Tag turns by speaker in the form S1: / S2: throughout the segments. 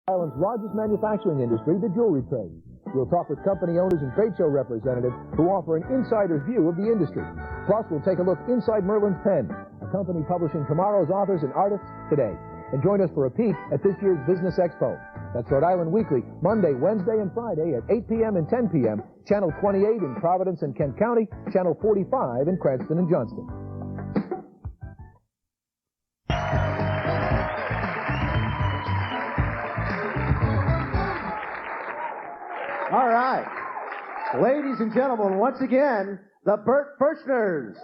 S1: Island's largest manufacturing industry, the jewelry trade. We'll talk with company owners and trade show representatives who offer an insider's view of the industry. Plus, we'll take a look inside Merlin's Pen, a company publishing tomorrow's authors and artists today. And join us for a peek at this year's Business Expo. That's Rhode Island Weekly, Monday, Wednesday, and Friday at 8 p.m. and 10 p.m., Channel 28 in Providence and Kent County, Channel 45 in Cranston and Johnston.
S2: All right. Ladies and gentlemen, once again, the Bert Furchners.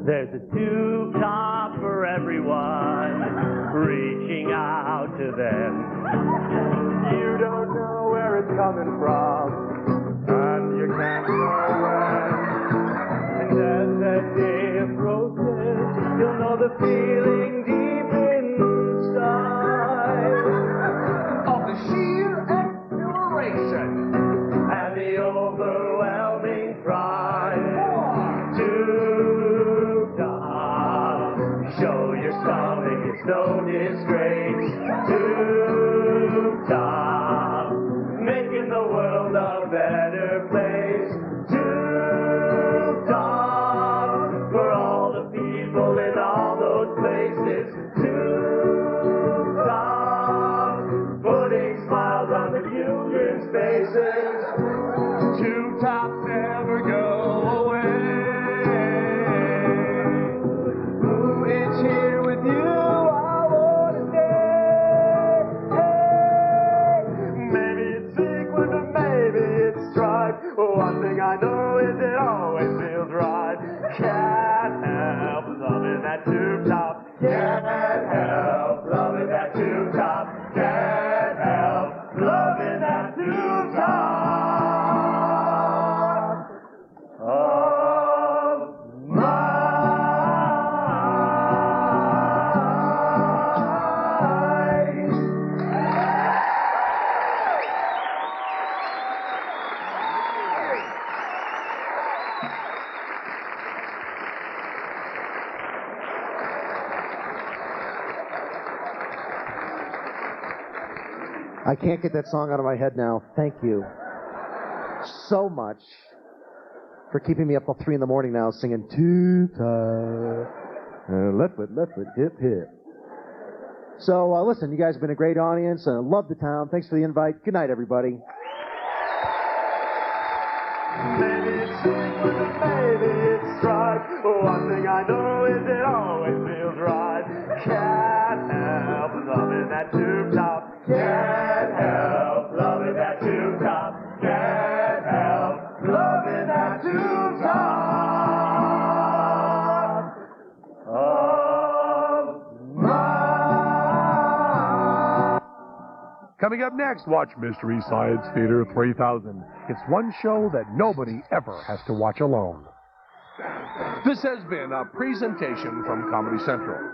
S3: There's a tube top for everyone, reaching out to them. You don't know where it's coming from, and you can't know when. And as that day approaches, you'll know the feeling deep inside of the sheer exhilaration and the overwhelming pride. Show your stomach, it's no disgrace. Tube top, making the world a better place. Tube top, for all the people in all those places. Tube top, putting smiles on the children's faces. Tube tops never go away. Here with you, I wanna stay. Hey, maybe it's sequin, but maybe it's striped. One thing I know is it always feels right. Can't help loving that tube top. Can't help loving that tube top. Can't help loving that tube top.
S2: I can't get that song out of my head now. Thank you so much for keeping me up till 3 in the morning now singing tube top. Left foot, hip, hip. So, listen, you guys have been a great audience. Love the town. Thanks for the invite. Good night, everybody.
S3: Maybe it's sequin, but maybe it's striped. One thing I know is it always feels right. Can't help loving that tube top. Can't help loving that tube top. Can't help loving that tube top. Of mine.
S4: Coming up next, watch Mystery Science Theater 3000. It's one show that nobody ever has to watch alone. This has been a presentation from Comedy Central.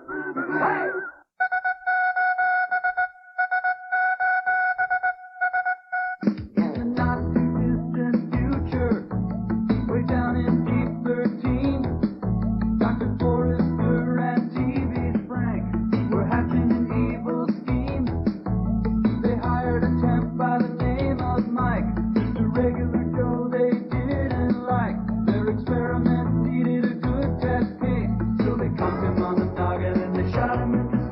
S3: Experiment needed a good test case, so they conked him on the noggin and they shot him in the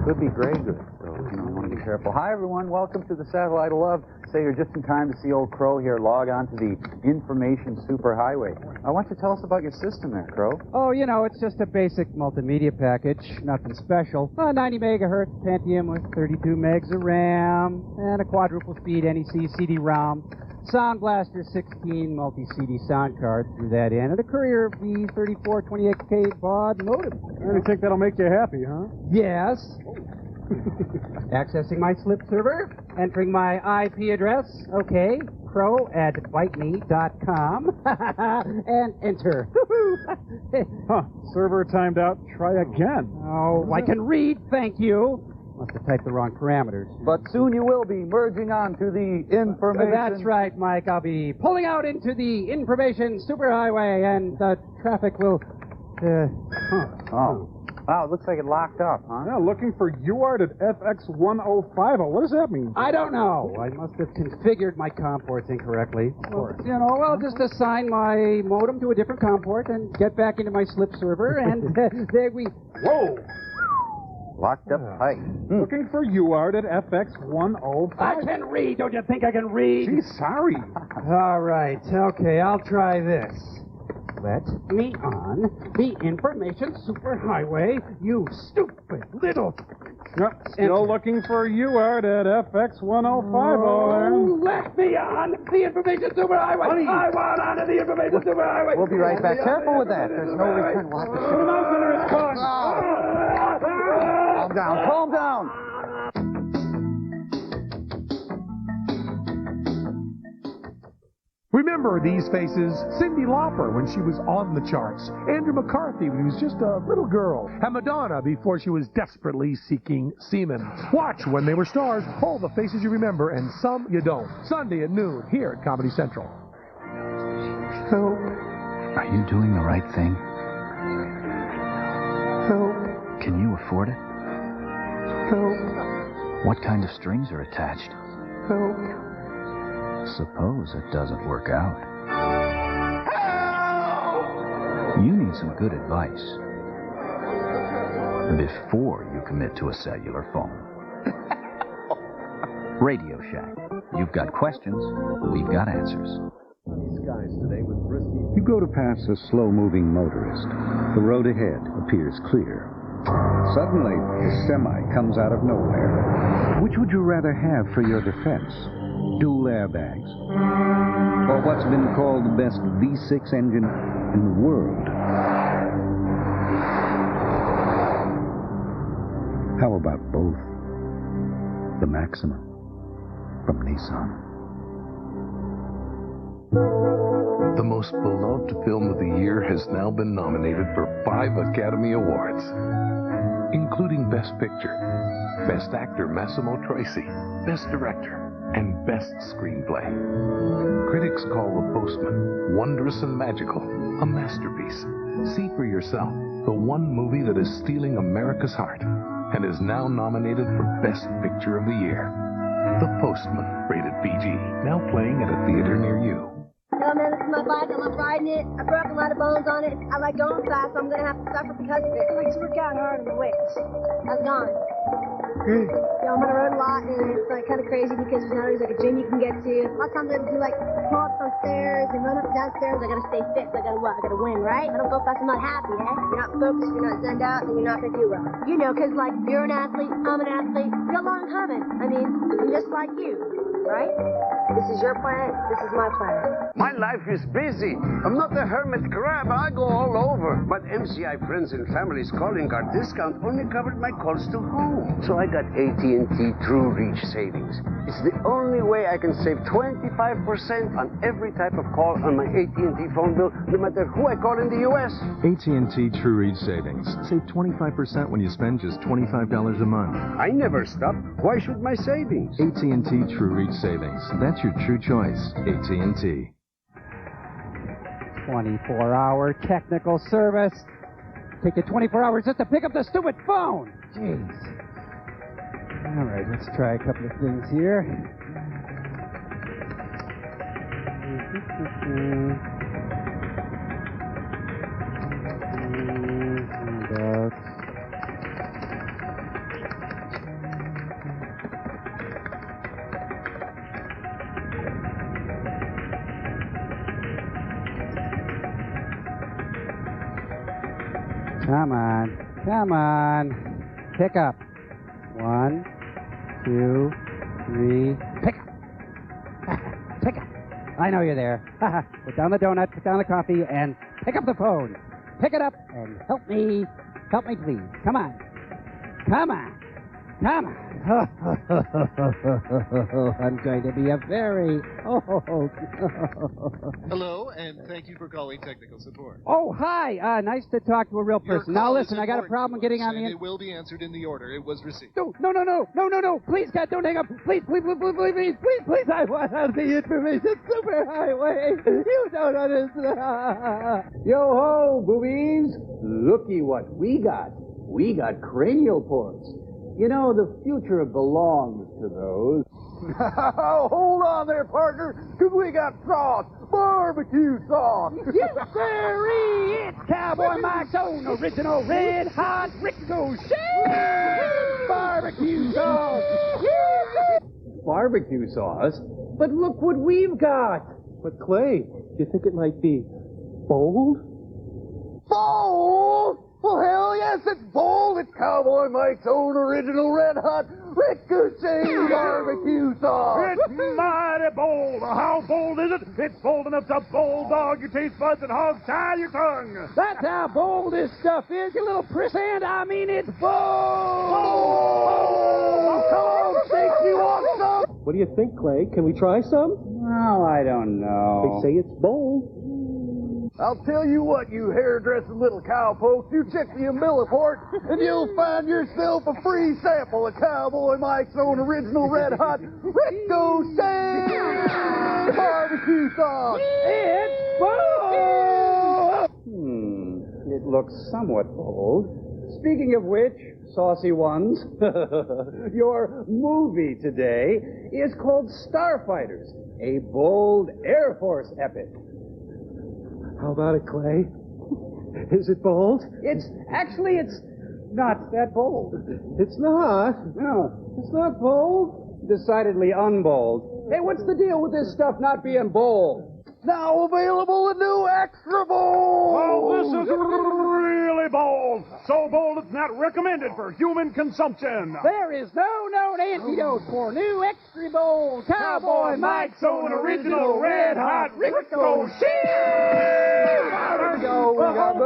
S5: Could be gray goods, so you want to be careful. Hi, everyone. Welcome to the Satellite of Love. Say you're just in time to see old Crow here log on to the information superhighway. Why don't you tell us about your system there, Crow?
S6: Oh, you know, it's just a basic multimedia package. Nothing special. 90 megahertz Pentium with 32 megs of RAM and a quadruple speed NEC CD-ROM. Sound Blaster 16 multi-CD sound card through that end, and a Courier V3428K baud modem.
S7: I think that'll make you happy, huh?
S6: Yes. Accessing my slip server, entering my IP address, okay, crow@biteme.com, and enter.
S7: Huh, server timed out. Try again.
S6: Oh, I can read, thank you. Must have typed the wrong parameters.
S5: But soon you will be merging on to the information...
S6: That's right, Mike. I'll be pulling out into the information superhighway, and the traffic will...
S5: Oh. Wow, it looks like it locked up, huh?
S7: Yeah, looking for UART at FX1050. What does that mean?
S6: I don't know. I must have configured my COM ports incorrectly. Well, you know, I'll just assign my modem to a different COM port and get back into my slip server, and there we...
S7: Whoa!
S5: Locked up tight.
S7: Looking for UART at FX1050.
S6: I can read. Don't you think I can read?
S7: Gee, sorry.
S6: All right. Okay, I'll try this. Let me on the information superhighway, you stupid little...
S7: Yep, still looking for UART at FX1050.
S6: Oh, let me on the information superhighway.
S7: Honey.
S6: I want onto the information superhighway.
S5: We'll be right back. Careful with that. There's no return. We'll have to shoot.
S7: The mouse under his tongue.
S5: Calm down. Calm down.
S4: Remember these faces? Cyndi Lauper when she was on the charts, Andrew McCarthy when he was just a little girl, and Madonna before she was desperately seeking semen. Watch When They Were Stars, all the faces you remember and some you don't. Sunday at noon here at Comedy Central.
S8: Are you doing the right thing? Can you afford it? What kind of strings are attached? Suppose it doesn't work out. You need some good advice before you commit to a cellular phone. Radio Shack. You've got questions, we've got answers.
S9: You go to pass a slow-moving motorist. The road ahead appears clear. Suddenly, a semi comes out of nowhere. Which would you rather have for your defense? Dual airbags, or what's been called the best V6 engine in the world? How about both? The Maxima from Nissan.
S10: The most beloved film of the year has now been nominated for 5 Academy Awards, including Best Picture, Best Actor Massimo Troisi, Best Director, and Best Screenplay. Critics call The Postman wondrous and magical, a masterpiece. See for yourself the one movie that is stealing America's heart and is now nominated for Best Picture of the Year. The Postman, rated PG, now playing at a theater near you.
S11: Yo, man, this is my bike. I love riding it. I broke a lot of bones on it. I like going fast, so I'm going to have to suffer because of it. I like to work out hard in the weights. How's it going? Yo, I'm on the road a lot, and it's like kind of crazy because there's not always like a gym you can get to. A lot of times I have to do like pull ups on stairs and run up and down stairs. I gotta stay fit. So I gotta what? I gotta win, right? If I don't go fast, I'm not happy, eh? If you're not focused, if you're not zenned out, then you're not gonna do well. You know, because like you're an athlete, I'm an athlete. We got a lot in common. I mean, I'm just like you, right? This is your planet. This is my planet.
S12: My life is busy. I'm not a hermit crab. I go all over. But MCI Friends and Family's calling card discount only covered my calls to home. So I got AT&T True Reach Savings. It's the only way I can save 25% on every type of call on my AT&T phone bill, no matter who I call in the U.S.
S13: AT&T True Reach Savings. Save 25% when you spend just $25 a month.
S12: I never stop. Why should my savings?
S13: AT&T True Reach Savings. That's your true choice. AT&T.
S6: 24-hour technical service. Take you 24 hours just to pick up the stupid phone. Jeez. All right, let's try a couple of things here. Come on. Come on. Pick up. 1, 2, 3. Pick up. Pick up. I know you're there. Put down the donut, put down the coffee, and pick up the phone. Pick it up and help me. Help me, please. Come on. Come on. Come on. I'm going to be a very...
S14: Hello, and thank you for calling technical support.
S6: Oh, hi. Nice to talk to a real person. Now, listen, I got a problem getting on the...
S14: It will be answered in the order it was received.
S6: No. Please, Cat, don't hang up. Please. I want the information superhighway. You don't understand.
S15: Yo-ho, boobies. Looky what we got. We got cranial ports. You know, the future belongs to those.
S3: Hold on there, partner, because we got sauce. Barbecue sauce.
S6: Yes, sirree. It's Cowboy Mike's own original red hot ricochet barbecue sauce.
S15: Barbecue sauce? But look what we've got. But, Clay, do you think it might be bold?
S3: Bold? Well, hell yes, it's bold. It's Cowboy Mike's own original red hot ricochet barbecue sauce.
S16: It's mighty bold. How bold is it? It's bold enough to bulldog your taste buds and hog tie your tongue.
S6: That's how bold this stuff is, you little prissant. I mean, it's bold.
S3: Oh, come on, Stinks, you want some?
S15: What do you think, Clay? Can we try some?
S6: Oh, I don't know.
S15: They say it's bold.
S3: I'll tell you what, you hairdressing little cowpokes, you check the umbiliport, and you'll find yourself a free sample of Cowboy Mike's own original red hot ricochet barbecue sauce.
S6: It's bold!
S15: It looks somewhat bold. Speaking of which, saucy ones, your movie today is called Starfighters, a bold Air Force epic. How about it, Clay? Is it bold? It's not that bold. It's not? No, it's not bold. Decidedly unbold. Hey, what's the deal with this stuff not being bold?
S3: Now available a new extra bold.
S16: Oh, this is really bold. So bold it's not recommended for human consumption.
S6: There is no known antidote for new extra bold Cowboy Mike's own original red hot ricochet.
S3: There we go. We got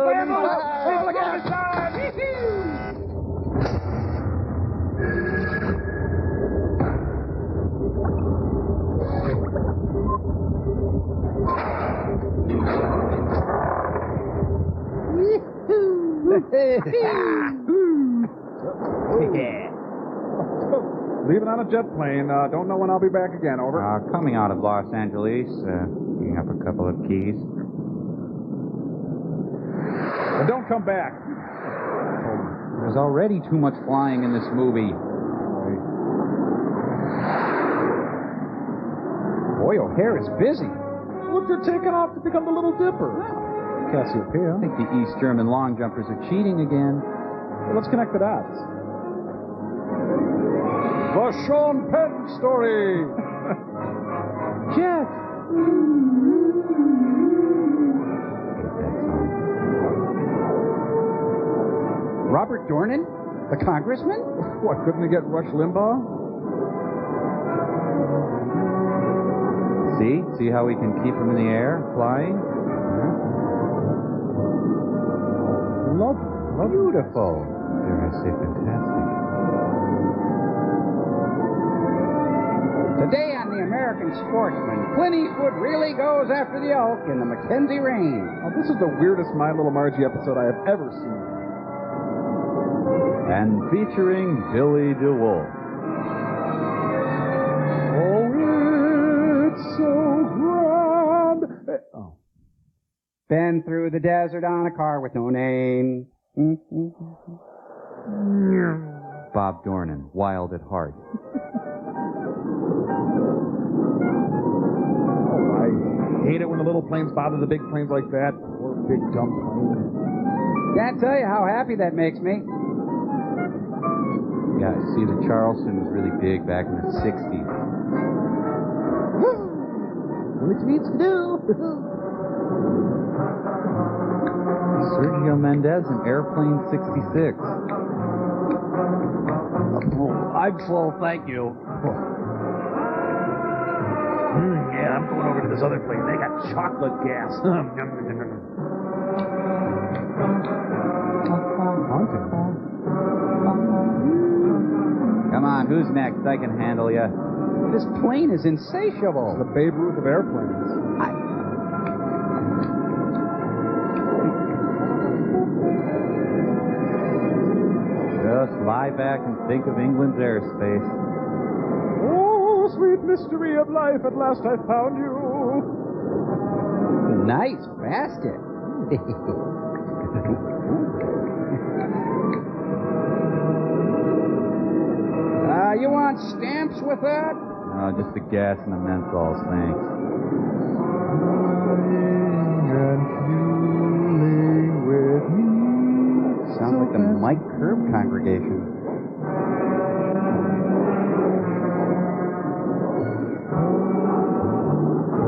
S6: Look at
S7: Leaving on a jet plane. Don't know when I'll be back again. Over.
S5: Coming out of Los Angeles, picking up a couple of keys.
S7: And don't come back.
S5: There's already too much flying in this movie.
S7: Boy, O'Hare is busy. Look, they're taking off to become the Little Dipper. Cassiopeia.
S5: I think the East German long jumpers are cheating again.
S7: Well, let's connect the dots. The Sean Penn story.
S6: Jet. Robert Dornan? The congressman?
S7: What, couldn't they get Rush Limbaugh?
S5: See how we can keep them in the air, flying?
S7: Lovely.
S5: Beautiful. Dare I say fantastic.
S6: Today on The American Sportsman, Clint Eastwood really goes after the elk in the Mackenzie Range.
S7: Oh, this is the weirdest My Little Margie episode I have ever seen.
S5: And featuring Billy DeWolf.
S7: Oh, it's so grand. Oh.
S6: Been through the desert on a car with no name.
S5: Bob Dornan, wild at heart.
S7: I hate it when the little planes bother the big planes like that. Poor big dumb plane.
S6: Can't tell you how happy that makes me.
S5: Yeah, see, the Charleston was really big back in the 60s.
S6: Which means to do.
S5: Sergio Mendez in Airplane 66.
S16: I'm full, thank you. Yeah, I'm going over to this other place. They got chocolate gas.
S5: Come on, who's next? I can handle ya.
S6: This plane is insatiable.
S7: The Babe Ruth of airplanes.
S5: Just lie back and think of England's airspace.
S16: Oh, sweet mystery of life, at last I found you.
S6: Nice basket. You want stamps with that?
S5: No, just the gas and the menthols, thanks. Sounds like the Mike Curb congregation.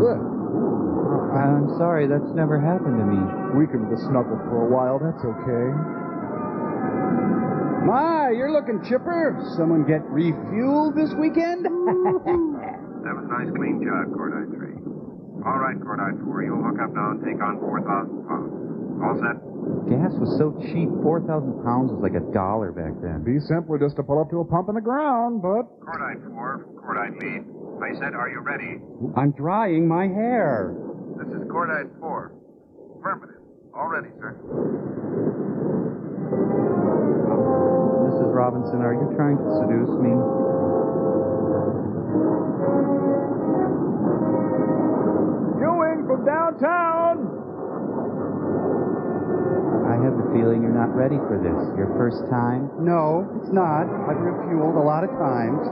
S7: Look.
S5: I'm sorry, that's never happened to me.
S7: We can just snuggle for a while, that's okay.
S6: My, you're looking chipper. Someone get refueled this weekend?
S17: That was a nice clean jug, Cordite 3. All right, Cordite 4, you'll hook up now and take on 4,000 pounds. All set?
S5: Gas was so cheap, 4,000 pounds was like $1 back then.
S7: Be simpler just to pull up to a pump in the ground, but...
S17: Cordite 4, Cordite lead. I said, are you ready?
S6: I'm drying my hair.
S17: This is Cordite 4. Affirmative. All ready, sir.
S5: Mrs. Robinson, are you trying to seduce me?
S16: Ewing from downtown.
S5: I have the feeling you're not ready for this. Your first time?
S6: No, it's not. I've refueled a lot of times.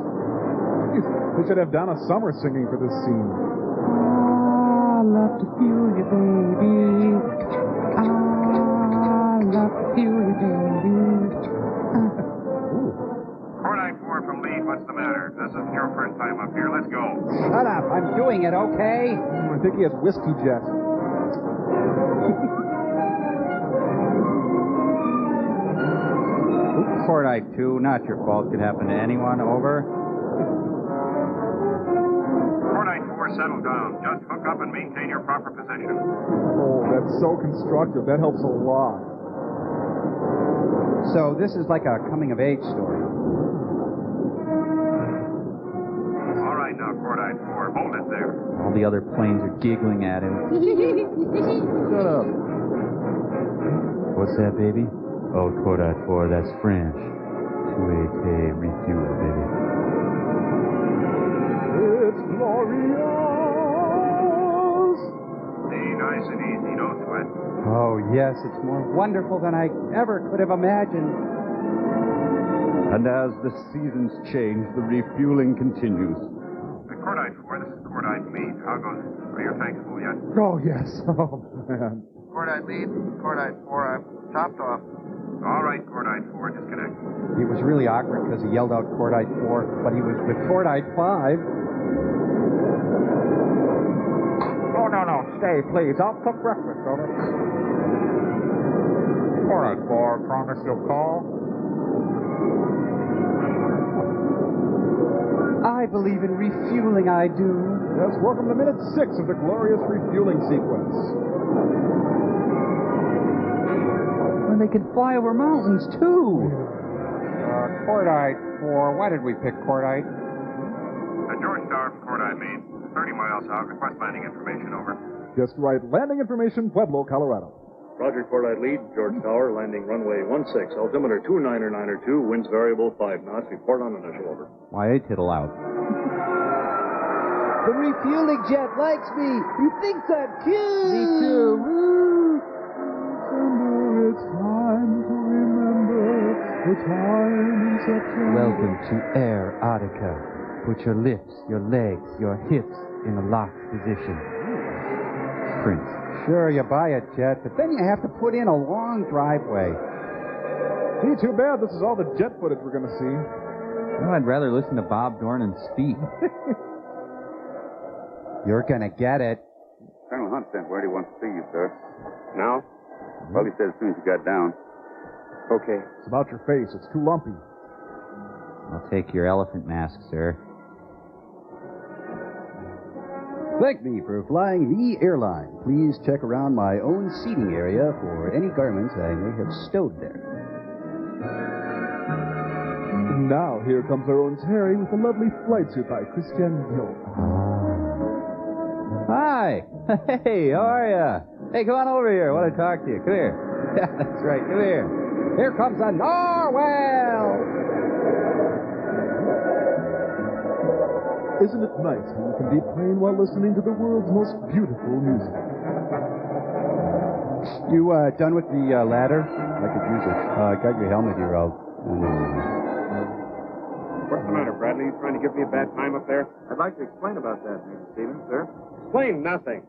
S7: They should have Donna Summer singing for this scene.
S6: I love to fuel you, baby. I love to fuel you, baby.
S17: Cordite 4 from lead, what's the matter? This isn't your first time up here. Let's go.
S6: Shut up. I'm doing it, okay?
S7: I think he has whiskey jet.
S5: Cordite 2, not your fault. Could happen to anyone. Over.
S17: Cordite 4, settle down. Just hook up and maintain your proper position.
S7: Oh, that's so constructive. That helps a lot.
S6: So this is like a coming-of-age story.
S17: All right now, Cordite 4, hold it there.
S5: All the other planes are giggling at him.
S7: Shut up.
S5: What's that, baby? Oh, Cordite 4, that's French. 2AK refuel, baby.
S16: It's glorious.
S17: Stay nice and easy, don't sweat.
S6: Oh, yes, it's more wonderful than I ever could have imagined.
S18: And as the seasons change, the refueling continues.
S17: Cordite 4, this is Cordite lead. How goes it? Are your tanks full yet?
S7: Oh, yes. Oh, man.
S17: Cordite lead, Cordite 4, I've topped off. All right, Cordite 4, disconnect.
S6: He was really awkward because he yelled out Cordite 4, but he was with Cordite 5.
S16: Oh, no. Stay, please. I'll cook breakfast, over. Cordite 4, promise you'll call.
S6: I believe in refueling, I do.
S7: Yes, welcome to minute 6 of the glorious refueling sequence.
S6: And they can fly over mountains, too.
S16: Cordite 4, why did we pick Cordite?
S17: George Tower from Cordite lead. 30 miles out. Request landing information, over.
S7: Just right. Landing information, Pueblo, Colorado.
S19: Roger, Cordite lead, George Tower, landing runway 16, altimeter 299er2, winds variable 5 knots, report on initial, over.
S5: Why, I tittle out.
S6: The refueling jet likes me. He thinks I'm cute.
S7: Me too. It's time to remember the time in September.
S5: Welcome to Air Arctica. Put your lips, your legs, your hips in a locked position. Prince.
S6: Sure, you buy a jet, but then you have to put in a long driveway.
S7: Gee, too bad this is all the jet footage we're going to see.
S5: Well, I'd rather listen to Bob Dornan speak.
S6: You're going to get it.
S20: Colonel Hunt sent where he wants to see you, sir.
S17: Now?
S20: Well, he said as soon as you got down.
S15: Okay.
S7: It's about your face. It's too lumpy.
S5: I'll take your elephant mask, sir.
S21: Thank me for flying the airline. Please check around my own seating area for any garments I may have stowed there.
S22: Now, here comes our own Terry with a lovely flight suit by Christian Dior.
S5: Hi. Hey, how are ya? Hey, come on over here. I want to talk to you. Come here. Yeah, that's right. Come here.
S6: Here comes a narwhal!
S22: Isn't it nice how you can be plain while listening to the world's most beautiful music?
S21: You done with the ladder? I could use it. Got your helmet here.
S17: What's the matter, Bradley? You trying to give me a bad time up there? I'd like to explain about that, Mr. Stevens, sir. Explain nothing.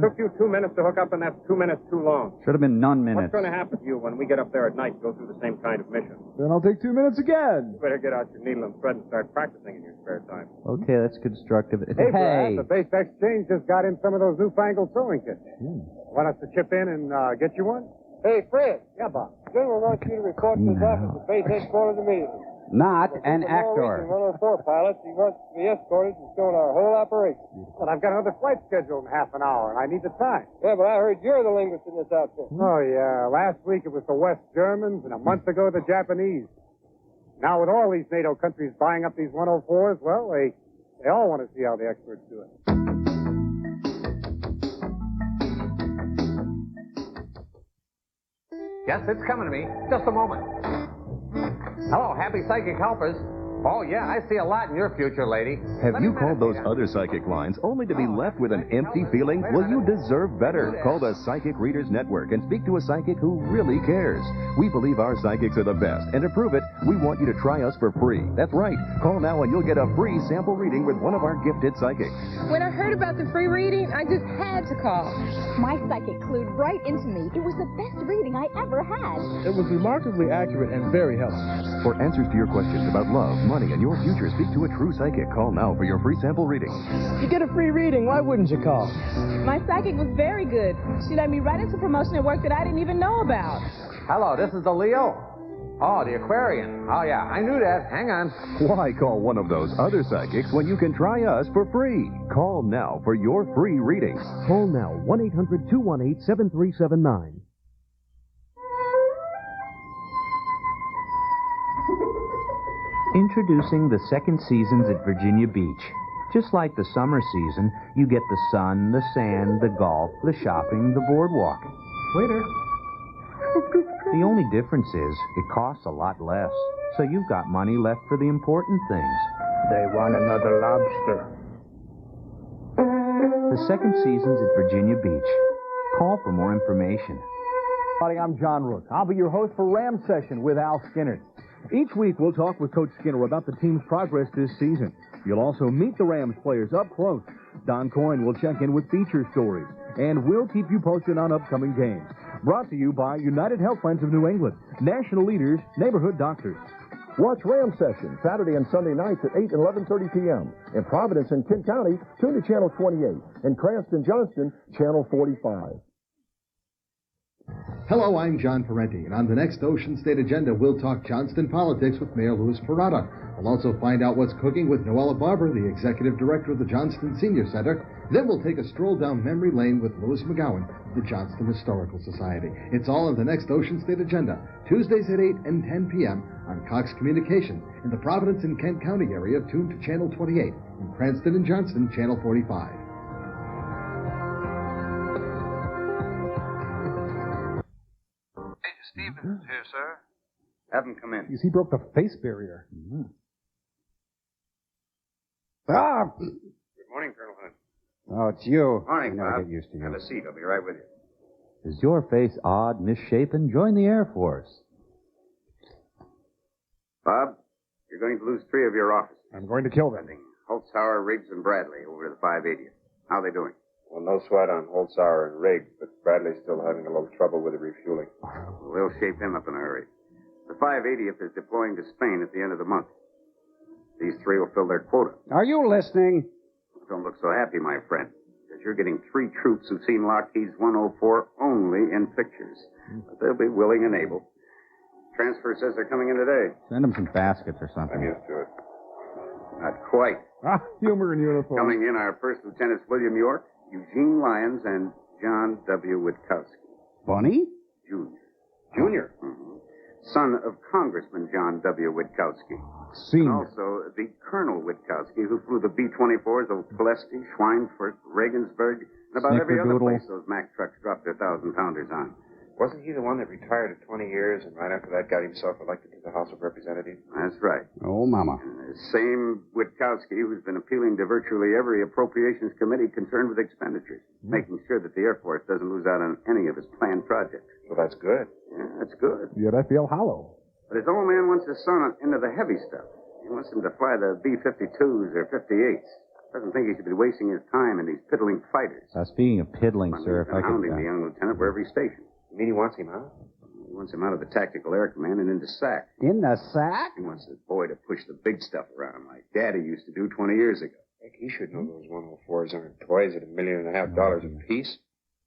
S17: Took you 2 minutes to hook up, and that's 2 minutes too long.
S5: Should have been none minutes.
S17: What's going to happen to you when we get up there at night and go through the same kind of mission?
S22: Then I'll take 2 minutes again.
S17: You better get out your needle and thread and start practicing in your spare time.
S5: Okay, that's constructive.
S17: Hey, Brad, the base exchange just got in some of those newfangled sewing kits. Want us to chip in and get you one?
S23: Hey, Fred. Yeah, Bob. General wants you to report to his office at base headquarters immediately.
S5: Not an actor.
S23: 104 pilots. He wants to be escorted and shown our whole operation.
S17: But I've got another flight scheduled in half an hour, and I need the time.
S23: Yeah, but I heard you're the linguist in this outfit.
S17: Oh, yeah. Last week it was the West Germans, and a month ago the Japanese. Now, with all these NATO countries buying up these 104s, well, they all want to see how the experts do it.
S24: Yes, it's coming to me. Just a moment. Hello, happy psychic helpers. Oh, yeah, I see a lot in your future, lady.
S13: Have you called those other psychic lines only to be left with an empty feeling? Well, you deserve better. Call the Psychic Readers Network and speak to a psychic who really cares. We believe our psychics are the best, and to prove it, we want you to try us for free. That's right. Call now and you'll get a free sample reading with one of our gifted psychics.
S25: When I heard about the free reading, I just had to call. My psychic clued right into me. It was the best reading I ever had.
S22: It was remarkably accurate and very helpful.
S13: For answers to your questions about love, money, and your future, speak to a true psychic. Call now for your free sample reading.
S6: You get a free reading. Why wouldn't you call?
S25: My psychic was very good. She led me right into promotion at work that I didn't even know about.
S24: Hello, this is the Leo. Oh, the Aquarian. Oh, yeah, I knew that. Hang on.
S13: Why call one of those other psychics when you can try us for free? Call now for your free reading.
S1: Call now, 1-800-218-7379.
S26: Introducing the second seasons at Virginia Beach. Just like the summer season, you get the sun, the sand, the golf, the shopping, the boardwalk.
S22: Waiter.
S26: The only difference is it costs a lot less, so you've got money left for the important things.
S23: They want another lobster.
S26: The second season's at Virginia Beach. Call for more information.
S1: Howdy, I'm John Rook. I'll be your host for Ram Session with Al Skinner. Each week, we'll talk with Coach Skinner about the team's progress this season. You'll also meet the Rams players up close. Don Coyne will check in with feature stories, and we'll keep you posted on upcoming games. Brought to you by United Health Plans of New England, national leaders, neighborhood doctors. Watch Ram Session Saturday and Sunday nights at 8 and 11:30 p.m. In Providence and Kent County, tune to Channel 28. In Cranston, Johnston, Channel 45.
S27: Hello, I'm John Parenti, and on the next Ocean State Agenda, we'll talk Johnston politics with Mayor Louis Parada. We'll also find out what's cooking with Noella Barber, the executive director of the Johnston Senior Center. Then we'll take a stroll down memory lane with Louis McGowan, the Johnston Historical Society. It's all on the next Ocean State Agenda, Tuesdays at 8 and 10 p.m. on Cox Communications. In the Providence and Kent County area, tune to Channel 28. In Cranston and Johnston, Channel 45.
S20: Stevens here, sir. Have him come in.
S22: He broke the face barrier.
S20: Ah! Good morning, Colonel Hunt.
S21: Oh, it's you.
S20: Morning,
S21: I
S20: Bob.
S21: get used to you.
S20: Have a seat. I'll be right with you.
S26: Is your face odd, misshapen? Join the Air Force.
S20: Bob, you're going to lose 3 of your officers.
S22: I'm going to kill them.
S20: Holzhauer, Riggs, and Bradley over to the 580th. How are they doing? Well, no sweat on Holzhauer and Riggs, but Bradley's still having a little trouble with the refueling. We'll shape him up in a hurry. The 580th is deploying to Spain at the end of the month. These 3 will fill their quota.
S15: Are you listening?
S20: Don't look so happy, my friend. because you're getting 3 troops who've seen Lockheed's 104 only in pictures. But they'll be willing and able. Transfer says they're coming in today.
S5: Send them some baskets or something.
S20: I'm used to it. Not quite.
S22: Humor in uniform.
S20: Coming in are First Lieutenants William York, Eugene Lyons, and John W. Witkowski.
S21: Bunny?
S20: Junior. Son of Congressman John W. Witkowski.
S22: Senior.
S20: And also the Colonel Witkowski, who flew the B-24s of Pulaski, Schweinfurt, Regensburg, and about every other place those Mack trucks dropped their 1,000-pounders on.
S2: Wasn't he the one that retired at 20 years and right after that got himself elected to the House of Representatives?
S20: That's right.
S21: Oh, Mama.
S20: And the same Witkowski who's been appealing to virtually every appropriations committee concerned with expenditures, making sure that the Air Force doesn't lose out on any of its planned projects.
S2: Well, that's good.
S20: Yeah, that's good.
S22: Yet I feel hollow.
S20: But his old man wants his son into the heavy stuff. He wants him to fly the B-52s or 58s. Doesn't think he should be wasting his time in these piddling fighters.
S5: Speaking of piddling, sir, if I could...
S20: Hounding the young lieutenant wherever he's stationed.
S2: You mean he wants him out?
S20: He wants him out of the Tactical Air Command and into SAC.
S21: In the sack?
S20: He wants his boy to push the big stuff around like Daddy used to do 20 years ago.
S2: Heck, he should know those 104s aren't toys at $1.5 million a piece.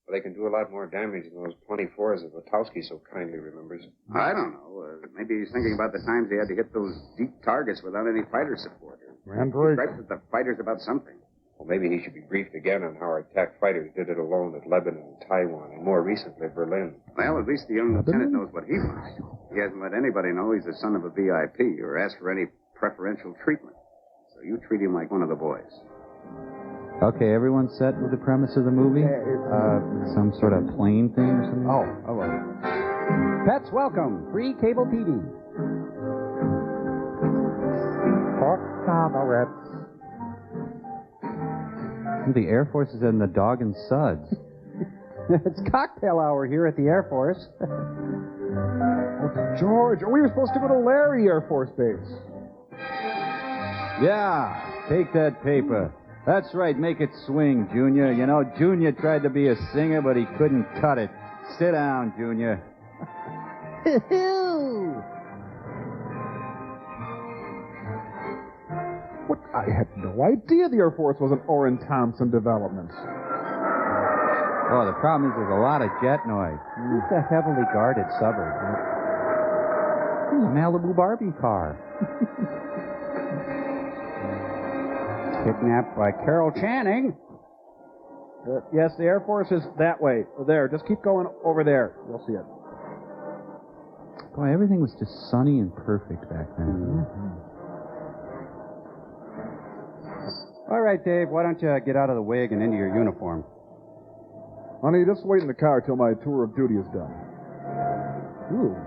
S2: Well, they can do a lot more damage than those 24s that Witkowski so kindly remembers.
S20: I don't know. Maybe he's thinking about the times he had to hit those deep targets without any fighter support.
S22: And
S20: He gripes with the fighters about something.
S2: Well, maybe he should be briefed again on how our attack fighters did it alone at Lebanon and Taiwan, and more recently Berlin.
S20: Well, at least the young lieutenant knows what he wants. He hasn't let anybody know he's the son of a VIP or asked for any preferential treatment. So you treat him like one of the boys.
S5: Okay, everyone set with the premise of the movie? Some sort of plane thing or something?
S21: Oh, hello. Pets welcome. Free cable TV.
S22: Pork cigarettes.
S5: The Air Force is in the Dog and Suds.
S6: It's cocktail hour here at the Air Force.
S22: Oh, George, we were supposed to go to Larry Air Force Base.
S5: Yeah, take that paper. That's right, make it swing, Junior. You know, Junior tried to be a singer, but he couldn't cut it. Sit down, Junior.
S22: What? I had no idea the Air Force was an Orrin Thompson development.
S5: Oh, the problem is there's a lot of jet noise.
S6: It's a heavily guarded suburb.
S5: It's a Malibu Barbie car.
S6: Kidnapped by Carol Channing.
S22: Yes, the Air Force is that way. There, just keep going over there. You'll see it.
S5: Boy, everything was just sunny and perfect back then.
S6: All right, Dave, why don't you get out of the wig and into your uniform?
S22: Honey, just wait in the car till my tour of duty is done. Ooh.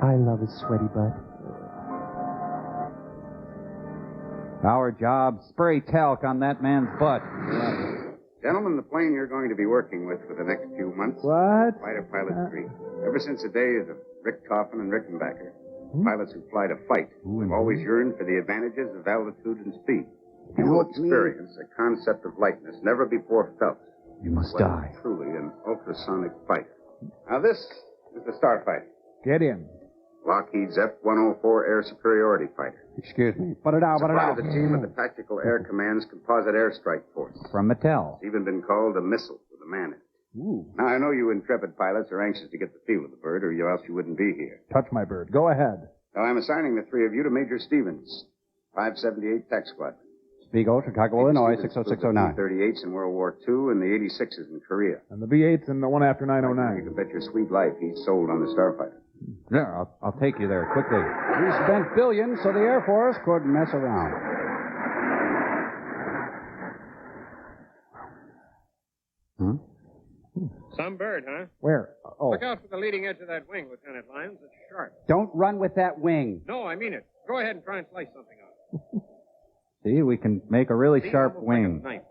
S6: I love his sweaty butt.
S5: Our job, spray talc on that man's butt.
S20: Gentlemen, the plane you're going to be working with for the next few months.
S22: What?
S20: Fighter Pilot's Creek. Ever since the days of Rick Coffin and Rickenbacker, pilots who fly to fight have always yearned for the advantages of altitude and speed. You will experience a concept of lightness never before felt.
S5: You must
S20: Well,
S5: die.
S20: Truly an ultrasonic fighter. Now this is the Starfighter.
S22: Get in.
S20: Lockheed's F-104 air superiority fighter.
S6: Excuse me. Put it out,
S20: It's a part of the team of the Tactical Air Command's Composite Airstrike Force.
S5: From Mattel.
S20: It's even been called a missile with a man in it.
S22: Ooh.
S20: Now, I know you intrepid pilots are anxious to get the feel of the bird, or else you wouldn't be here.
S22: Touch my bird. Go ahead.
S20: Now, I'm assigning the 3 of you to Major Stevens, 578 Tech Squadron.
S6: Spiegel, Chicago, Illinois, 60609.
S20: The 38s in World War II and the 86s in Korea.
S22: And the B-8's and the one after
S20: You
S22: 909.
S20: can bet your sweet life he's sold on the Starfighter.
S5: Yeah, I'll take you there quickly.
S6: We spent billions so the Air Force could mess around.
S23: Some bird, huh?
S22: Where? Oh.
S23: Look out for the leading edge of that wing, Lieutenant Lyons. It's sharp.
S6: Don't run with that wing.
S23: No, I mean it. Go ahead and try and slice something out.
S5: See, we can make a really
S23: See,
S5: sharp
S23: almost like a
S5: wing.
S23: knife.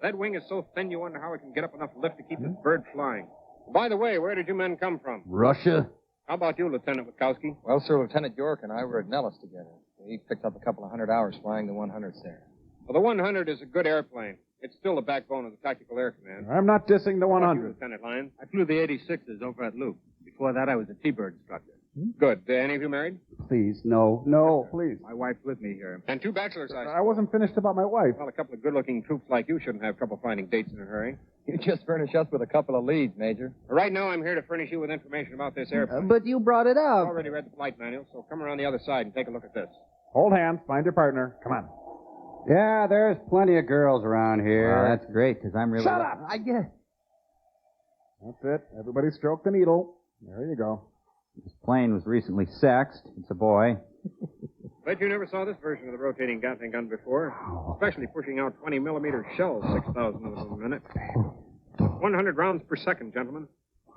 S23: That wing is so thin you wonder how it can get up enough lift to keep this bird flying. By the way, where did you men come from?
S5: Russia?
S23: How about you, Lieutenant Witkowski?
S4: Well, sir, Lieutenant York and I were at Nellis together. We picked up a couple of 100 hours flying the 100s there.
S23: Well, the 100 is a good airplane. It's still the backbone of the Tactical Air Command.
S22: I'm not dissing the
S23: How about you,
S22: 100.
S23: Lieutenant Lyons? I flew the 86s over at Luke. Before that, I was a T-bird instructor. Good. Any of you married?
S15: Please, no, no, please.
S23: My wife's with me here. And 2 bachelors, I
S7: I wasn't finished about my wife.
S23: Well, a couple of good-looking troops like you shouldn't have trouble finding dates in a hurry.
S4: You just furnish us with a couple of leads, Major.
S23: Right now, I'm here to furnish you with information about this airplane.
S6: But you brought it
S23: I've
S6: up.
S23: already read the flight manual, so come around the other side and take a look at this.
S7: Hold hands. Find your partner. Come on.
S15: Yeah, there's plenty of girls around here.
S5: Well, that's great, because I'm really...
S7: Shut up!
S5: I get
S7: That's it. Everybody stroke the needle. There you go.
S5: This plane was recently sexed. It's a boy.
S23: Bet you never saw this version of the rotating Gatling gun before. Especially pushing out 20-millimeter shells, 6,000 of them a minute. 100 rounds per second, gentlemen.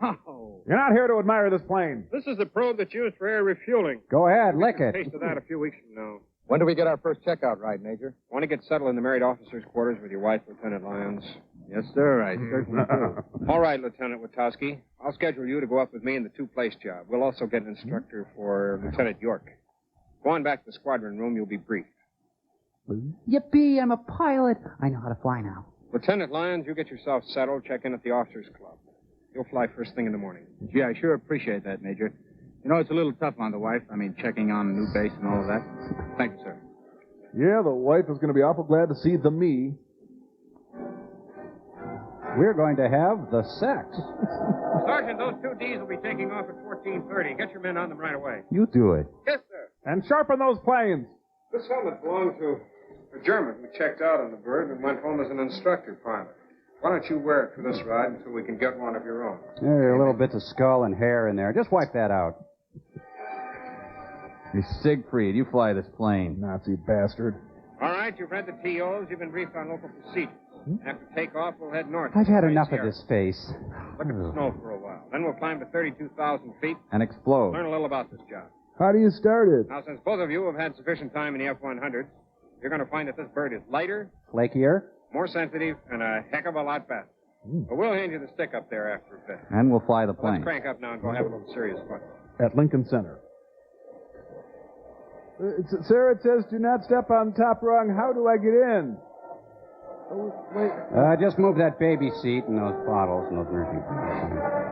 S23: Oh.
S7: You're not here to admire this plane.
S23: This is the probe that's used for air refueling.
S15: Go ahead, lick
S23: A
S15: it.
S23: taste of that a few weeks from now.
S4: When do we get our first checkout right, Major?
S23: Want to get settled in the married officer's quarters with your wife, Lieutenant Lyons?
S4: Yes, sir. I certainly do.
S23: All right, Lieutenant Witowski. I'll schedule you to go up with me in the 2-place job. We'll also get an instructor for Lieutenant York. Go on back to the squadron room. You'll be briefed.
S6: Yippee, I'm a pilot. I know how to fly now.
S23: Lieutenant Lyons, you get yourself settled. Check in at the officers' club. You'll fly first thing in the morning.
S4: Gee, I sure appreciate that, Major. You know, it's a little tough on the wife. I mean, checking on a new base and all of that. Thank you, sir.
S22: Yeah, the wife is going to be awful glad to see the me.
S15: We're going to have the sex.
S23: Sergeant, those 2 Ds will be taking off at 14:30. Get your men on them right away.
S5: You do it.
S23: Yes, sir.
S7: And sharpen those planes.
S23: This helmet belonged to a German who checked out on the bird and went home as an instructor pilot. Why don't you wear it for this ride until we can get one of your own?
S15: There are little bits of skull and hair in there. Just wipe that out.
S5: Hey, Siegfried, you fly this plane.
S7: Nazi bastard.
S23: All right, you've read the TOs. You've been briefed on local procedures. After takeoff, we'll head north.
S6: I've had enough of this face.
S23: Look at the snow for a while. Then we'll climb to 32,000 feet.
S5: And explode.
S23: Learn a little about this job.
S22: How do you start it?
S23: Now, since both of you have had sufficient time in the F-100s, you're going to find that this bird is lighter,
S15: Flakier?
S23: more sensitive, and a heck of a lot faster. But we'll hand you the stick up there after a bit.
S5: And we'll fly the plane.
S23: Let's crank up now and go have a little serious fun.
S22: At Lincoln Center. Sir, it says do not step on top rung. How do I get in? Oh, wait.
S15: Just move that baby seat and those bottles and those nursing bottles.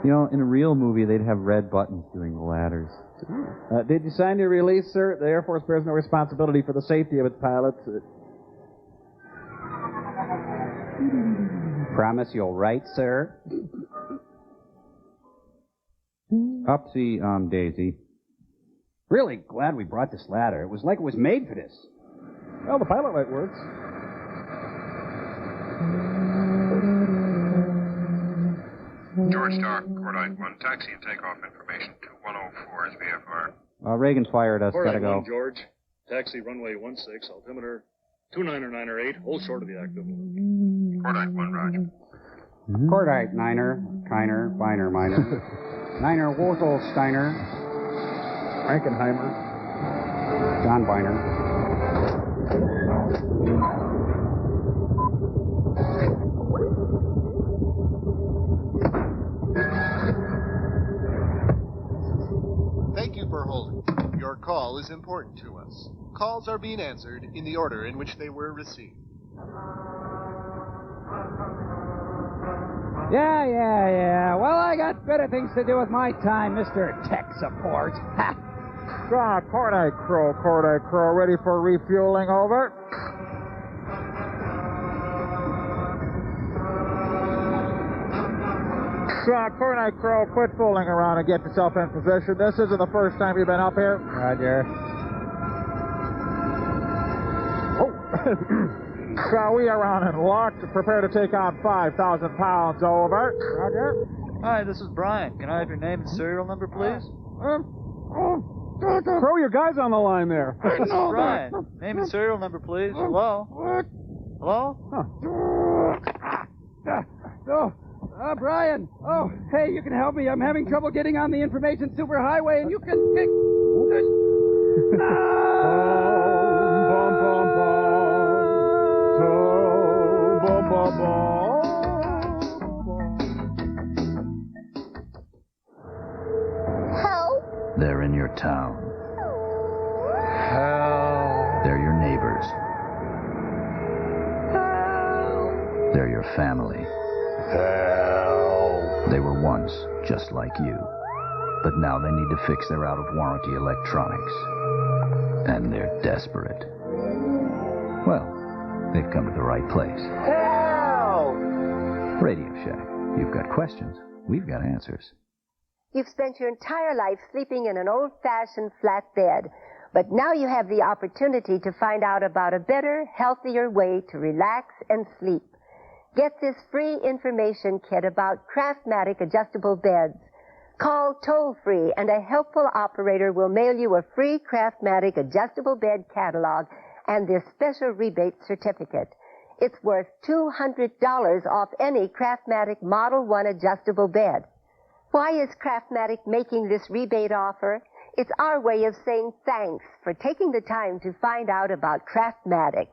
S5: You know, in a real movie, they'd have red buttons doing the ladders.
S7: Did you sign your release, sir? The Air Force bears no responsibility for the safety of its pilots.
S15: Promise you'll write, sir?
S5: Upsy, Daisy.
S15: Really glad we brought this ladder. It was like it was made for this.
S7: Well, the pilot light works.
S2: George Tower, Cordite 1, taxi and takeoff information 2104 is VFR.
S5: Reagan's fired us.
S19: Cordite
S5: Gotta go.
S19: 1, George. Taxi runway 16, altimeter 29908, hold short of the active.
S2: Cordite 1, Roger.
S15: Cordite, Niner, Kiner, Biner, Minor. Niner, Wurzelssteiner.
S7: Frankenheimer.
S15: John Biner.
S3: Thank you for holding. Your call is important to us. Calls are being answered in the order in which they were received.
S6: Yeah. Well, I got better things to do with my time, Mr. Tech Support. Ha!
S7: Cordite Crow, ready for refueling, over. Cordite Crow, quit fooling around and get yourself in position. This isn't the first time you've been up here.
S6: Roger.
S7: So we are on and locked, prepare to take on 5,000 pounds, over. Roger.
S8: Hi, this is Brian. Can I have your name and serial number, please?
S7: Throw your guys on the line there.
S8: This is Brian. Name and serial number, please. Hello?
S6: What?
S8: Hello?
S6: Brian. Oh, hey, you can help me. I'm having trouble getting on the information superhighway, and you can...
S9: Help!
S10: They're in your town.
S9: Help!
S10: They're your neighbors.
S9: Help!
S10: They're your family.
S9: Help!
S10: They were once just like you. But now they need to fix their out-of-warranty electronics. And they're desperate. Well, they've come to the right place.
S9: Help!
S10: Radio Shack. You've got questions. We've got answers.
S9: You've spent your entire life sleeping in an old-fashioned flat bed. But now you have the opportunity to find out about a better, healthier way to relax and sleep. Get this free information kit about Craftmatic adjustable beds. Call toll-free and a helpful operator will mail you a free Craftmatic adjustable bed catalog and this special rebate certificate. It's worth $200 off any Craftmatic Model 1 adjustable bed. Why is Craftmatic making this rebate offer? It's our way of saying thanks for taking the time to find out about Craftmatic.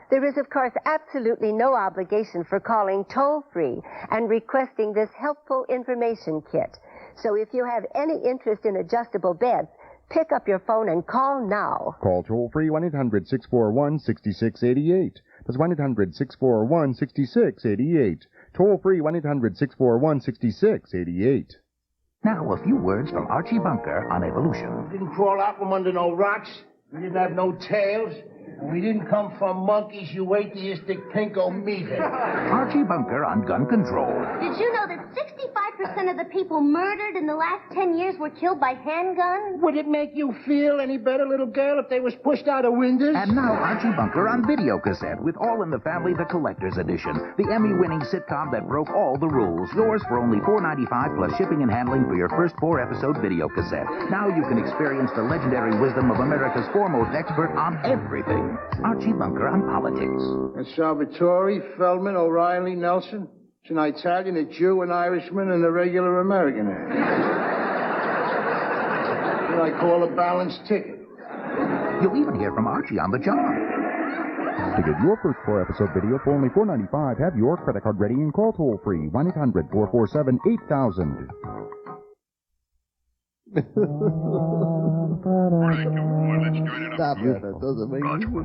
S9: There is, of course, absolutely no obligation for calling toll-free and requesting this helpful information kit. So if you have any interest in adjustable beds, pick up your phone and call now.
S11: Call toll-free 1-800-641-6688. That's 1-800-641-6688. Toll-free 1-800-641-6688.
S12: Now, a few words from Archie Bunker on evolution.
S14: We didn't crawl out from under no rocks. We didn't have no tails. And we didn't come from monkeys, you atheistic pinko meathead.
S12: Archie Bunker on gun control.
S16: Did you know that 65% of the people murdered in the last 10 years were killed by handguns?
S14: Would it make you feel any better, little girl, if they was pushed out of windows?
S12: And now Archie Bunker on video cassette with All in the Family, the Collector's Edition. The Emmy-winning sitcom that broke all the rules. Yours for only $4.95 plus shipping and handling for your first 4-episode video cassette. Now you can experience the legendary wisdom of America's foremost expert on everything. Archie Bunker on politics.
S14: And Salvatore, Feldman, O'Reilly, Nelson. It's an Italian, a Jew, an Irishman, and a regular American. What I call a balanced ticket.
S12: You'll even hear from Archie on the job.
S11: To get your first 4-episode video for only $4.95, have your credit card ready and call toll-free 1-800-447-8000.
S21: Stop it. That doesn't make any sense.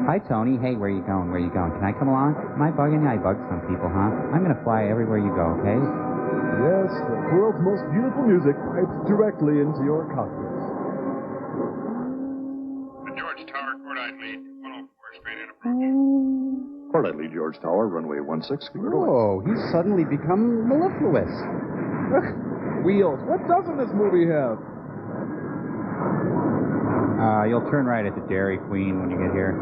S6: Hi, Tony. Hey, where you going? Where you going? Can I come along? Am I bugging you? I bug some people, huh? I'm going to fly everywhere you go, okay?
S22: Yes, the world's most beautiful music pipes directly into your cockpit.
S23: The George Tower, Cordite lead, 104, straight in
S19: Cordite lead, George Tower, runway 16, clear to land.
S15: Oh, he's suddenly become mellifluous.
S22: Wheels. What doesn't this movie have?
S6: You'll turn right at the Dairy Queen when you get here.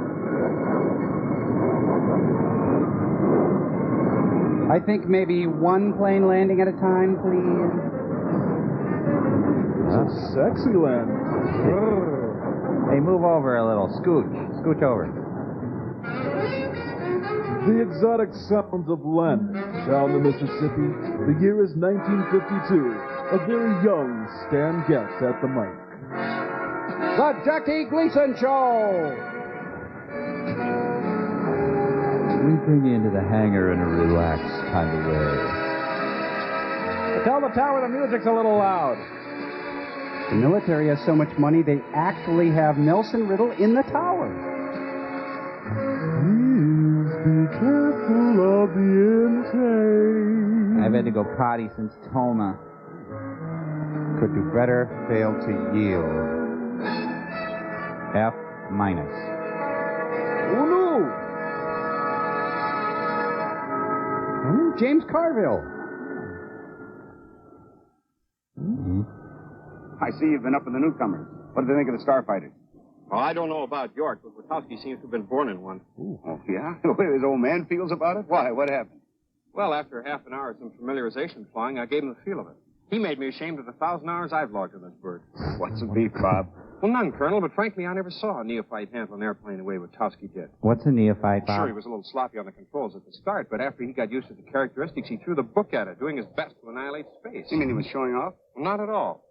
S15: I think maybe one plane landing at a time, please.
S22: It's a sexy land.
S6: Hey, move over a little. Scooch. Scooch over.
S22: The exotic sounds of Lent down the Mississippi. The year is 1952. A very young Stan Getz at the mic.
S15: The Jackie Gleason Show!
S6: We bring you into the hangar in a relaxed kind of way.
S22: Tell the tower the music's a little loud.
S15: The military has so much money, they actually have Nelson Riddle in the tower.
S22: Please be careful of the intake.
S6: I've had to go potty since Toma.
S15: Could do better, failed to yield.
S6: F minus.
S22: Oh, no!
S15: James Carville.
S6: Mm-hmm.
S17: I see you've been up with the newcomers. What do they think of the Starfighters?
S23: Well, I don't know about York, but Witowski seems to have been born in one.
S17: Ooh. Oh, yeah? The way his old man feels about it? Why? What happened?
S23: Well, after half an hour of some familiarization flying, I gave him the feel of it. He made me ashamed of the 1,000 hours I've logged in this bird.
S17: What's the beef, Bob?
S23: Well, none, Colonel, but frankly, I never saw a neophyte handle an airplane the way Witowski did.
S6: What's a neophyte, Bob?
S23: Sure, he was a little sloppy on the controls at the start, but after he got used to the characteristics, he threw the book at it, doing his best to annihilate space.
S17: You mean he was showing off?
S23: Well, not at all.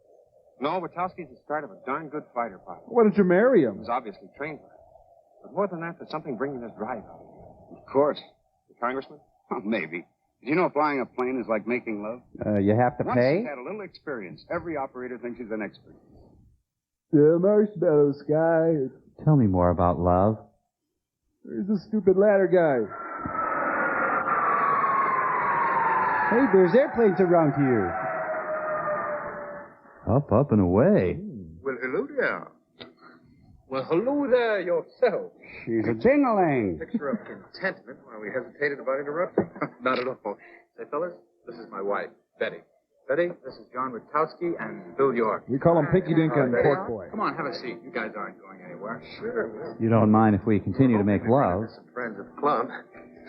S23: No, Witowski's the start of a darn good fighter pilot.
S22: Why did you marry him?
S23: He was obviously trained for it. But more than that, there's something bringing this drive out of you.
S17: Of course.
S23: The congressman?
S17: Well, maybe. Did you know flying a plane is like making love?
S6: You have to
S17: Once
S6: pay?
S17: he's had a little experience, every operator thinks he's an expert.
S22: The marshmallow sky.
S6: Tell me more about love.
S22: Where's the stupid ladder guy?
S21: Hey, there's airplanes around here. Up, and away.
S2: Well, hello there.
S1: Well, hello there yourself.
S15: She's a jingling.
S1: Picture of contentment while we hesitated about interrupting. Not at all. Say, fellas, this is my wife, Betty. Betty, this is John Witkowski and Bill York.
S22: We call him Pinky Dink and Pork Boy.
S1: Come on, have a seat. You guys aren't going anywhere. Sure.
S5: You don't mind if we continue to make love?
S1: Some friends at the club.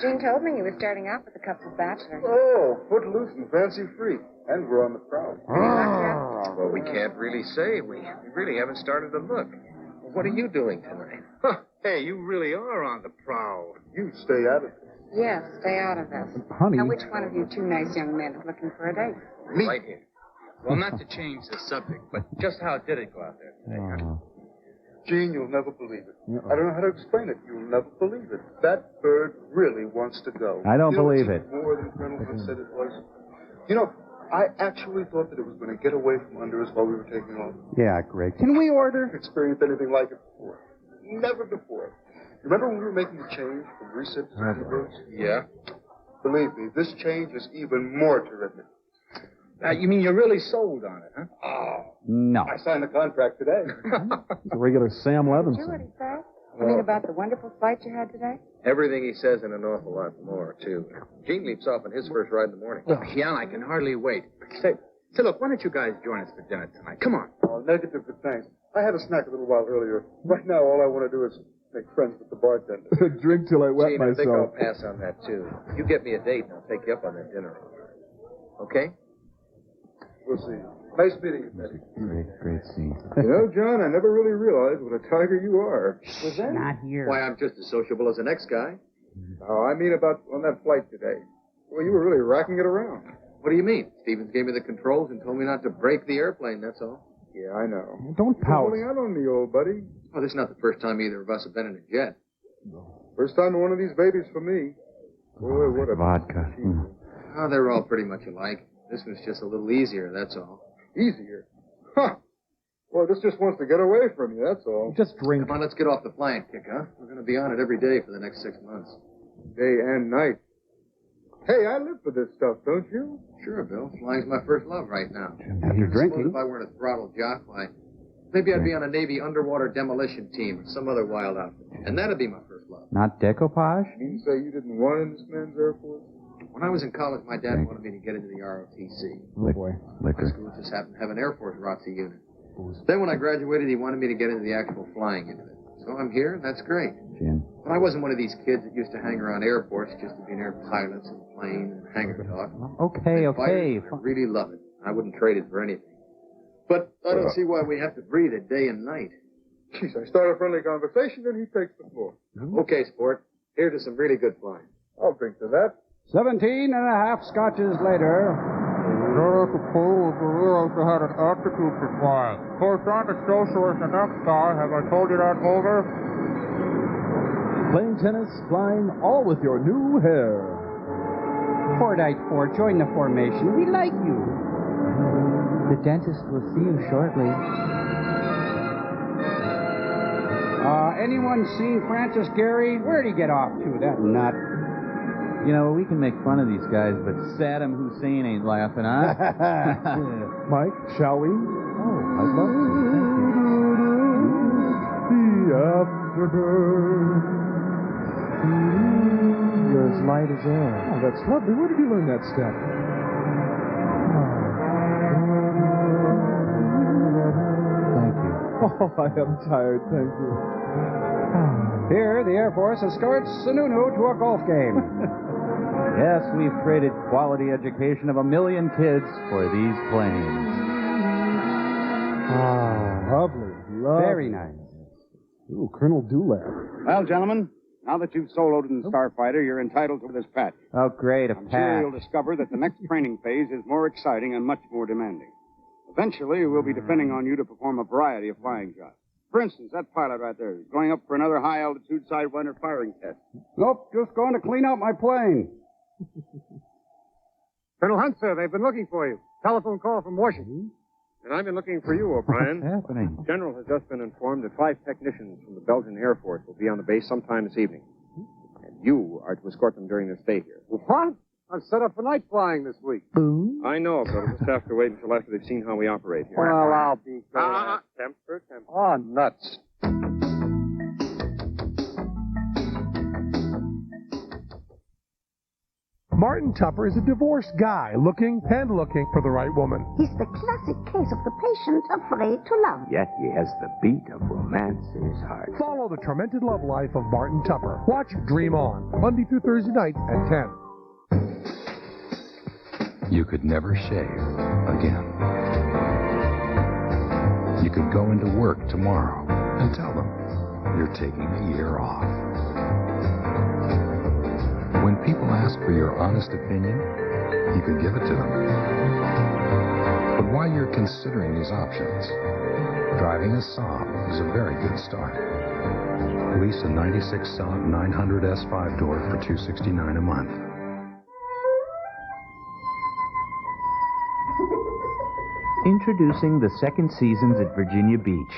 S13: Gene told me you were starting out with a couple of bachelors.
S18: Oh, footloose and fancy-free. And we're on the prowl.
S1: Well, we can't really say. We really haven't started to look. Well, what are you doing tonight? Huh. Hey, you really are on the prowl.
S18: You stay out of it.
S13: Yes, stay out of this.
S22: Honey.
S13: Now, which one of you two nice young men is looking for a date?
S1: Me. Right here. Well, not to change the subject, but just how did it go out there today?
S18: Gene, you'll never believe it. I don't know how to explain it. You'll never believe it. That bird really wants to go.
S5: I don't believe
S18: it's
S5: it.
S18: More than Colonel Hunt said it was. You know, I actually thought that it was going to get away from under us while we were taking off.
S15: Yeah, great. Can we order?
S18: Experienced anything like it before. Never before. Remember when we were making the change from recips to T-birds?
S1: Yeah.
S18: Believe me, this change is even more terrific.
S1: You mean you're really sold on it, huh?
S18: Oh.
S5: No.
S18: I signed the contract today.
S22: It's a regular Sam
S13: Did you
S22: Levinson.
S13: what he said? I mean, about the wonderful flight you had today?
S1: Everything he says and an awful lot more, too. Gene leaps off on his first ride in the morning. Oh, yeah, I can hardly wait. Say, look, why don't you guys join us for dinner tonight? Come on.
S18: Oh, negative, but thanks. I had a snack a little while earlier. Right now, all I want to do is make friends with the bartender.
S22: Drink till I wet
S1: Gene, I think I'll
S22: myself.
S1: pass on that, too. You get me a date, and I'll take you up on that dinner. Okay?
S18: We'll see. Nice meeting you, Betty.
S5: Great scene.
S18: You know, John, I never really realized what a tiger you are.
S15: Was that? Not here.
S1: Why, I'm just as sociable as the next guy.
S18: Oh, I mean about on that flight today. Well, you were really racking it around.
S1: What do you mean? Stevens gave me the controls and told me not to break the airplane, that's all.
S18: Yeah, I know.
S22: Don't pout.
S18: You're holding out on me, old buddy.
S1: Oh, this is not the first time either of us have been in a jet.
S18: First time in one of these babies for me. Boy, what a
S5: vodka.
S1: Oh, they're all pretty much alike. This one's just a little easier, that's all.
S18: Easier? Huh. Well, this just wants to get away from you, that's all.
S22: Just drink.
S1: Come on, let's get off the flying kick, huh? We're going to be on it every day for the next 6 months.
S18: Day and night. Hey, I live for this stuff, don't you?
S1: Sure, Bill. Flying's my first love right now.
S15: You're drinking.
S1: If I weren't a throttle jock, why, maybe I'd be on a Navy underwater demolition team or some other wild outfit. And that'd be my first love.
S5: Not decoupage?
S18: You mean to say you didn't want in this man's Air Force?
S1: When I was in college, my dad wanted me to get into the ROTC.
S22: Oh, boy.
S1: My
S5: Liquor.
S1: school just happened to have an Air Force ROTC unit. Then when I graduated, he wanted me to get into the actual flying unit. So I'm here, that's great.
S5: Gin.
S1: But I wasn't one of these kids that used to hang around airports just to be near pilots and planes and hangar talk.
S5: Okay.
S1: I really love it. I wouldn't trade it for anything. But I don't see why we have to breathe it day and night.
S18: Geez, I start a friendly conversation, then he takes the floor.
S1: Okay, sport. Here's to some really good flying.
S18: I'll drink to that.
S15: 17 and a half scotches later.
S24: I suppose you realize you had an aptitude for flying. Of course, I'm a socialist the next guy. Have I told you that over?
S22: Playing tennis, flying, all with your new hair.
S15: Cordite 4, join the formation. We like you.
S5: The dentist will see you shortly.
S15: Anyone seen Francis Gehry? Where'd he get off to, that nut?
S5: You know, we can make fun of these guys, but Saddam Hussein ain't laughing, huh?
S22: Mike, shall we?
S5: Oh, I'd love to.
S22: The afterburn.
S5: You're as light as air.
S22: Oh, that's lovely. Where did you learn that step?
S5: Thank you.
S22: Oh, I am tired, thank you.
S15: Here, the Air Force escorts Sununu to a golf game.
S5: Yes, we've traded quality education of 1 million kids for these planes.
S22: Lovely.
S15: Very nice.
S22: Ooh, Colonel Dulac.
S17: Well, gentlemen, now that you've soloed in Starfighter, you're entitled to this patch.
S5: Oh, great, a
S17: I'm sure
S5: patch.
S17: you'll discover that the next training phase is more exciting and much more demanding. Eventually, we'll be depending on you to perform a variety of flying jobs. For instance, that pilot right there is going up for another high-altitude sidewinder firing test.
S15: Nope, just going to clean out my plane.
S23: Colonel Hunt, sir, they've been looking for you. Telephone call from Washington. And I've been looking for you, O'Brien.
S5: What's happening?
S23: General has just been informed that 5 technicians from the Belgian Air Force will be on the base sometime this evening. And you are to escort them during their stay here.
S17: What?
S3: I'm set up for night flying this week.
S23: I know, but we'll just have to wait until after they've seen how we operate here.
S3: Well, I'll be
S23: Temper.
S3: Oh, nuts.
S4: Martin Tupper is a divorced guy looking for the right woman.
S7: He's the classic case of the patient afraid to love.
S20: Yet he has the beat of romance in his heart.
S4: Follow the tormented love life of Martin Tupper. Watch Dream On, Monday through Thursday nights at 10.
S10: You could never shave again. You could go into work tomorrow and tell them you're taking a year off. When people ask for your honest opinion, you can give it to them. But while you're considering these options, driving a Saab is a very good start. Lease a 96 Saab 900 S5 door for $269 a month.
S12: Introducing the second seasons at Virginia Beach.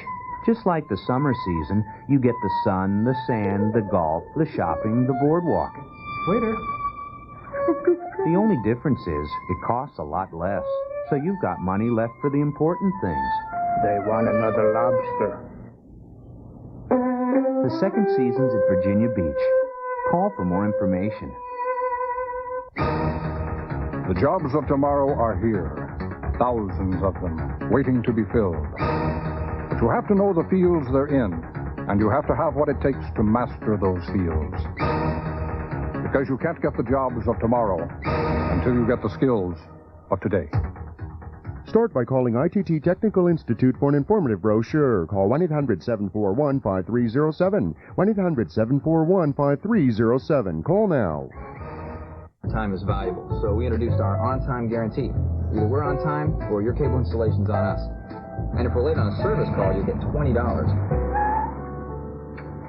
S12: Just like the summer season, you get the sun, the sand, the golf, the shopping, the boardwalk.
S5: Waiter.
S12: The only difference is it costs a lot less, so you've got money left for the important things.
S14: They want another lobster.
S12: The second season's at Virginia Beach. Call for more information.
S25: The jobs of tomorrow are here. Thousands of them, waiting to be filled. But you have to know the fields they're in, and you have to have what it takes to master those fields. Because you can't get the jobs of tomorrow until you get the skills of today.
S11: Start by calling ITT Technical Institute for an informative brochure. Call 1-800-741-5307. 1-800-741-5307. Call now.
S26: Time is valuable, so we introduced our on-time guarantee. Either we're on time or your cable installation's on us. And if we're late on a service call, you get $20.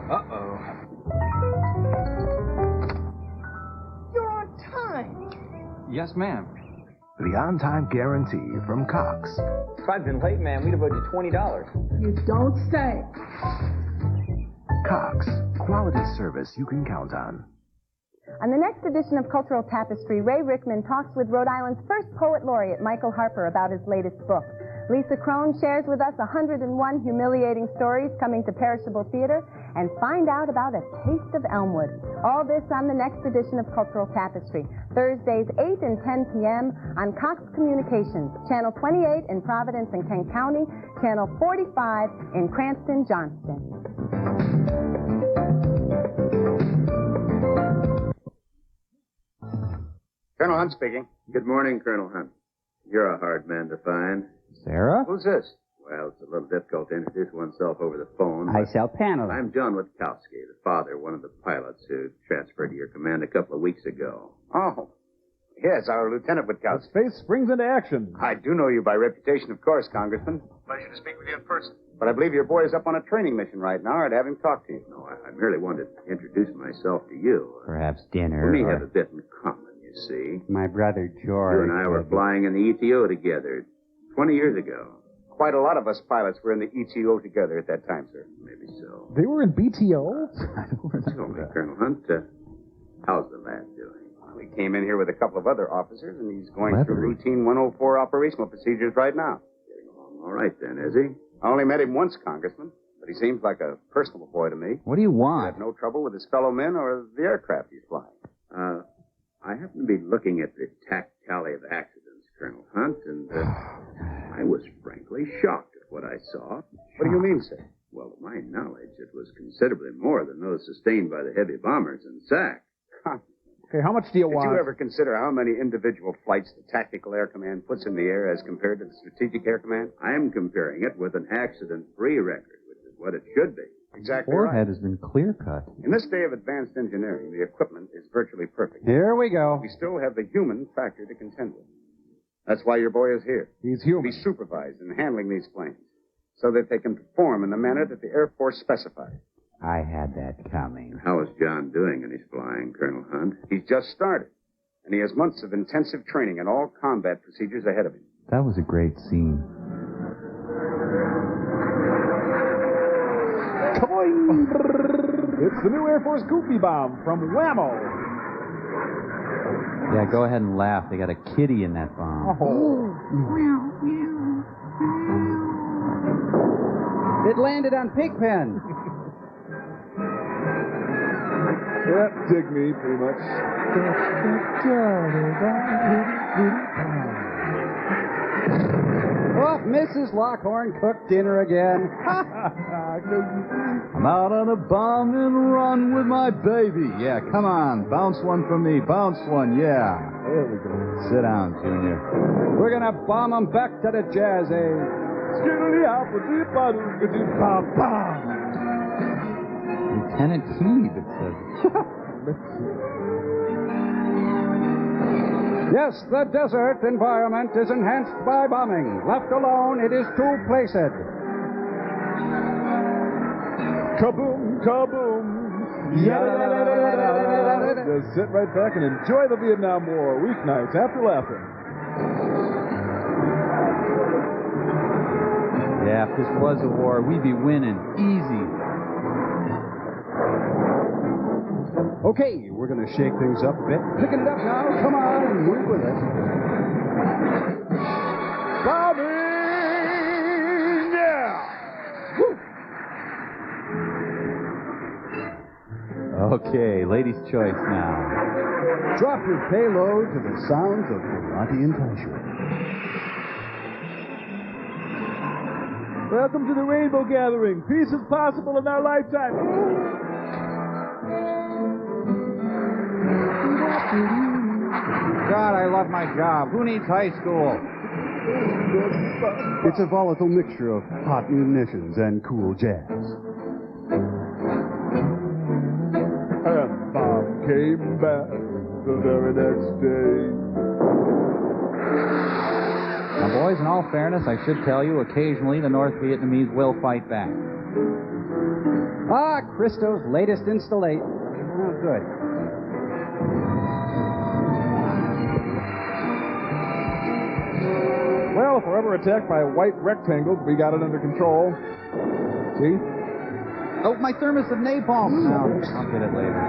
S26: Uh-oh.
S7: You're on time.
S26: Yes, ma'am.
S12: The on-time guarantee from Cox.
S26: If I'd been late, ma'am, we'd have owed you $20.
S7: You don't say.
S12: Cox. Quality service you can count on.
S27: On the next edition of Cultural Tapestry, Ray Rickman talks with Rhode Island's first poet laureate, Michael Harper, about his latest book. Lisa Crone shares with us 101 humiliating stories coming to perishable theater, and find out about A Taste of Elmwood. All this on the next edition of Cultural Tapestry, Thursdays 8 and 10 p.m. on Cox Communications, Channel 28 in Providence and Kent County, Channel 45 in Cranston, Johnston.
S2: Colonel Hunt speaking. Good morning, Colonel Hunt. You're a hard man to find.
S5: Sarah?
S2: Who's this? Well, it's a little difficult to introduce oneself over the phone.
S5: I shall panel.
S2: I'm John Witkowski, the father of one of the pilots who transferred to your command a couple of weeks ago.
S17: Oh. Yes, our Lieutenant Witkowski.
S22: Space springs into action.
S17: I do know you by reputation, of course, Congressman.
S2: Pleasure to speak with you in person.
S17: But I believe your boy is up on a training mission right now. I'd have him talk to you.
S2: No, I merely wanted to introduce myself to you.
S5: Perhaps dinner.
S2: We have a bit in common, you see.
S5: My brother George.
S2: You and I were flying in the ETO together 20 years ago.
S17: Quite a lot of us pilots were in the ETO together at that time, sir.
S2: Maybe so.
S22: They were in BTO?
S2: Tell me, Colonel Hunt, how's the lad doing?
S17: Well, he came in here with a couple of other officers, and he's going through routine 104 operational procedures right now.
S2: Getting along all right, then, is he?
S17: I only met him once, Congressman, but he seems like a personable boy to me.
S5: What do you
S17: He
S5: want?
S17: had no trouble with his fellow men or the aircraft he's flying.
S2: I happen to be looking at the TAC tally of accidents, Colonel Hunt, and I was frankly shocked at what I saw.
S17: What do you mean, sir?
S2: Well, to my knowledge, it was considerably more than those sustained by the heavy bombers in SAC.
S22: Okay, how much do you want?
S17: Did you ever consider how many individual flights the Tactical Air Command puts in the air as compared to the Strategic Air Command?
S2: I'm comparing it with an accident-free record, which is what it should be.
S17: Exactly
S5: Forehead
S17: right.
S5: has been clear-cut.
S17: In this day of advanced engineering, the equipment is virtually perfect.
S22: Here we go.
S17: We still have the human factor to contend with. That's why your boy is here.
S22: He's human.
S17: To be supervised in handling these planes so that they can perform in the manner that the Air Force specifies.
S5: I had that coming.
S2: How is John doing in his flying, Colonel Hunt?
S17: He's just started, and he has months of intensive training and all combat procedures ahead of him.
S5: That was a great scene.
S22: It's the new Air Force Goofy Bomb from Whammo.
S5: Yeah, go ahead and laugh. They got a kitty in that bomb.
S15: It landed on Pigpen.
S22: Yeah, dig me, pretty much.
S15: Oh, Mrs. Lockhorn cooked dinner again.
S5: I'm out on a bomb and run with my baby. Yeah, come on. Bounce one for me. Bounce one, yeah. There we go. Sit down, Junior.
S15: We're going to bomb them back to the jazz age.
S5: Lieutenant Heeb, it says.
S15: Yes, the desert environment is enhanced by bombing. Left alone, it is too placid.
S22: Kaboom, kaboom. Just sit right back and enjoy the Vietnam War weeknights after laughing.
S5: Yeah, if this was a war, we'd be winning. Easy.
S15: Okay, we're going to shake things up a bit. Picking it up now. Come on, move with us.
S22: Bombing! Yeah!
S5: Woo! Okay, ladies' choice now.
S15: Drop your payload to the sounds of Karate and Taisha.
S22: Welcome to the Rainbow Gathering. Peace is possible in our lifetime.
S5: God, I love my job. Who needs high school?
S15: It's a volatile mixture of hot munitions and cool jazz.
S22: And Bob came back the very next day.
S5: Now, boys, in all fairness, I should tell you, occasionally the North Vietnamese will fight back.
S15: Ah, Christo's latest installation. Oh, good.
S22: Well, if we're ever attacked by white rectangles, we got it under control. See?
S5: Oh, my thermos of napalm. No, I'll get it later.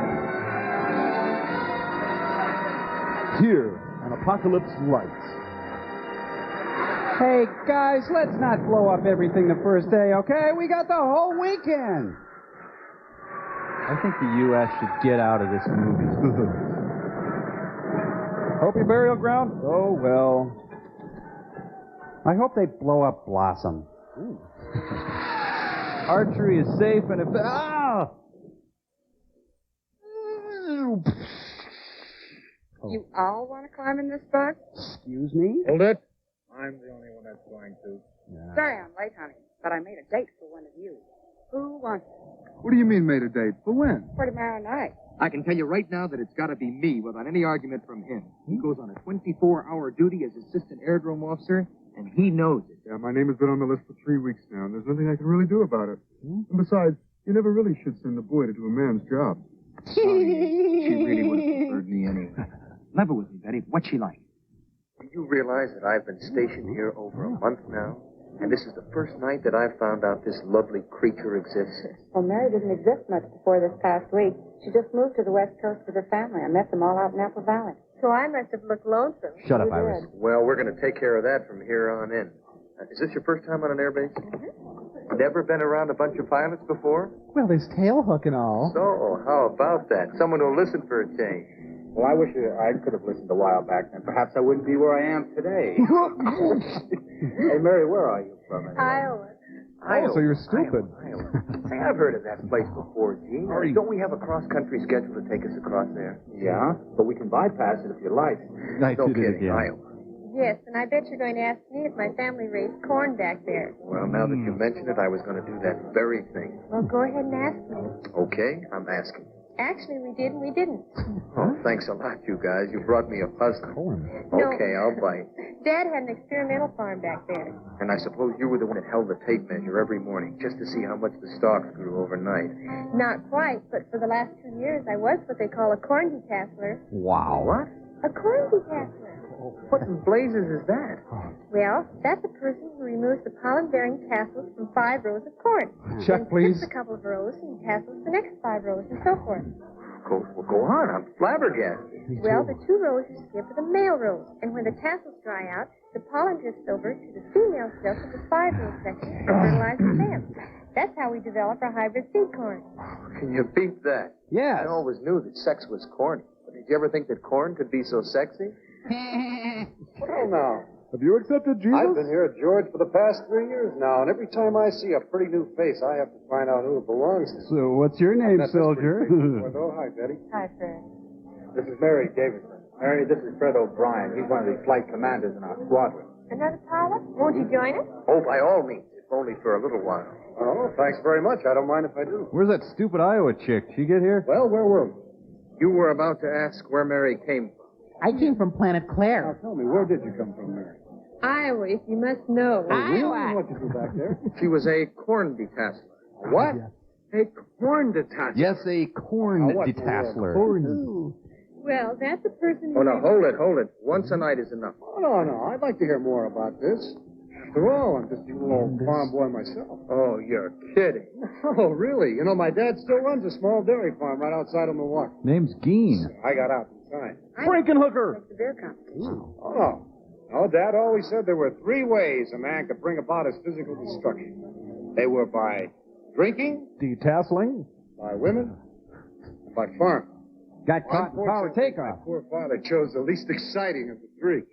S22: Here on Apocalypse Lights.
S15: Hey, guys, let's not blow up everything the first day, okay? We got the whole weekend.
S5: I think the U.S. should get out of this movie.
S22: Hopi burial ground? Oh, well.
S15: I hope they blow up Blossom.
S5: Archery is safe and if... Ah!
S6: You all want to climb in this bug?
S15: Excuse me?
S1: Hold it. I'm the only one that's going to.
S6: Sorry I'm late, honey, but I made a date for one of you. Who wants it?
S18: What do you mean made a date? For when?
S6: For tomorrow night.
S1: I can tell you right now that it's got to be me without any argument from him. He goes on a 24-hour duty as assistant airdrome officer, and he knows it.
S18: Yeah, my name has been on the list for 3 weeks now, and there's nothing I can really do about it. And besides, you never really should send a boy to do a man's job.
S1: She really would have preferred me anyway. Never with me, Betty. What's she like?
S8: Do you realize that I've been stationed here over a month now? And this is the first night that I've found out this lovely creature exists.
S6: Well, Mary didn't exist much before this past week. She just moved to the West Coast with her family. I met them all out in Apple Valley.
S27: So I must have looked lonesome.
S5: Shut up, Iris.
S8: Well, we're going to take care of that from here on in. Is this your first time on an airbase? Never been around a bunch of pilots before?
S3: Well, there's tail hook and all.
S8: So, how about that? Someone who'll listen for a change.
S2: Well, I wish I could have listened a while back, and perhaps I wouldn't be where I am today. Hey, Mary, where are you from? Anyway?
S27: Iowa.
S22: Oh, so you're stupid.
S8: Iowa. Say, I've heard of that place before, Gene. Don't we have a cross-country schedule to take us across there?
S2: Yeah, but we can bypass it if you like.
S8: No kidding, Iowa.
S27: Yes, and I bet you're going to ask me if my family raised corn back there.
S8: Well, now that you mention it, I was going to do that very thing.
S27: Well, go ahead and ask me.
S8: Okay, I'm asking.
S27: Actually, we did and we didn't.
S8: Oh, thanks a lot, you guys. You brought me a puzzle.
S27: No.
S8: Okay, I'll bite.
S27: Dad had an experimental farm back there.
S8: And I suppose you were the one that held the tape measure every morning just to see how much the stalks grew overnight.
S27: Not quite, but for the last 2 years, I was what they call a corn detasseler.
S8: Wow. What?
S27: A corn detasseler.
S8: What in blazes is that?
S27: Well, that's a person who removes the pollen-bearing tassels from 5 rows of corn.
S22: Check,
S27: then
S22: please.
S27: skips a couple of rows and tassels the next 5 rows and so forth.
S8: Go on. I'm flabbergasted.
S9: Well, the 2 roses give for the male rose, and when the tassels dry out, the pollen drifts over to the female silk of the 5-rose section and fertilizes them. That's how we develop our hybrid seed corn.
S8: Can you beat that?
S15: Yes.
S8: I always knew that sex was corny. But did you ever think that corn could be so sexy?
S17: Well, now.
S22: Have you accepted Jesus?
S17: I've been here at George for the past 3 years now, and every time I see a pretty new face, I have to find out who it belongs to.
S15: So, what's your name, soldier?
S17: Oh, hi, Betty.
S6: Hi, Fred.
S5: This is Mary Davidson. Mary, this is Fred O'Brien. He's one of the flight commanders in our squadron.
S9: Another pilot? Won't you join us?
S8: Oh, by all means, if only for a little while.
S17: Oh, thanks very much. I don't mind if I do.
S15: Where's that stupid Iowa chick? She get here?
S17: Well, where were we?
S1: You were about to ask where Mary came from.
S3: I came from Planet Claire.
S17: Now, tell me, where did you come from, Mary?
S9: Iowa, if you must know.
S3: Iowa.
S17: What did you do back there?
S1: She was a corn detasseler.
S17: What?
S1: A corn detasseler.
S15: Yes, a corn detasseler.
S9: Well, that's a person who...
S1: Oh, now, hold it. Once a night is enough.
S17: Oh, no. I'd like to hear more about this. After all, I'm just a little old farm boy myself.
S1: Oh, you're kidding.
S17: Oh, really? You know, my dad still runs a small dairy farm right outside of Milwaukee.
S15: Name's Geen.
S17: I got out in time.
S15: Frankenhooker.
S9: The beer competition.
S17: Oh. No, Dad always said there were 3 ways a man could bring about his physical destruction. They were by drinking,
S15: Detasseling.
S17: by women, and by farming.
S15: Got caught in power
S17: Unfortunately,
S15: takeoff.
S17: my poor father chose the least exciting of the 3.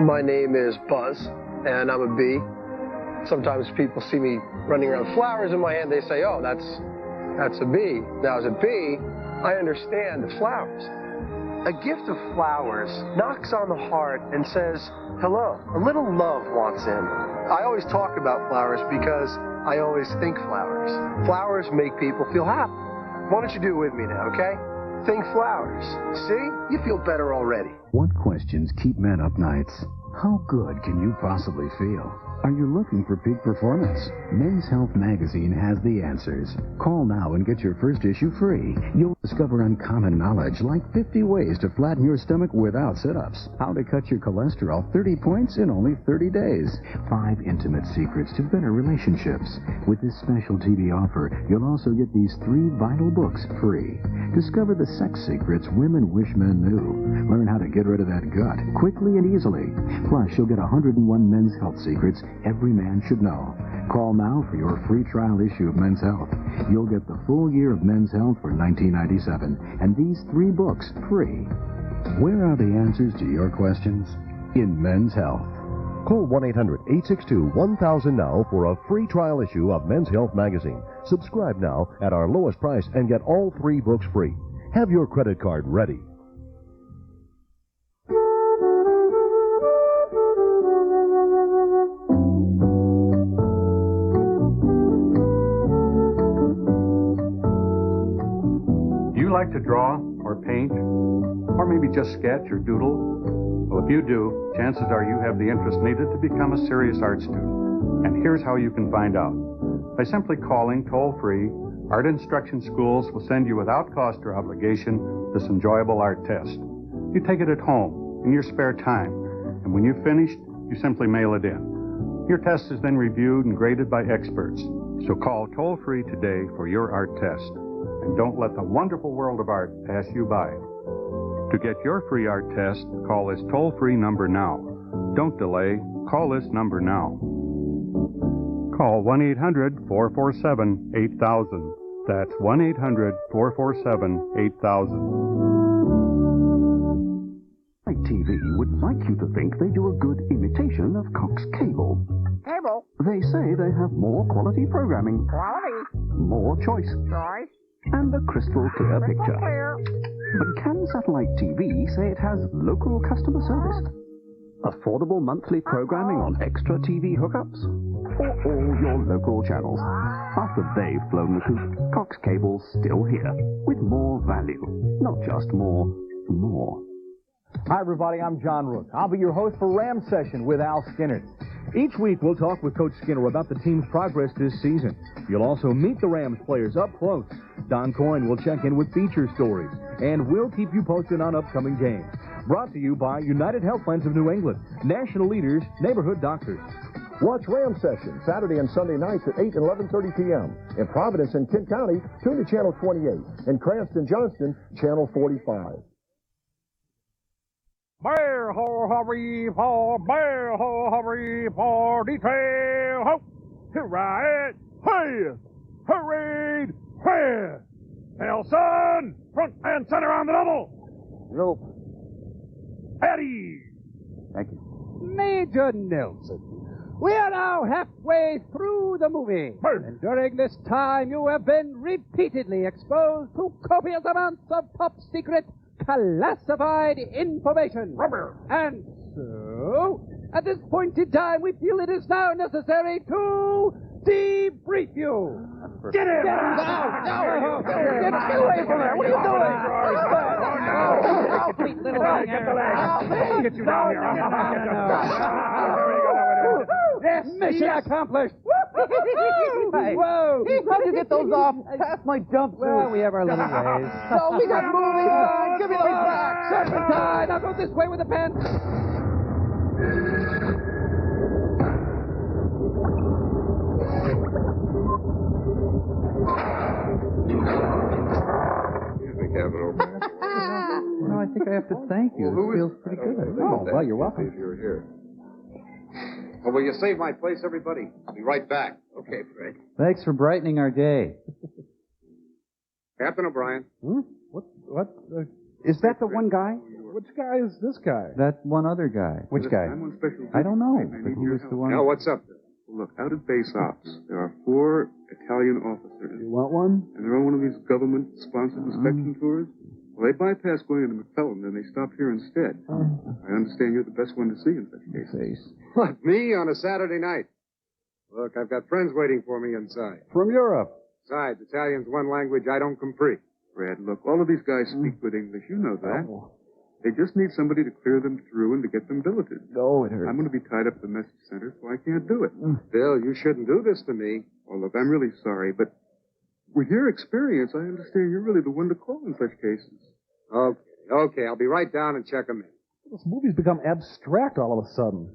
S13: My name is Buzz, and I'm a bee. Sometimes people see me running around flowers in my hand. They say, oh, that's a bee. Now, as a bee, I understand the flowers. A gift of flowers knocks on the heart and says, hello. A little love wants in. I always talk about flowers because I always think flowers. Flowers make people feel happy. Why don't you do it with me now, okay? Think flowers. See? You feel better already.
S10: What questions keep men up nights? How good can you possibly feel? Are you looking for peak performance? Men's Health magazine has the answers. Call now and get your first issue free. You'll discover uncommon knowledge like 50 ways to flatten your stomach without sit-ups, how to cut your cholesterol 30 points in only 30 days, 5 intimate secrets to better relationships. With this special TV offer, you'll also get these 3 vital books free. Discover the sex secrets women wish men knew. Learn how to get rid of that gut quickly and easily. Plus, you'll get 101 Men's Health secrets every man should know. Call now for your free trial issue of Men's Health. You'll get the full year of Men's Health for $19.97 and these 3 books free. Where are the answers to your questions? In Men's Health.
S16: Call 1-800-862-1000 now for a free trial issue of Men's Health magazine. Subscribe now at our lowest price and get all 3 books free. Have your credit card ready.
S19: Do you like to draw or paint or maybe just sketch or doodle? Well, if you do, chances are you have the interest needed to become a serious art student. And here's how you can find out. By simply calling toll-free, Art Instruction Schools will send you without cost or obligation this enjoyable art test. You take it at home, in your spare time, and when you've finished, you simply mail it in. Your test is then reviewed and graded by experts. So call toll-free today for your art test. And don't let the wonderful world of art pass you by. To get your free art test, call this toll-free number now. Don't delay. Call this number now. Call 1-800-447-8000. That's 1-800-447-8000.
S12: Light TV would like you to think they do a good imitation of Cox Cable.
S7: Cable.
S12: They say they have more quality programming,
S7: Quality.
S12: more choice,
S7: Choice.
S12: and a crystal clear picture.
S7: Clear.
S12: But can satellite TV say it has local customer service? Affordable monthly programming on extra TV hookups? For all your local channels? After they've flown the coop, Cox Cable's still here, with more value. Not just more.
S21: Hi, everybody. I'm John Rook. I'll be your host for Ram Session with Al Skinner. Each week, we'll talk with Coach Skinner about the team's progress this season. You'll also meet the Rams players up close. Don Coyne will check in with feature stories, and we'll keep you posted on upcoming games. Brought to you by United Health Plans of New England, national leaders, neighborhood doctors.
S4: Watch Ram Session Saturday and Sunday nights at 8 and 11:30 p.m. In Providence and Kent County, tune to Channel 28. In Cranston, Johnston, Channel 45.
S11: Bear ho hurry for bear ho hurry for detail ho to riot hey hurried where Nelson front and center on the double.
S15: Nope.
S11: Eddie.
S15: Thank you.
S14: Major Nelson. We are now halfway through the movie. And during this time, you have been repeatedly exposed to copious amounts of top secret classified information.
S11: Rubber.
S14: And so, at this point in time, we feel it is now necessary to debrief you.
S11: Get him!
S14: Get away from there! What are you doing? Sweet little thing.
S11: Get the leg. Get you down here.
S14: Yes, mission accomplished.
S5: Whoa! How'd you get those off? Past my jump suit.
S14: Well, we have our little ways.
S5: No, we got movies. Give me those back.
S14: Serpentine, now go this way with the pen.
S5: No, I think I have to thank you. This feels pretty good.
S21: Oh, well, you're welcome.
S2: If you're here. Well, will you save my place, everybody? I'll be right back.
S1: Okay, Fred.
S5: Thanks for brightening our day.
S2: Captain O'Brien.
S21: What?
S15: Is that the one guy?
S21: Which guy is this guy?
S5: That one other guy.
S15: Which guy?
S20: I'm on special
S5: I don't know.
S20: duty.
S5: But who was the one?
S2: Now, what's up there?
S20: Well, look, out at base ops, there are 4 Italian officers.
S21: You want one?
S20: And they're on one of these government-sponsored inspection tours. Well, they bypassed going into McClellan, and they stopped here instead. I understand you're the best one to see in such cases.
S2: What, me on a Saturday night? Look, I've got friends waiting for me inside.
S21: From Europe.
S2: Besides, Italian's one language I don't comprehend.
S20: Fred, look, all of these guys speak good English. You know that.
S21: Oh.
S20: They just need somebody to clear them through and to get them billeted.
S21: Oh, it hurts.
S20: I'm going to be tied up at the message center, so I can't do it.
S2: Bill, you shouldn't do this to me.
S20: Oh, look, I'm really sorry, but with your experience, I understand you're really the one to call in such cases.
S2: Okay, I'll be right down and check them in.
S21: This movie's become abstract all of a sudden.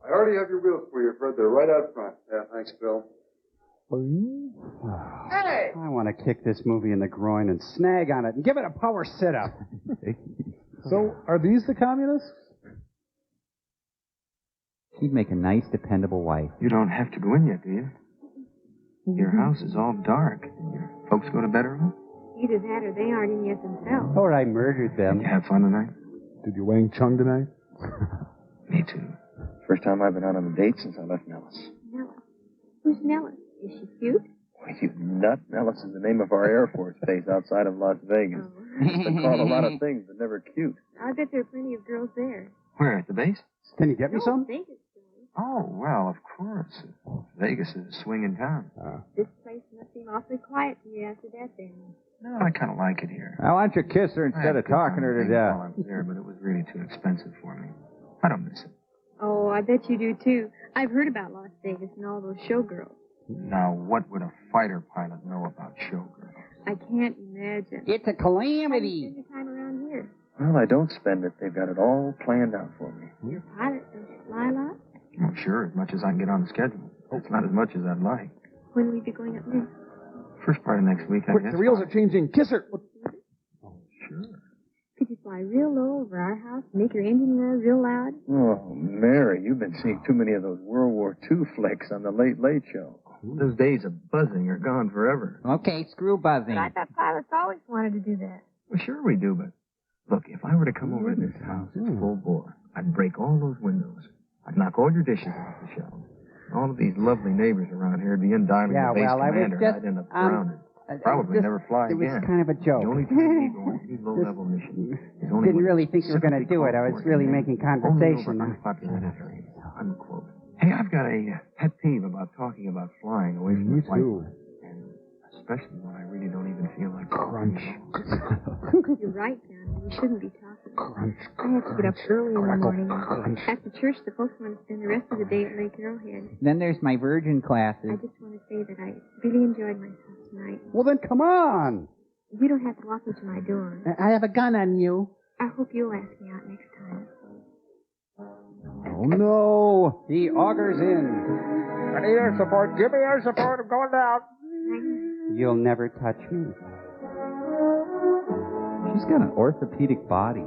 S20: I already have your wheels for you, Fred. They're right out front.
S2: Yeah, thanks, Bill.
S15: Hey! I want to kick this movie in the groin and snag on it and give it a power sit-up.
S21: So, are these the communists?
S5: She'd make a nice, dependable wife.
S23: You don't have to go in yet, do you? Your house is all dark. Your folks go to bed early?
S9: Either that or they aren't in yet themselves.
S15: Or I murdered them.
S23: Did you have fun tonight?
S21: Did you Wang Chung tonight?
S23: Me too.
S8: First time I've been out on a date since I left Nellis.
S9: Nellis? Who's Nellis? Is she cute?
S8: Why, you nut. Nellis is the name of our Air Force base outside of Las Vegas. It's been called a lot of things, but never cute.
S9: I bet there are plenty of girls there.
S23: Where, at the base?
S15: Can you get me some?
S9: Vegas.
S23: Oh, well, of course. Vegas is a swinging town.
S9: This place must seem awfully quiet to you after that, then.
S23: No, I kind of like it here.
S5: Why don't you kiss her instead of talking her to death?
S23: While I was there, but it was really too expensive for me. I don't miss it.
S9: Oh, I bet you do, too. I've heard about Las Vegas and all those showgirls.
S23: Now, what would a fighter pilot know about showgirls?
S9: I can't imagine.
S15: It's a calamity.
S9: How do you spend your time around here?
S8: Well, I don't spend it. They've got it all planned out for me.
S9: You're a pilot, don't you fly a lot?
S23: Oh, sure, as much as I can get on the schedule. It's not as much as I'd like.
S9: When will you be going up next?
S23: First part of next week, I
S21: Quick,
S23: guess.
S21: the reels are changing. Kiss her.
S23: Oh, sure.
S9: Could you fly real low over our house, make your engine roar real loud?
S8: Oh, Mary, you've been seeing too many of those World War II flicks on the Late Late Show.
S23: Those days of buzzing are gone forever.
S5: Okay, screw buzzing.
S9: But I thought pilots always wanted to do that.
S23: Well, sure we do, but look, if I were to come over to this house, it's full bore. I'd break all those windows. I'd knock all your dishes off the shelves. All of these lovely neighbors around here would be in dialing the base commander, and I'd end up grounded. Probably never fly
S15: again.
S23: again.
S15: It was kind of a joke.
S23: The only time we go on any low-level mission is only
S15: Didn't really think you were going to do it. I was really making conversation.
S23: Only over unpopulated areas. Unquote. Hey, I've got a pet peeve about talking about flying away from the flight. And especially when I really don't even feel like
S21: crunch.
S9: You're right, John. We shouldn't be talking.
S21: Crunch.
S9: I have to get up early in the morning. After church, the folks want to spend the rest of the day at Lake Arrowhead.
S5: Then there's my virgin classes.
S9: I just want to say that I really enjoyed myself tonight.
S15: Well, then come on.
S9: You don't have to walk me to my door.
S3: I have a gun on you.
S9: I hope you'll ask me out next
S21: Oh, no.
S15: The auger's in.
S11: I need air support. Give me air support. I'm going down.
S15: You'll never touch me.
S5: She's got an orthopedic body.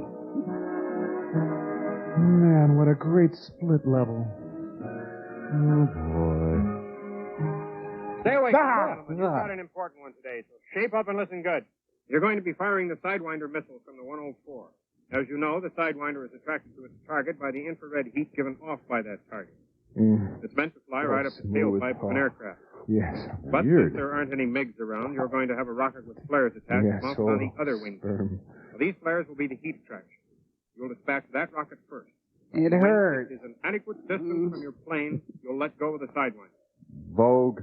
S21: Man, what a great split level. Oh, boy.
S2: Stay awake, gentlemen. You've got an important one today, so shape up and listen good. You're going to be firing the Sidewinder missile from the 104. As you know, the Sidewinder is attracted to its target by the infrared heat given off by that target. It's meant to fly right up the tailpipe of an aircraft.
S21: Yes.
S2: But
S21: Weird.
S2: since there aren't any MiGs around, you're going to have a rocket with flares attached mounted on the other wing. Now, these flares will be the heat attraction. You'll dispatch that rocket first.
S15: It hurts.
S2: When it is an adequate distance from your plane, you'll let go of the Sidewinder.
S21: Vogue.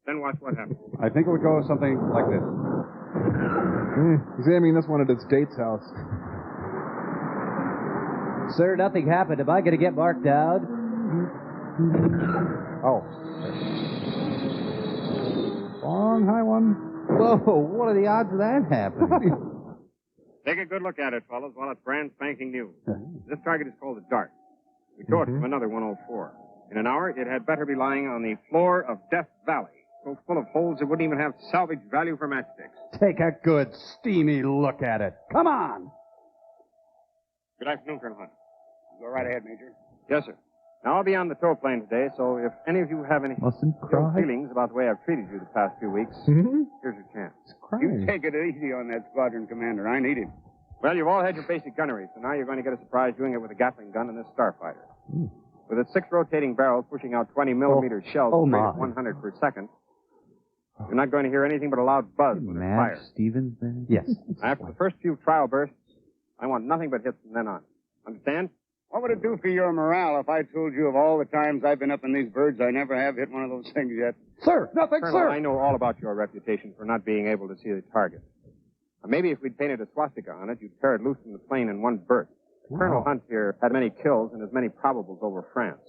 S2: Then watch what happens.
S19: I think it would go something like this.
S21: He's aiming this one at his date's house.
S14: Sir, nothing happened. Am I going to get marked down?
S21: Oh. Long, high one.
S5: Whoa, what are the odds of that happening?
S2: Take a good look at it, fellas, while it's brand spanking new. This target is called a Dart. We tore it from another 104. In an hour, it had better be lying on the floor of Death Valley, so full of holes it wouldn't even have salvage value for matchsticks.
S15: Take a good, steamy look at it. Come on.
S2: Good afternoon, Colonel Hunt.
S17: Go right ahead, Major.
S2: Yes, sir. Now, I'll be on the tow plane today, so if any of you have any ill feelings about the way I've treated you the past few weeks, here's your chance.
S17: You take it easy on that squadron commander. I need him.
S2: Well, you've all had your basic gunnery, so now you're going to get a surprise doing it with a Gatling gun and this Starfighter. With its 6 rotating barrels pushing out 20-millimeter shells at a rate of 100 per second, you're not going to hear anything but a loud buzz when it fires.
S5: Stevens there?
S15: Yes.
S2: After the first few trial bursts, I want nothing but hits from then on. Understand?
S17: What would it do for your morale if I told you of all the times I've been up in these birds, I never have hit one of those things yet?
S21: Sir, nothing,
S2: Colonel,
S21: sir.
S2: I know all about your reputation for not being able to see the target. Now, maybe if we'd painted a swastika on it, you'd tear it loose from the plane in one burst. Colonel Hunt here had many kills and as many probables over France.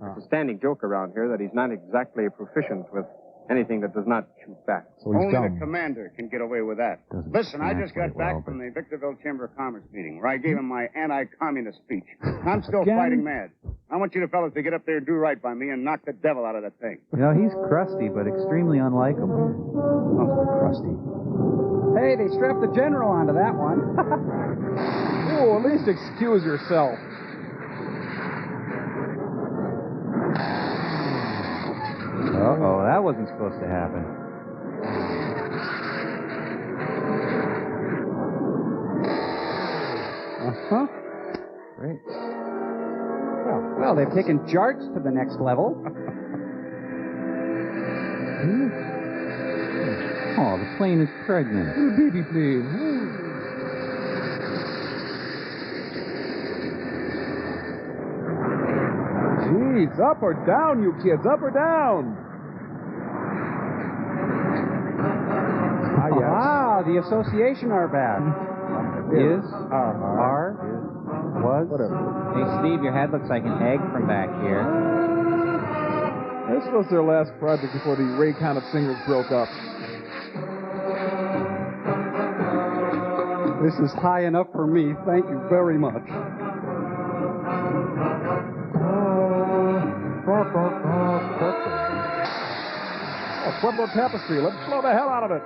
S2: It's a standing joke around here that he's not exactly proficient with anything that does not shoot back.
S21: So he's
S17: Only
S21: dumb.
S17: the commander can get away with that. Listen, I just got back from the Victorville Chamber of Commerce meeting where I gave him my anti-communist speech. I'm still fighting mad. I want you fellas to get up there and do right by me and knock the devil out of that thing.
S5: You know, he's crusty, but extremely unlikable.
S15: Oh, crusty. Hey, they strapped the general onto that one.
S21: Oh, at least excuse yourself.
S5: Uh-oh, that wasn't supposed to happen.
S15: Uh-huh.
S5: Great.
S15: Well, they've taken Jarts to the next level.
S5: Oh, the plane is pregnant.
S21: Little baby plane. Jeez, up or down, you kids, up or down? Yes.
S15: Ah, the association are back.
S5: Was? Hey, Steve, your head looks like an egg from back here.
S21: This was their last project before the Raycon of Singles broke up.
S15: This is high enough for me. Thank you very much.
S21: Oh, Pueblo Tapestry. Let's blow the hell out of it.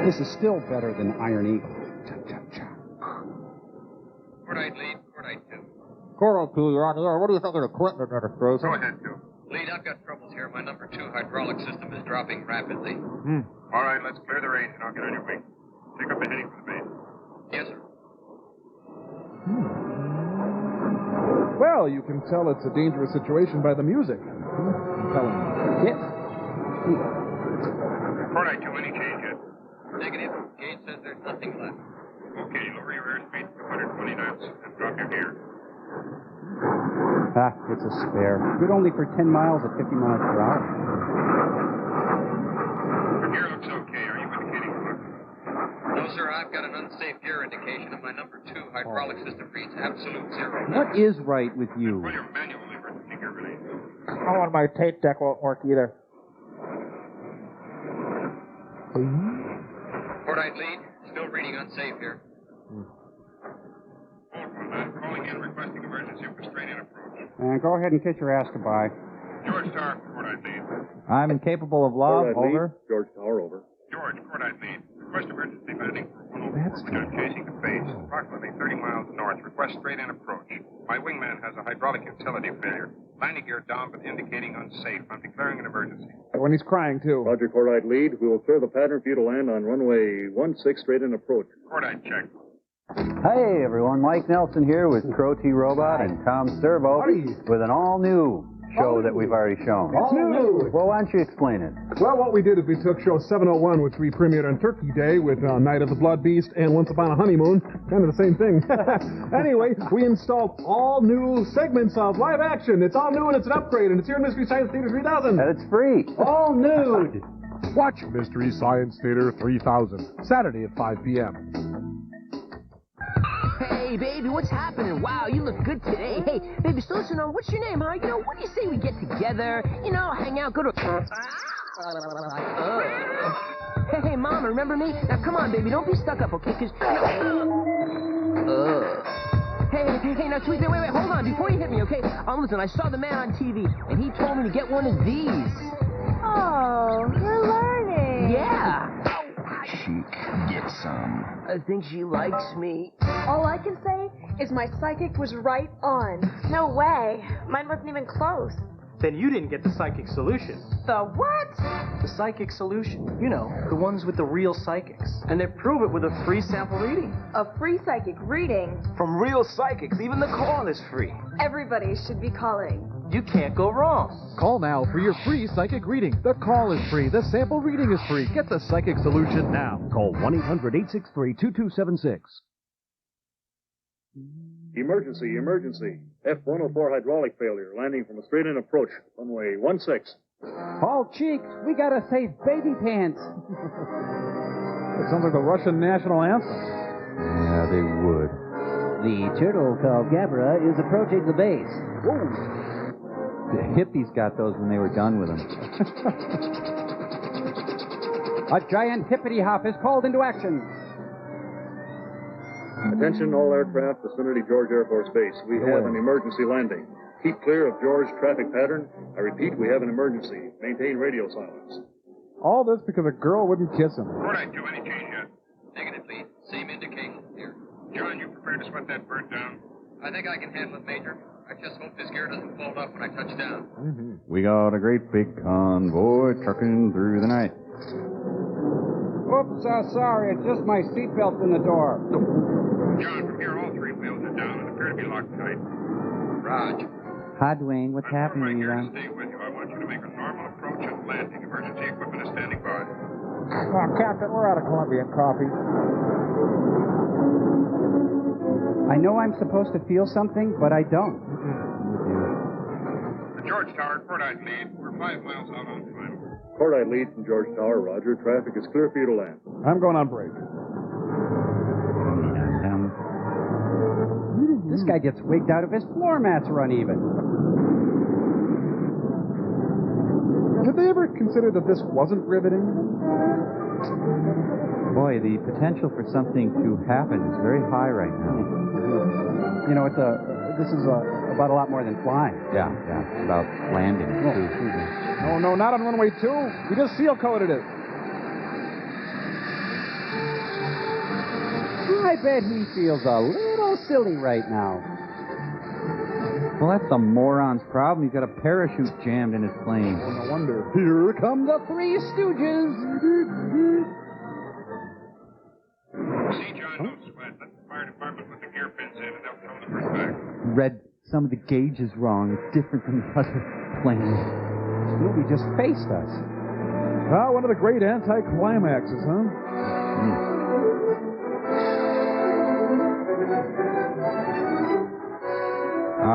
S15: This is still better than Iron Eagle.
S1: Cordite lead, Cordite 2.
S21: Coral 2, you're on the air. What do you think of the Clinton administration?
S1: Go ahead, 2. Lead, I've got troubles here. My number 2 hydraulic system is dropping rapidly.
S2: All right, let's clear the range and I'll get on your wing. Take up the heading for the base.
S1: Yes, sir.
S21: Well, you can tell it's a dangerous situation by the music. Compelling.
S15: Yes.
S2: Cordite 2, any change yet?
S1: Negative. Gauge says there's nothing left.
S2: Okay, lower your airspeed to 120 knots and drop your gear.
S15: Ah, it's a spare. Good only for 10 miles at 50 miles per hour.
S2: Your gear looks okay. Are you indicating luck?
S1: No, sir, I've got an unsafe gear indication, and my number 2 hydraulic system reads absolute zero.
S5: What is right with you?
S2: Well, your manual emergency gear release.
S21: Oh, and my tape deck won't work either.
S1: Cordite lead, still reading unsafe here.
S2: Calling in requesting is here for straight-in approach.
S15: Go ahead and kiss your ass goodbye.
S2: George Tower, Cordite lead.
S5: I'm incapable of love. Over.
S20: George Tower, over.
S2: George, Cordite lead. Request emergency landing for 104. We're chasing the face, approximately 30 miles north. Request straight-in approach. My wingman has a hydraulic utility failure. Landing gear down, but indicating unsafe. I'm declaring an emergency.
S21: When he's crying, too.
S20: Roger, Cordite lead. We will clear the pattern for you to land on runway 16 straight-in approach.
S2: Cordite check.
S5: Hey, everyone. Mike Nelson here with Crow T Robot and Tom Servo with an all-new show that we've already shown.
S21: It's new.
S5: Well, why don't you explain it?
S21: Well, what we did is we took show 701, which we premiered on Turkey Day with Night of the Blood Beast and Once Upon a Honeymoon. Kind of the same thing. Anyway, we installed all new segments of live action. It's all new and it's an upgrade, and it's here in Mystery Science Theater 3000.
S5: And it's free.
S21: All nude. Watch Mystery Science Theater 3000, Saturday at 5 p.m.
S6: Hey, baby, what's happening? Wow, you look good today. Hey, baby, so listen, what's your name, huh? You know, what do you say we get together, you know, hang out, go to... Hey, Mama, remember me? Now, come on, baby, don't be stuck up, okay? Because, Hey, now, sweetie, wait, hold on, before you hit me, okay? Listen, I saw the man on TV, and he told me to get one of these.
S9: Oh, you're learning.
S6: Yeah.
S10: Chic, get some.
S6: I think she likes me.
S18: All I can say is my psychic was right on.
S9: No way. Mine wasn't even close.
S22: Then you didn't get the psychic solution.
S9: The what?
S22: The psychic solution. You know, the ones with the real psychics. And they prove it with a free sample reading.
S18: A free psychic reading?
S22: From real psychics. Even the call is free.
S18: Everybody should be calling.
S22: You can't go wrong.
S21: Call now for your free psychic reading. The call is free. The sample reading is free. Get the psychic solution now. Call 1-800-863-2276.
S20: Emergency, emergency. F-104 hydraulic failure. Landing from a straight-in approach. Runway 16.
S14: All cheeks, we gotta save baby pants.
S21: That sounds like the Russian national anthem.
S5: Yeah, they would.
S24: The turtle called Gabra is approaching the base.
S5: Whoa. The hippies got those when they were done with them.
S14: A giant hippity hop is called into action.
S20: Attention all aircraft, vicinity George Air Force Base. We have an emergency landing. Keep clear of George traffic pattern. I repeat, we have an emergency. Maintain radio silence.
S21: All this because a girl wouldn't kiss him.
S2: Cordite, Joe, any change yet?
S1: Negative, lead. Same indications here.
S2: John, you prepared to sweat that bird down?
S1: I think I can handle it, Major. I just hope this gear doesn't fall off when I touch down.
S5: Mm-hmm. We got a great big convoy trucking through the night.
S15: Oops, sorry. It's just my seatbelt's in the door.
S2: John, from here, all three wheels are down and appear to be locked tight.
S1: Raj.
S5: Hi, Dwayne. What's happening,
S2: Elon? Stay with you. I want you to make a normal approach and landing. Emergency equipment is standing by.
S21: Oh, Captain, we're out of Colombian coffee.
S15: I know I'm supposed to feel something, but I don't.
S2: The George Tower, Cordite lead. We're 5 miles out on final.
S20: Cordite lead from George Tower, Roger. Traffic is clear for you to land.
S21: I'm going on break.
S15: This guy gets wigged out if his floor mats are uneven.
S21: Did they ever consider that this wasn't riveting?
S5: Boy, the potential for something to happen is very high right now.
S15: You know, this is about a lot more than flying.
S5: Yeah, it's about landing, too.
S21: No, not on runway 2. We just seal-coated it.
S15: I bet he feels a little silly right now.
S5: Well, that's the moron's problem. He's got a parachute jammed in his plane.
S21: Oh, no wonder.
S15: Here come the Three Stooges.
S2: See, John, no sweat. Let the fire department put the gear pins in, and they'll tow the bird back.
S5: Red, some of the gauge is wrong. It's different than the other planes.
S15: This movie just faced us.
S21: Ah, one of the great anti-climaxes, huh?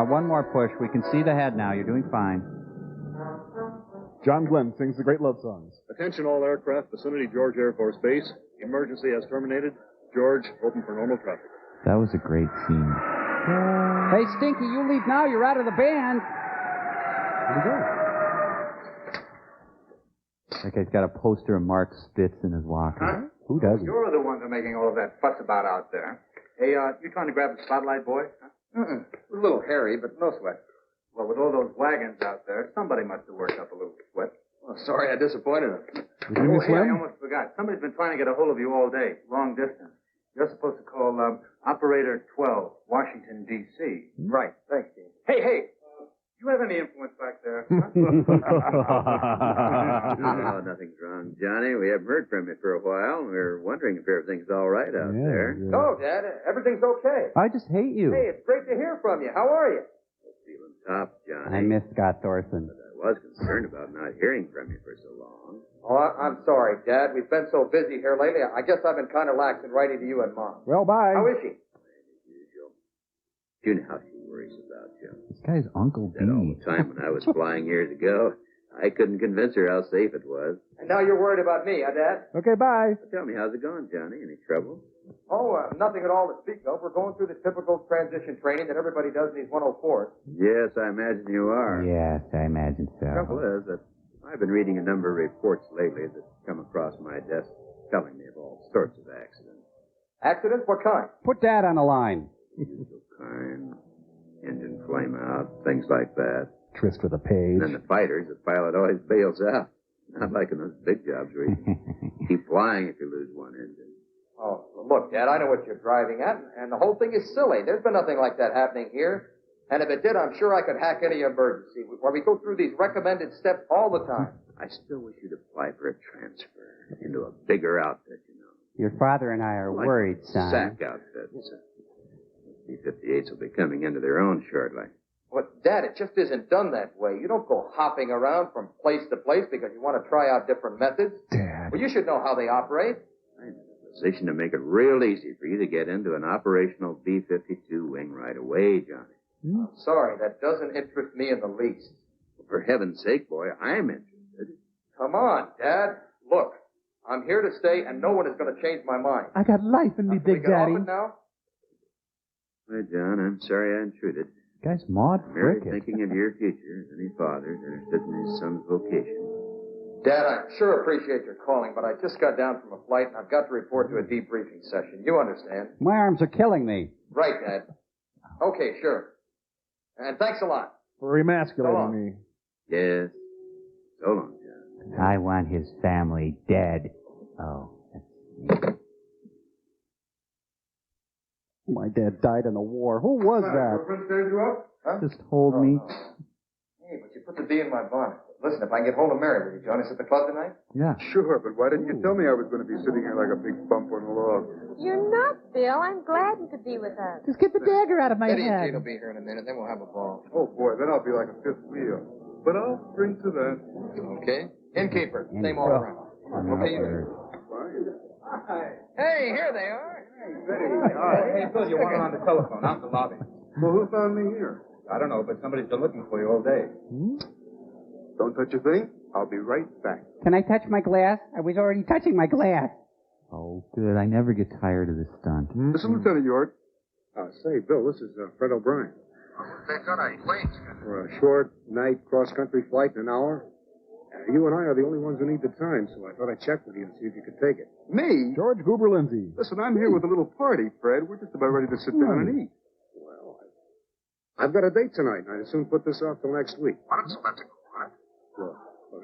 S5: One more push. We can see the head now. You're doing fine.
S21: John Glenn sings the great love songs.
S20: Attention all aircraft, vicinity George Air Force Base. Emergency has terminated. George, open for normal traffic.
S5: That was a great scene.
S15: Hey, Stinky, you leave now. You're out of the band.
S21: Where'd he go?
S5: That guy's got a poster of Mark Spitz in his locker.
S1: Huh?
S5: Who doesn't?
S1: You're the ones who are making all of that fuss about out there. Hey, you trying to grab the spotlight, boy? Huh? Mm-mm. It was a little hairy, but no sweat.
S5: Well, with all those wagons out there, somebody must have worked up a little sweat.
S1: Well, sorry I disappointed him.
S5: Oh, hey, I almost forgot. Somebody's been trying to get a hold of you all day, long distance. You're supposed to call Operator 12, Washington, D.C.
S1: Right. Thanks, Dean.
S5: Hey, do you have any influence back there?
S7: Oh, nothing's wrong, Johnny. We haven't heard from you for a while, and we're wondering if everything's all right out there.
S1: Yeah. Oh, Dad, everything's okay.
S14: I just hate you.
S1: Hey, it's great to hear from you. How are you?
S7: Feeling tough, Johnny.
S14: I miss Scott Thorson.
S7: But I was concerned about not hearing from you for so long.
S1: Oh, I'm sorry, Dad. We've been so busy here lately. I guess I've been kind of lax in writing to you and Mom.
S21: Well, bye.
S1: How is she?
S7: You know how she worries about you.
S5: This guy's Uncle
S7: That all the time when I was flying years ago, I couldn't convince her how safe it was.
S1: And now you're worried about me, huh, Dad?
S21: Okay, bye.
S7: Tell me, how's it going, Johnny? Any trouble?
S1: Oh, nothing at all to speak of. We're going through the typical transition training that everybody does in these 104s.
S7: Yes, I imagine you are.
S14: Yes, I imagine so.
S7: The trouble is that I've been reading a number of reports lately that come across my desk telling me of all sorts of accidents.
S1: Accidents? What kind?
S14: Put Dad on the line.
S7: Kind, engine flame out, things like that.
S21: Tryst for the page.
S7: And then the fighters, the pilot always bails out. Not like in those big jobs where you can keep flying if you lose one engine.
S1: Oh, well, look, Dad, I know what you're driving at, and the whole thing is silly. There's been nothing like that happening here. And if it did, I'm sure I could hack any emergency, where we go through these recommended steps all the time.
S7: I still wish you'd apply for a transfer into a bigger outfit, you know.
S14: Your father and I are
S7: Like
S14: worried, son.
S7: SAC outfits. B-58s will be coming into their own shortly.
S1: Well, Dad, it just isn't done that way. You don't go hopping around from place to place because you want to try out different methods.
S21: Dad.
S1: Well, you should know how they operate.
S7: I'm in a position to make it real easy for you to get into an operational B-52 wing right away, Johnny.
S1: I'm sorry, that doesn't interest me in the least.
S7: Well, for heaven's sake, boy, I'm interested.
S1: Come on, Dad. Look, I'm here to stay, and no one is going to change my mind.
S21: I got life in me, Big Daddy.
S1: Off it now?
S7: Well, John, I'm sorry I intruded.
S5: Guy's Maud
S7: I'm merely
S5: Frickett.
S7: thinking of your future as any father's interested in his son's vocation.
S1: Dad, I sure appreciate your calling, but I just got down from a flight, and I've got to report to a debriefing session. You understand?
S14: My arms are killing me.
S1: Right, Dad. Okay, sure. And thanks a lot.
S21: For emasculating me.
S7: Yes. So long, John.
S14: I want his family dead. Oh.
S21: My dad died in the war. Who was that?
S1: Girlfriend stirred you up? Huh?
S5: Just hold me.
S1: Hey, but you put the bee in my bonnet. Listen, if I can get hold of Mary, will you join us at the club tonight?
S5: Yeah.
S12: Sure, but why didn't you tell me I was going to be sitting here like a big bump on the log?
S9: You're not, Bill. I'm glad you could be with us.
S3: Just get the dagger out of my
S1: Eddie and
S3: head.
S1: Kate will be here in a minute, then we'll have a ball.
S12: Oh, boy, then I'll be like a fifth wheel. But I'll drink to that.
S1: Okay. Innkeeper. Same all around. Okay, you Hey, here they are.
S5: Hey, Bill, you want it on the telephone, out in the lobby.
S12: Well, who found me here?
S5: I don't know, but somebody's been looking for you all day.
S12: Don't touch a thing. I'll be right back.
S14: Can I touch my glass? I was already touching my glass.
S5: Oh, good. I never get tired of this stunt.
S12: Listen, Lieutenant York. Say, Bill, this is Fred O'Brien.
S1: Thank God I wait.
S12: For a short night cross-country flight in an hour. You and I are the only ones who need the time, so I thought I'd check with you and see if you could take it. Me?
S21: George Goober Lindsay.
S12: Listen, I'm here with a little party, Fred. We're just about ready to sit down and eat. Well, I've got a date tonight, and I'd soon put this off till next week.
S1: What a spectacle, huh?
S12: Look,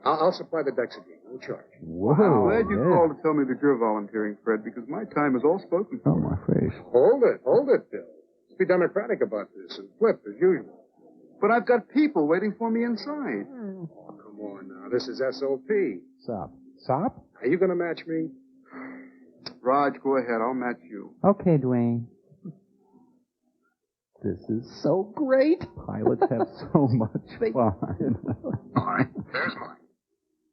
S12: I'll supply the decks again. No charge.
S5: Whoa.
S12: I'm glad you called to tell me that you're volunteering, Fred, because my time is all spoken for.
S5: Oh, my face.
S12: Hold it, Bill. Let's be democratic about this and flip as usual. But I've got people waiting for me inside. Come on now, this is SOP.
S21: Sop?
S12: Are you going to match me? Raj, go ahead. I'll match you.
S5: Okay, Dwayne. This is so great. Pilots have so much fun.
S1: All right, there's mine.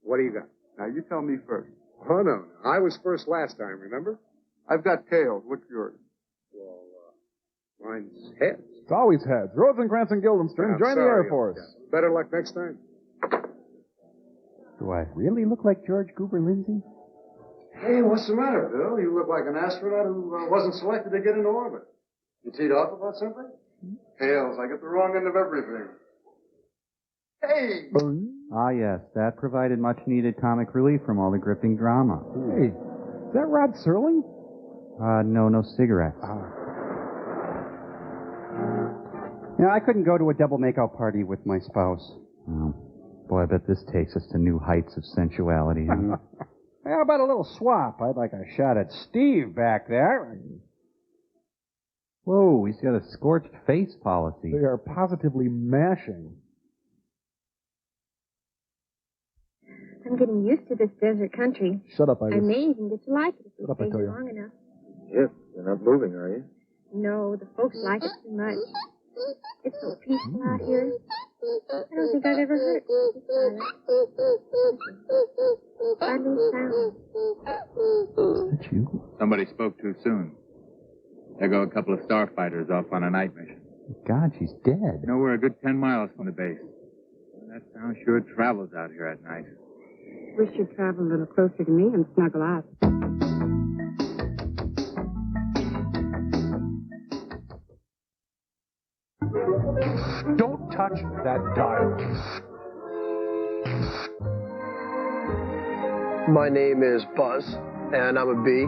S12: What do you got? Now, you tell me first. Oh, no. I was first last time, remember? I've got tails. What's yours? Well, mine's heads.
S21: It's always heads. Rosencrantz and Guildenstern, join the Air Force.
S12: Better luck next time.
S5: Do I really look like George Goober Lindsay?
S12: Hey, what's the matter, Bill? You look like an astronaut who wasn't selected to get into orbit. You teed off about something? Tails, I get the wrong end of everything. Hey!
S5: Ah, yes. That provided much-needed comic relief from all the gripping drama.
S21: Hey, is that Rod Serling?
S5: No cigarettes.
S15: You know, I couldn't go to a double makeout party with my spouse.
S5: Oh, boy, I bet this takes us to new heights of sensuality. Huh?
S14: How about a little swap? I'd like a shot at Steve back there.
S5: Whoa, he's got a scorched face policy.
S21: They are positively mashing.
S9: I'm getting used to this desert country.
S21: Shut up, Iris.
S9: I may even get to like it if we
S21: Shut up, I
S9: stay
S21: tell
S9: here
S21: you.
S9: long enough.
S23: Yep, you're not moving, are you?
S9: No, the folks like it too much. It's so peaceful out here. I don't think I've ever heard it so silent. Hardly a sound.
S10: Is that you?
S4: Somebody spoke too soon. There go a couple of Starfighters off on a night mission.
S5: God, she's dead.
S4: You know, we're a good 10 miles from the base. That sound sure travels out here at night.
S8: Wish you'd travel a little closer to me and snuggle out.
S21: Don't touch that dial.
S13: My name is Buzz, and I'm a bee.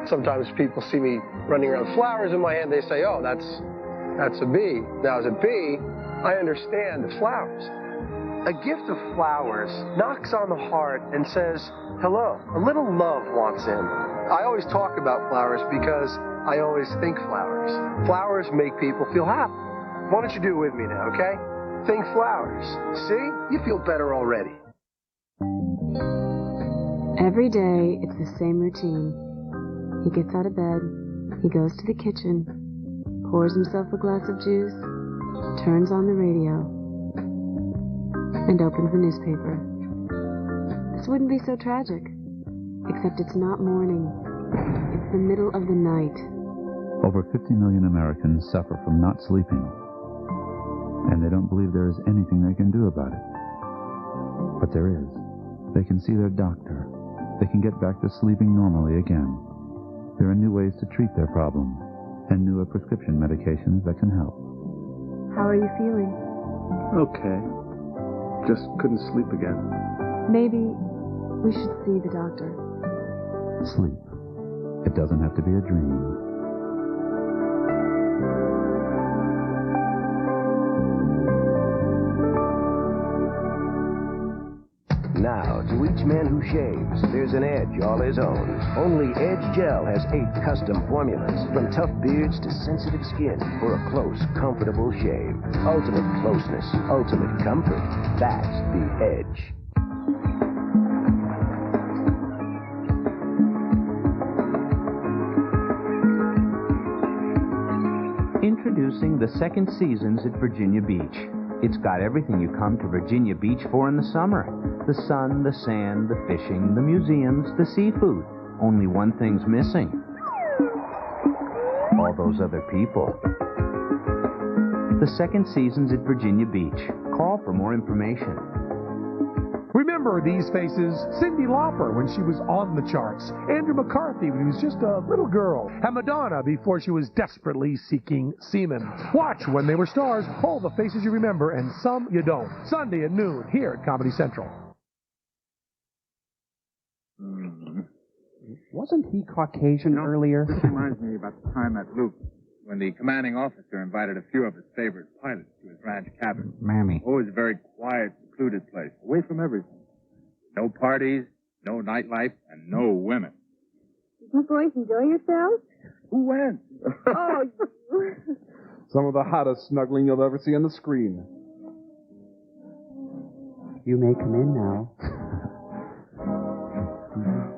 S13: Sometimes people see me running around with flowers in my hand. They say, oh, that's a bee. Now, as a bee, I understand the flowers. A gift of flowers knocks on the heart and says, hello. A little love wants in. I always talk about flowers because I always think flowers. Flowers make people feel happy. Why don't you do it with me now, okay? Think flowers. See? You feel better already.
S8: Every day, it's the same routine. He gets out of bed, he goes to the kitchen, pours himself a glass of juice, turns on the radio, and opens the newspaper. This wouldn't be so tragic, except it's not morning. It's the middle of the night.
S10: Over 50 million Americans suffer from not sleeping, and they don't believe there is anything they can do about it. But there is. They can see their doctor. They can get back to sleeping normally again. There are new ways to treat their problem, and newer prescription medications that can help.
S8: How are you feeling?
S21: Okay. Just couldn't sleep again.
S8: Maybe we should see the doctor.
S10: Sleep. It doesn't have to be a dream.
S16: Now, to each man who shaves, there's an edge all his own. Only Edge Gel has 8 custom formulas, from tough beards to sensitive skin, for a close, comfortable shave. Ultimate closeness, ultimate comfort. That's the Edge.
S25: Introducing the Second Seasons at Virginia Beach. It's got everything you come to Virginia Beach for in the summer. The sun, the sand, the fishing, the museums, the seafood. Only one thing's missing. All those other people. The Second Seasons at Virginia Beach. Call for more information.
S21: Remember these faces? Cyndi Lauper when she was on the charts. Andrew McCarthy when he was just a little girl. And Madonna before she was desperately seeking semen. Watch When They Were Stars, all the faces you remember and some you don't. Sunday at noon here at Comedy Central.
S14: Wasn't he Caucasian earlier?
S4: This reminds me about the time at Luke, when the commanding officer invited a few of his favorite pilots to his ranch cabin.
S5: Mammy.
S4: Oh, it was a very quiet, secluded place, away from everything. No parties, no nightlife, and no women.
S9: Did you boys enjoy yourselves?
S4: Who went?
S9: Oh, you.
S12: Some of the hottest snuggling you'll ever see on the screen.
S14: You may come in now.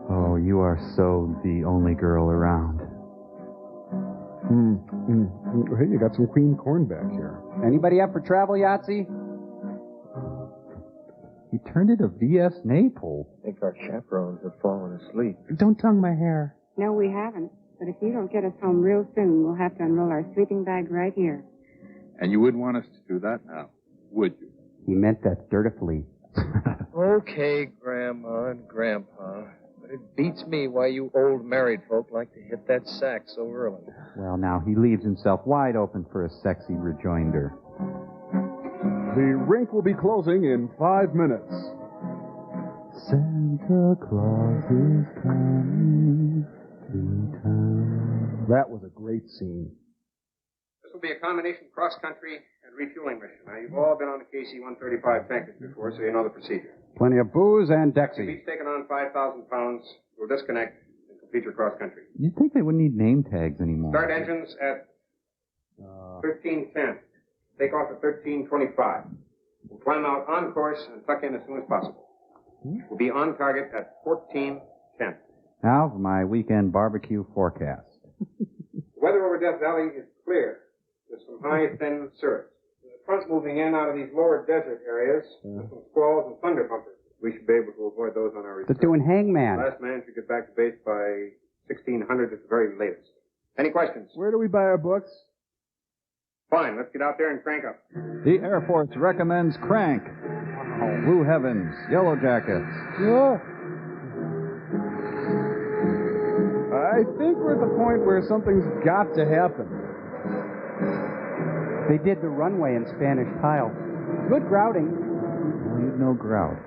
S5: Oh, you are so the only girl around.
S12: Hey, you got some cream corn back here.
S14: Anybody up for travel, Yahtzee?
S5: He turned into V.S. Naples.
S23: I think our chaperones have fallen asleep.
S5: Don't tongue my hair.
S8: No, we haven't. But if you don't get us home real soon, we'll have to unroll our sleeping bag right here.
S4: And you wouldn't want us to do that now, would you?
S14: He meant that dirtifully.
S1: Okay, Grandma and Grandpa. But it beats me why you old married folk like to hit that sack so early.
S5: Well, now, he leaves himself wide open for a sexy rejoinder.
S12: The rink will be closing in 5 minutes.
S5: Santa Claus is coming to town.
S12: That was a great scene.
S2: will be a combination cross-country and refueling mission. Now, you've all been on the KC-135 tankers before, so you know the procedure.
S15: Plenty of booze and
S2: You've
S15: Dexy.
S2: each taken on 5,000 pounds. You'll disconnect and complete your cross-country.
S5: You'd think they wouldn't need name tags anymore.
S2: Start engines at 13:10. Take off at 13:25. We'll climb out on course and tuck in as soon as possible. We'll be on target at 14:10.
S5: Now for my weekend barbecue forecast.
S2: The weather over Death Valley is clear, with some high, thin cirrus. There's a front moving in out of these lower desert areas, with some squalls and thunder bumpers. We should be able to avoid those on our return.
S15: They're doing hangman.
S2: Last man should get back to base by 1600 at the very latest. Any questions?
S21: Where do we buy our books?
S2: Fine, let's get out there and crank up.
S5: The Air Force recommends Crank. Blue Heavens, Yellow Jackets.
S21: Yeah. I think we're at the point where something's got to happen.
S15: They did the runway in Spanish tile. Good grouting.
S5: Well, you'd know grout.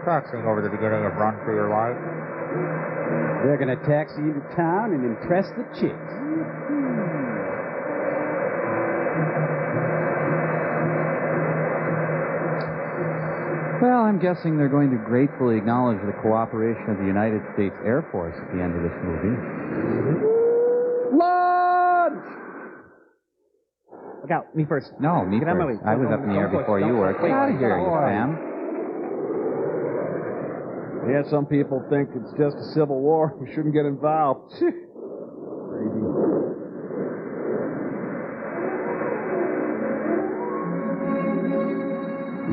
S6: Taxiing over the beginning of Run for Your Life.
S15: They're going to taxi into town and impress the chicks.
S5: Well, I'm guessing they're going to gratefully acknowledge the cooperation of the United States Air Force at the end of this movie.
S15: Lunch!
S14: Look out, me first.
S5: No, me
S14: Get out of my
S5: first.
S14: way.
S5: I was up in the air before you were. Get out of here, you spam.
S21: Yeah, some people think it's just a civil war. We shouldn't get involved. Crazy.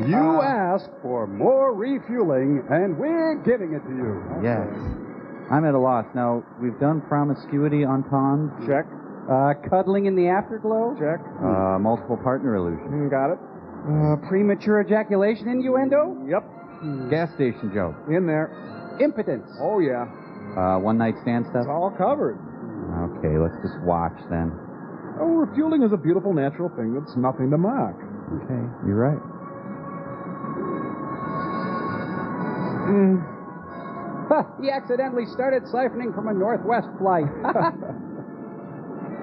S15: You asked for more refueling, and we're giving it to you.
S5: Yes. I'm at a loss. Now, we've done promiscuity entente.
S21: Check.
S15: Cuddling in the afterglow?
S21: Check.
S5: Multiple partner illusion.
S21: Got it.
S15: Premature ejaculation innuendo?
S21: Yep.
S5: Gas station joke.
S21: In there.
S15: Impotence.
S21: Oh, yeah.
S5: One night stand stuff.
S21: It's all covered.
S5: Okay, let's just watch then.
S21: Oh, refueling is a beautiful natural thing that's nothing to mock.
S5: Okay, you're right.
S15: He accidentally started siphoning from a Northwest flight.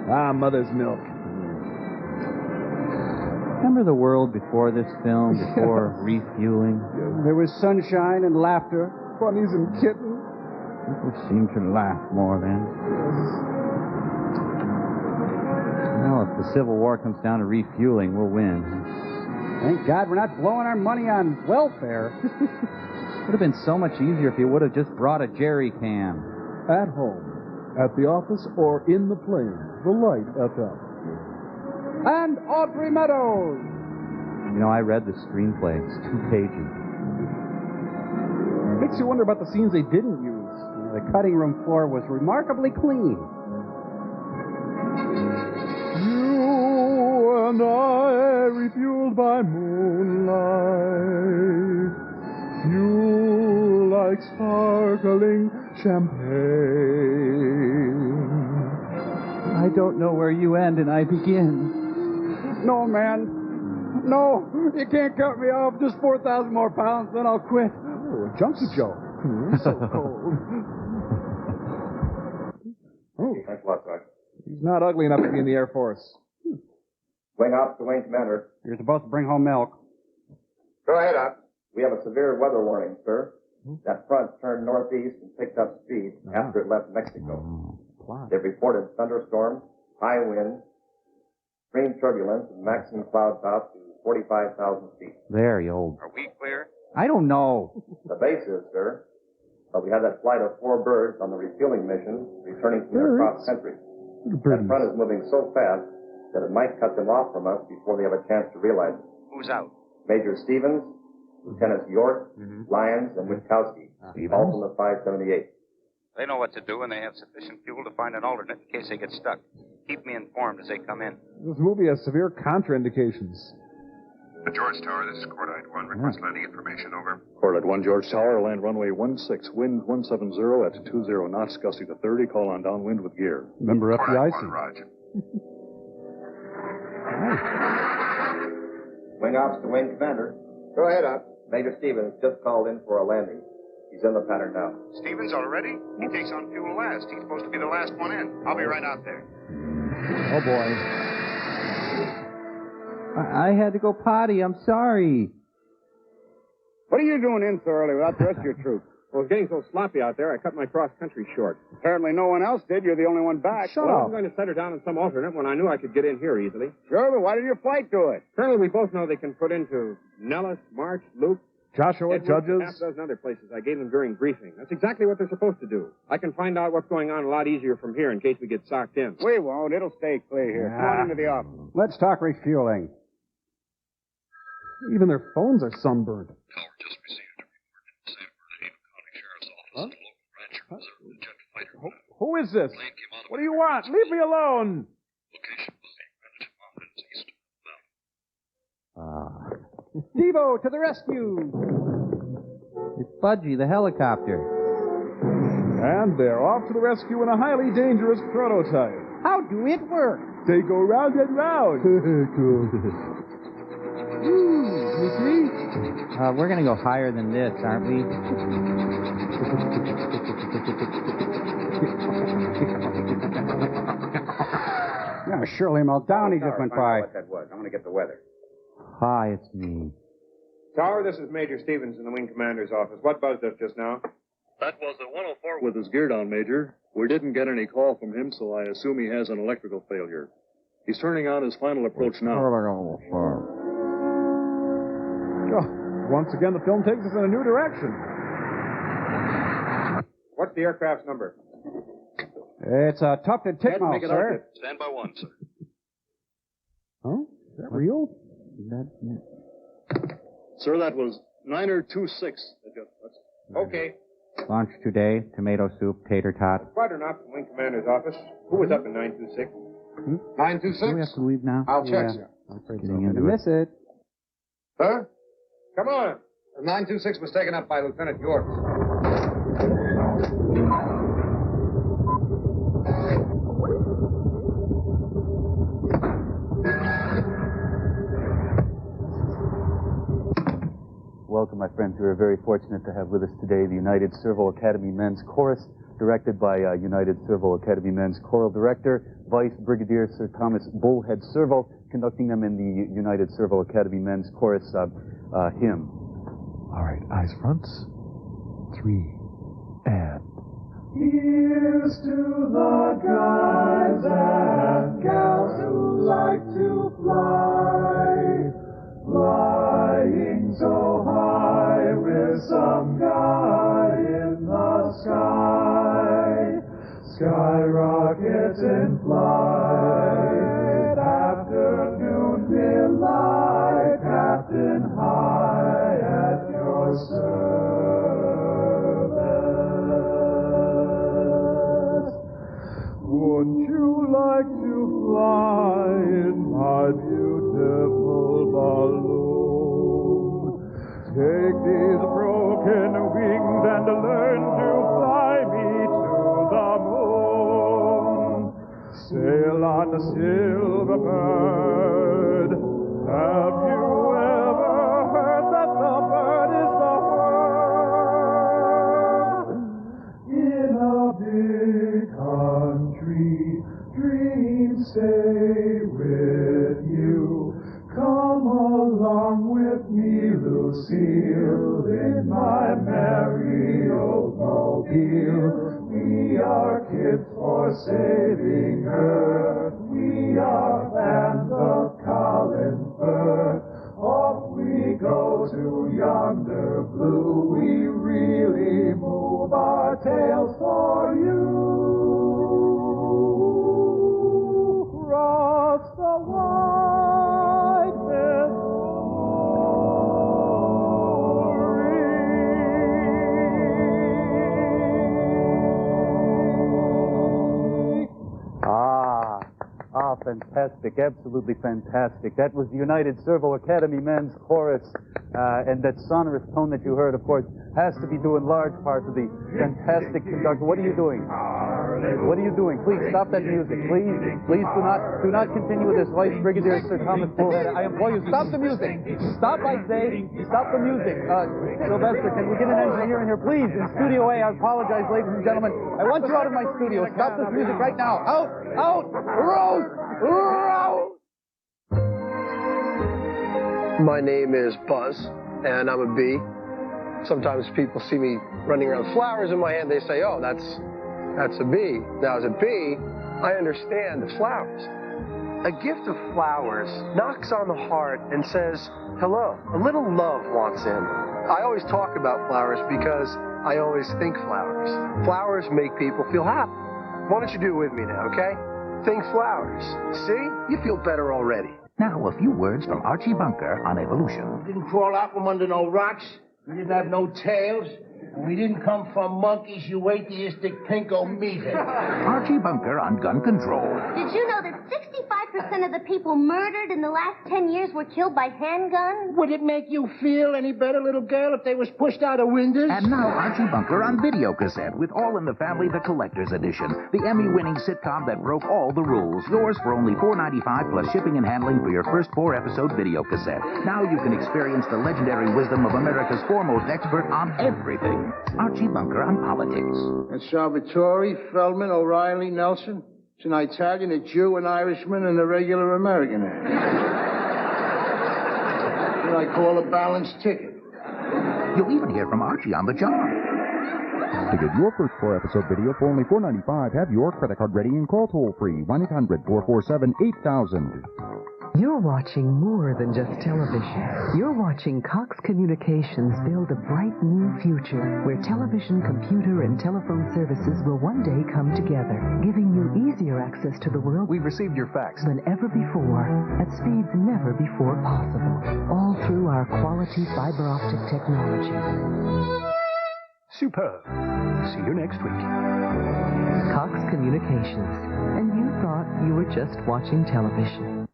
S21: Mother's milk.
S5: Remember the world before this film, before refueling?
S15: There was sunshine and laughter.
S21: Bunnies and kittens.
S5: People seem to laugh more then. Well, if the Civil War comes down to refueling, we'll win.
S15: Thank God we're not blowing our money on welfare.
S5: Would have been so much easier if you would have just brought a jerry can.
S21: At home, at the office, or in the plane. The Light FM.
S15: And Audrey Meadows.
S5: You know, I read the screenplay. It's 2 pages.
S21: Makes you wonder about the scenes they didn't use.
S15: The cutting room floor was remarkably clean.
S21: You and I refueled by moonlight. You like sparkling champagne.
S5: I don't know where you end and I begin.
S15: No, man. No, you can't cut me off. Just 4,000 more pounds, then I'll quit.
S21: Oh, a junkie joke. So cold. Oh,
S1: thanks a lot, Sergeant.
S21: He's not ugly enough to be in the Air Force.
S1: Wing ops to Wing Commander.
S15: You're supposed to bring home milk.
S1: Go ahead, Ops. We have a severe weather warning, sir. That front turned northeast and picked up speed after it left Mexico. They've reported thunderstorms, high winds, extreme turbulence, and maximum cloud tops to 45,000 feet.
S5: There, you old...
S1: Are we clear?
S5: I don't know.
S1: The base is, sir. But we had that flight of 4 birds on the refueling mission returning from their cross-country. That front is moving so fast that it might cut them off from us before they have a chance to realize it.
S11: Who's out?
S1: Major Stevens, Lieutenants York, Lyons, and Witkowski. All from the 578.
S11: They know what to do, and they have sufficient fuel to find an alternate in case they get stuck. Keep me informed as they come in.
S21: This movie has severe contraindications.
S17: The George Tower, this is Cordite 1. Request landing information, over.
S20: Cordite 1, George Tower, land runway 16, wind 170 at 20 knots, gusting to 30. Call on downwind with gear.
S21: Remember FDIC.
S17: Cordite 1, Roger.
S1: Wing ops to Wing Commander. Go ahead, Ops. Major Stevens just called in for a landing. He's in the pattern now.
S11: Stevens already? He takes on fuel last. He's supposed to be the last one in. I'll be right out there.
S14: Oh, boy.
S25: I had to go potty. I'm sorry.
S7: What are you doing in so early without the rest of your troop?
S2: Well, it's getting so sloppy out there, I cut my cross-country short.
S7: Apparently no one else did. You're the only one back.
S2: Shut up. I was going to set her down in some alternate when I knew I could get in here easily.
S7: Sure, but why did your flight do it?
S2: Colonel, we both know they can put into Nellis, March, Luke,
S21: Joshua,
S2: Edwards,
S21: Judges.
S2: half a dozen other places I gave them during briefing. That's exactly what they're supposed to do. I can find out what's going on a lot easier from here in case we get socked in.
S7: We won't. It'll stay clear here. Come on into the office.
S14: Let's talk refueling. Even their phones are sunburned.
S17: Tower just received a report from Sanford at Ada County Sheriff's Office.
S14: Huh?
S17: The local rancher observed a jet fighter.
S21: Who is this? What do you want? Leave me alone.
S17: Location was the Greenwich Mountains east of the
S14: Devo, to the rescue!
S25: It's Budgie, the helicopter.
S21: And they're off to the rescue in a highly dangerous prototype.
S3: How do it work?
S21: They go round and round.
S25: We're going to go higher than this, aren't we?
S14: Yeah, Shirley Muldowney just went by.
S1: What that was. I'm going to get the weather.
S25: Hi, it's me.
S2: Tower, this is Major Stevens in the Wing Commander's office. What buzzed us just now?
S20: That was the 104 with his gear down, Major. We didn't get any call from him, so I assume he has an electrical failure. He's turning on his final approach now.
S21: Once again, the film takes us in a new direction.
S2: What's the aircraft's number?
S14: It's a Tufted Titmouse, sir.
S17: Stand by one, sir.
S14: Huh? Is that real?
S20: Sir, that was 926.
S2: Okay.
S25: Lunch today, tomato soup, tater tot.
S2: Squadron ops in Wing Commander's office. Who was up in 926?
S7: 926?
S25: Do we have to leave now?
S7: I'll check, sir.
S25: I'm
S14: Going to miss it.
S7: Sir?
S2: Come on.
S7: 926 was taken up by Lieutenant York.
S5: Welcome, my friends. We are very fortunate to have with us today the United Servo Academy Men's Chorus, directed by United Servo Academy Men's Choral Director, Vice Brigadier Sir Thomas Bullhead Servo, conducting them in the United Servo Academy Men's Chorus hymn.
S21: All right, eyes fronts. 3, and...
S18: Here's to the guys and gals who like to fly, flying so high with some guy in the sky. Skyrockets in flight, afternoon delight, Captain High at your service. Wouldn't you like to fly in my beautiful balloon? Take these broken wings and learn to fly me to the moon. Sail on the silver bird. Have you ever heard that the bird is the word? In a big country, dreams stay with you. Come along with me, Lucille, in my merry old mobile. We are kids for saving Earth. We are fans of Colin Firth. Off we go to yonder blue. We really move our tails for you. Cross the wide
S5: Fantastic, absolutely fantastic. That was the United Servo Academy Men's Chorus, and that sonorous tone that you heard, of course, has to be due in large part to the fantastic conductor. What are you doing? What are you doing? Please stop that music. Please do not continue with this. Vice Brigadier Sir Thomas Bullhead, I implore you, stop the music. Stop, I say. Stop the music. Sylvester, can we get an engineer in here, please? In Studio A, I apologize, ladies and gentlemen. I want you out of my studio. Stop this music right now. Out! Rose!
S10: My name is Buzz, and I'm a bee. Sometimes people see me running around with flowers in my hand. They say, oh, that's a bee. Now, as a bee, I understand the flowers. A gift of flowers knocks on the heart and says, hello. A little love wants in. I always talk about flowers because I always think flowers. Flowers make people feel happy. Why don't you do it with me now, okay? Think flowers. See? You feel better already.
S13: Now, a few words from Archie Bunker on evolution.
S19: We didn't crawl out from under no rocks. We didn't have no tails. And we didn't come from monkeys, you atheistic pinko meathead.
S13: Archie Bunker on gun control.
S9: Did you know that 65% of the people murdered in the last 10 years were killed by handguns?
S19: Would it make you feel any better, little girl, if they was pushed out of windows?
S13: And now Archie Bunker on video cassette with All in the Family, the Collector's Edition. The Emmy-winning sitcom that broke all the rules. Yours for only $4.95 plus shipping and handling for your first 4-episode video cassette. Now you can experience the legendary wisdom of America's foremost expert on everything. Archie Bunker on politics.
S19: And Salvatore, Feldman, O'Reilly, Nelson. It's an Italian, a Jew, an Irishman, and a regular American. What I call a balanced ticket.
S13: You'll even hear from Archie on the job.
S22: To get your first 4-episode video for only $4.95, have your credit card ready and call toll-free 1-800-447-8000.
S24: You're watching more than just television. You're watching Cox Communications build a bright new future where television, computer, and telephone services will one day come together, giving you easier access to the world.
S22: We've received your fax.
S24: Than ever before, at speeds never before possible, all through our quality fiber optic technology.
S22: Superb. See you next week.
S24: Cox Communications. And you thought you were just watching television.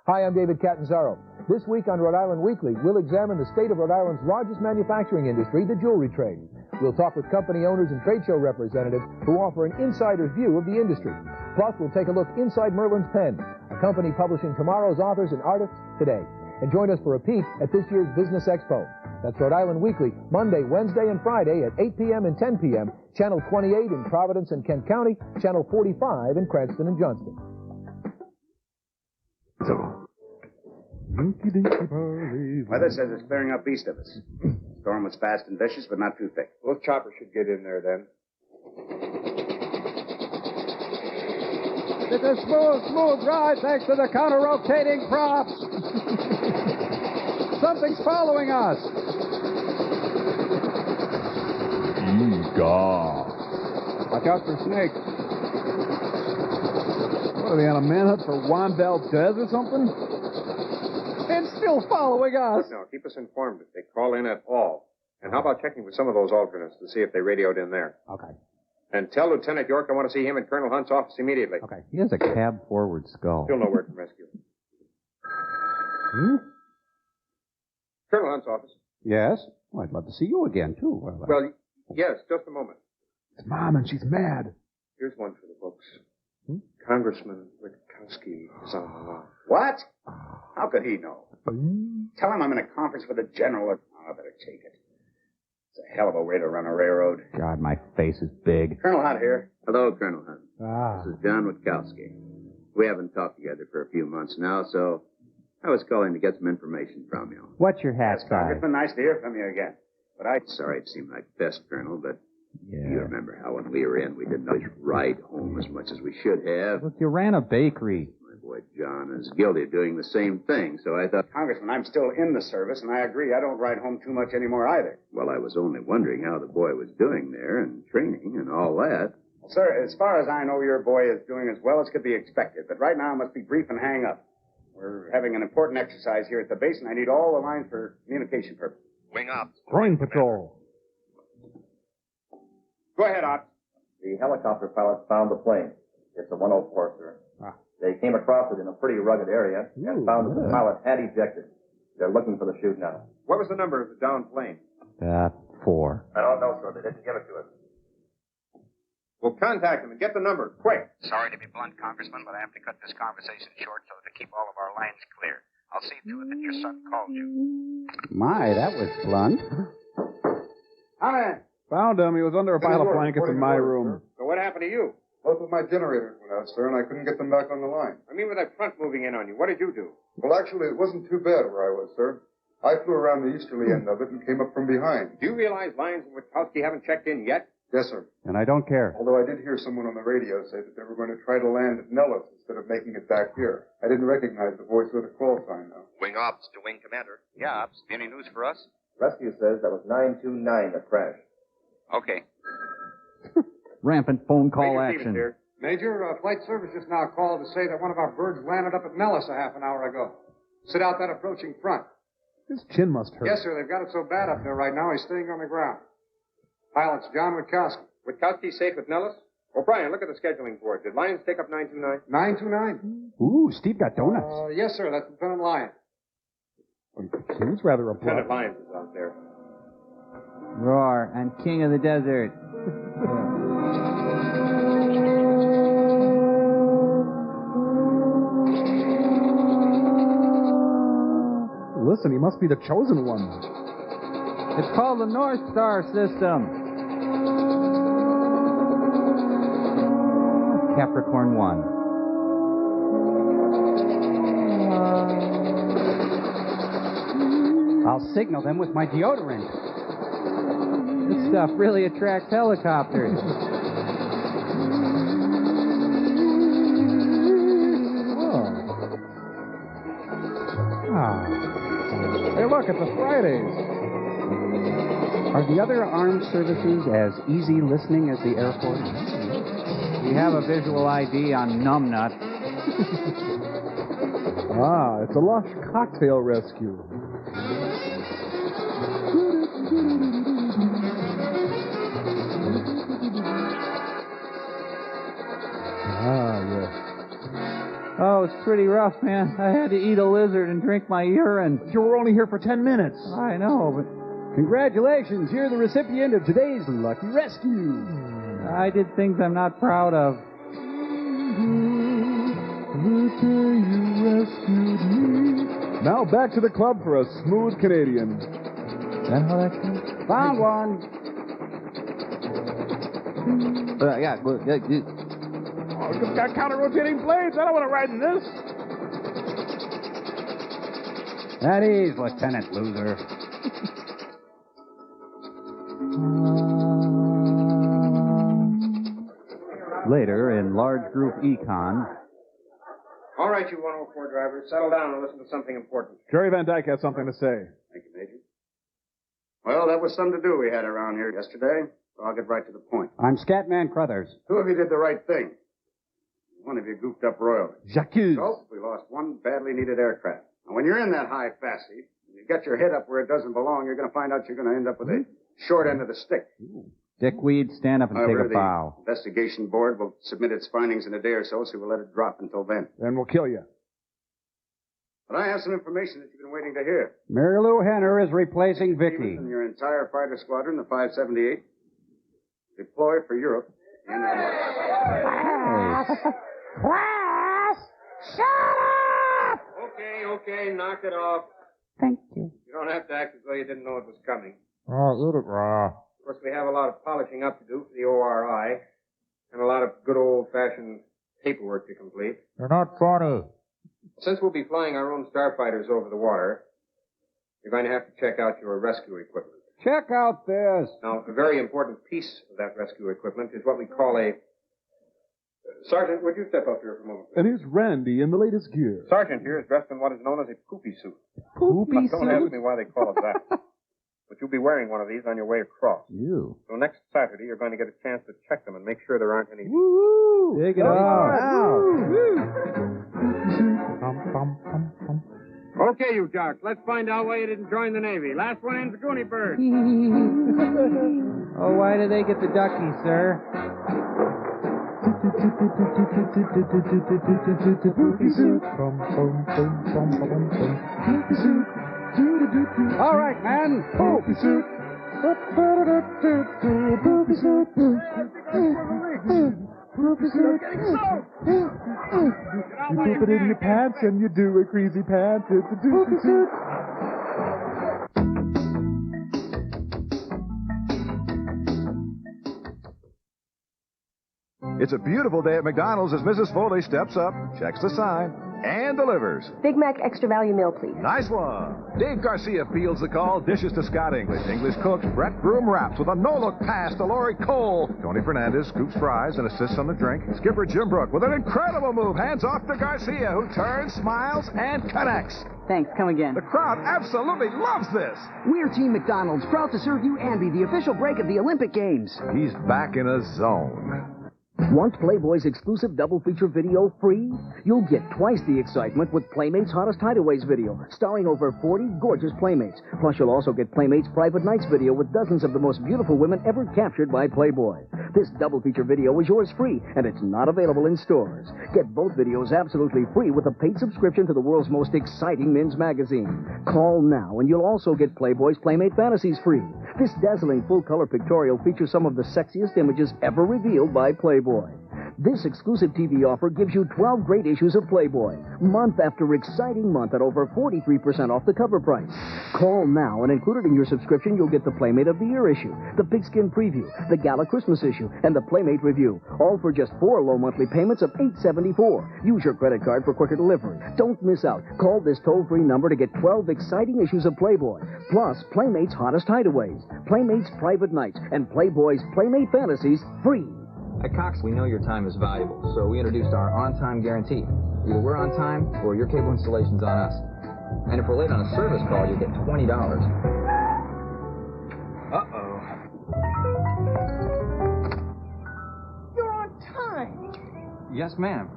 S21: Hi, I'm David Catanzaro. This week on Rhode Island Weekly, we'll examine the state of Rhode Island's largest manufacturing industry, the jewelry trade. We'll talk with company owners and trade show representatives who offer an insider's view of the industry. Plus, we'll take a look inside Merlin's Pen, a company publishing tomorrow's authors and artists today. And join us for a peek at this year's Business Expo. That's Rhode Island Weekly, Monday, Wednesday, and Friday at 8 p.m. and 10 p.m., Channel 28 in Providence and Kent County, Channel 45 in Cranston and Johnston.
S7: Weather says it's clearing up east of us. Storm was fast and vicious, but not too thick.
S12: Both choppers should get in there then.
S14: It's a smooth ride thanks to the counter-rotating props. Something's following us.
S21: Watch out for snakes. What are they on a manhunt for Wandell Des or something? And still following us.
S2: No, keep us informed if they call in at all. And how about checking with some of those alternates to see if they radioed in there?
S21: Okay.
S2: And tell Lieutenant York I want to see him in Colonel Hunt's office immediately.
S21: Okay.
S5: He has a cab-forward skull.
S2: Still no word from rescue. Colonel Hunt's office.
S14: Yes? Well, I'd love to see you again, too.
S2: Well, yes, just a moment.
S21: It's Mom, and she's mad.
S2: Here's one for the books. Congressman Witkowski is on the line.
S7: What? How could he know? Tell him I'm in a conference with the general. I better take it. It's a hell of a way to run a railroad.
S5: God, my face is big.
S7: Colonel Hunt here.
S26: Hello, Colonel Hunt. This is John Witkowski. We haven't talked together for a few months now, so I was calling to get some information from you.
S5: What's your hat size?
S7: It's been nice to hear from you again. But
S26: Sorry it seemed like best, Colonel, but you remember how when we were in, we didn't always ride home as much as we should have.
S5: Look, you ran a bakery.
S26: My boy John is guilty of doing the same thing, so I thought...
S7: Congressman, I'm still in the service, and I agree I don't ride home too much anymore either.
S26: Well, I was only wondering how the boy was doing there, and training, and all that.
S7: Well, sir, as far as I know, your boy is doing as well as could be expected, but right now I must be brief and hang up. We're having an important exercise here at the base, and I need all the lines for communication purposes.
S17: Wing up.
S21: Groin patrol.
S2: Go ahead, Ott.
S1: The helicopter pilots found the plane. It's a 104, sir. They came across it in a pretty rugged area and found that the pilot had ejected. They're looking for the chute now.
S2: What was the number of the downed plane?
S5: 4.
S1: I don't know, sir. They didn't give it to us.
S2: Well, contact them and get the number, quick.
S11: Sorry to be blunt, Congressman, but I have to cut this conversation short so to keep all of our lines clear. I'll see to it that your son calls you.
S14: My, that was blunt.
S7: Come in.
S12: Found him. He was under a pile of blankets in my room.
S2: So what happened to you?
S12: Both of my generators went out, sir, and I couldn't get them back on the line.
S2: I mean, with that front moving in on you, what did you do?
S12: Well, actually, it wasn't too bad where I was, sir. I flew around the easterly end of it and came up from behind.
S2: Do you realize Lyons and Witkowski haven't checked in yet?
S12: Yes, sir.
S14: And I don't care.
S12: Although I did hear someone on the radio say that they were going to try to land at Nellis instead of making it back here. I didn't recognize the voice with a call sign, though.
S11: Wing ops to wing commander. Yeah, ops. Any news for us?
S1: Rescue says that was 929 that crashed.
S11: Okay.
S5: Rampant phone call
S2: Major Stevens
S5: action.
S2: here.
S4: Major, flight service just now called to say that one of our birds landed up at Nellis a half an hour ago. Sit out that approaching front.
S12: His chin must hurt.
S4: Yes, sir. They've got it so bad up there right now, he's staying on the ground. Pilot's John Witkowski.
S2: Witkowski safe at Nellis? O'Brien, look at the scheduling board. Did Lyons take up 929?
S4: 929?
S14: Ooh, Steve got donuts.
S4: Yes, sir. That's Lieutenant Lyons.
S12: He's rather abrupt.
S2: Lieutenant Lyons is out there.
S25: Roar, I'm king of the desert.
S12: Listen, he must be the chosen one.
S25: It's called the North Star System. Capricorn 1.
S14: I'll signal them with my deodorant.
S25: This stuff really attracts helicopters.
S12: Hey, look, it's a Fridays.
S14: Are the other armed services as easy listening as the Air Force?
S25: We have a visual ID on Numbnut.
S12: It's a lush cocktail rescue. Yes.
S25: Oh, it's pretty rough, man. I had to eat a lizard and drink my urine.
S12: You were only here for 10 minutes.
S25: I know, but...
S14: Congratulations, you're the recipient of today's Lucky Rescue.
S25: I did things I'm not proud of.
S12: Now back to the club for a smooth Canadian.
S25: That how that goes?
S14: Found one.
S25: Yeah.
S12: It's got counter-rotating blades. I don't want to ride in this.
S14: At ease, Lieutenant Loser.
S5: Later, in large group econ.
S2: All right, you 104 drivers, settle down and listen to something important.
S12: Jerry Van Dyke has something to say.
S7: Thank you, Major. Well, that was some to do we had around here yesterday, so I'll get right to the point.
S14: I'm Scatman Crothers.
S7: Two of you did the right thing. One of you goofed up royally.
S14: J'accuse.
S7: So, we lost one badly needed aircraft. Now, when you're in that high fast-seat, and you get your head up where it doesn't belong, you're going to find out you're going to end up with a short end of the stick.
S5: Dickweed, stand up and
S7: However,
S5: take a bow.
S7: The investigation board will submit its findings in a day or so we'll let it drop until then.
S12: Then we'll kill you.
S7: But I have some information that you've been waiting to hear.
S14: Mary Lou Henner is replacing Vicky.
S7: And your entire fighter squadron, the 578, deploy for Europe in the
S18: Class, shut up!
S2: Okay, knock it off.
S18: Thank you.
S2: You don't have to act as though you didn't know it was coming.
S18: Of
S2: course, we have a lot of polishing up to do for the ORI, and a lot of good old-fashioned paperwork to complete.
S18: You're not funny.
S2: Since we'll be flying our own Starfighters over the water, you're going to have to check out your rescue equipment.
S14: Check out this.
S2: Now, a very important piece of that rescue equipment is what we call a... Sergeant, would you step up here for a moment?
S12: And here's Randy in the latest gear.
S2: Sergeant here is dressed in what is known as a poopy suit.
S12: Poopy
S2: Don't ask me why they call it that. But you'll be wearing one of these on your way across.
S5: You.
S2: So next Saturday, you're going to get a chance to check them and make sure there aren't any...
S5: Woo! Dig it out.
S2: Okay, you jocks, let's find out why you didn't join the Navy. Last one in's the Goonie Bird.
S25: Oh, why do they get the ducky, sir?
S14: All right, man.
S12: Poopy suit.
S21: You dip it in your pants and you do a crazy pants. It's a doopy suit.
S3: It's a beautiful day at McDonald's as Mrs. Foley steps up, checks the sign, and delivers.
S6: Big Mac extra value meal, please.
S3: Nice one. Dave Garcia fields the call, dishes to Scott English. English cooks, Brett Broom wraps with a no-look pass to Lori Cole. Tony Fernandez scoops fries and assists on the drink. Skipper Jim Brook with an incredible move, hands off to Garcia, who turns, smiles, and connects.
S8: Thanks, come again.
S3: The crowd absolutely loves this.
S8: We're Team McDonald's, proud to serve you and be the official break of the Olympic Games.
S3: He's back in a zone.
S8: Want Playboy's exclusive double feature video free? You'll get twice the excitement with Playmates' Hottest Hideaways video, starring over 40 gorgeous Playmates. Plus, you'll also get Playmates' Private Nights video with dozens of the most beautiful women ever captured by Playboy. This double feature video is yours free, and it's not available in stores. Get both videos absolutely free with a paid subscription to the world's most exciting men's magazine. Call now, and you'll also get Playboy's Playmate Fantasies free. This dazzling full-color pictorial features some of the sexiest images ever revealed by Playboy. This exclusive TV offer gives you 12 great issues of Playboy, month after exciting month at over 43% off the cover price. Call now, and included in your subscription, you'll get the Playmate of the Year issue, the Pigskin Preview, the Gala Christmas issue, and the Playmate Review, all for just 4 low monthly payments of $8.74. Use your credit card for quicker delivery. Don't miss out. Call this toll-free number to get 12 exciting issues of Playboy, plus Playmates' Hottest Hideaways, Playmates' Private Nights, and Playboy's Playmate Fantasies free.
S15: At Cox, we know your time is valuable, so we introduced our on-time guarantee. Either we're on time, or your cable installation's on us. And if we're late on a service call, you'll get $20. Uh-oh.
S6: You're on time.
S15: Yes, ma'am.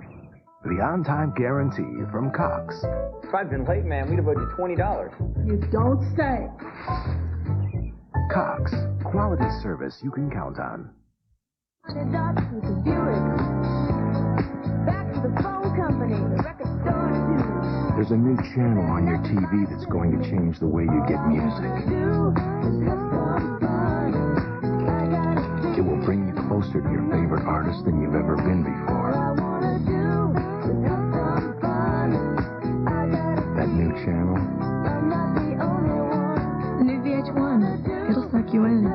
S16: The on-time guarantee from Cox.
S15: If I'd been late, ma'am, we'd have owed you $20.
S6: You don't say.
S16: Cox. Quality service you can count on.
S6: Back to the phone company, the record store too.
S16: There's a new channel on your TV that's going to change the way you get music. It will bring you closer to your favorite artist than you've ever been before. That new channel?
S6: The new VH1. It'll suck you in.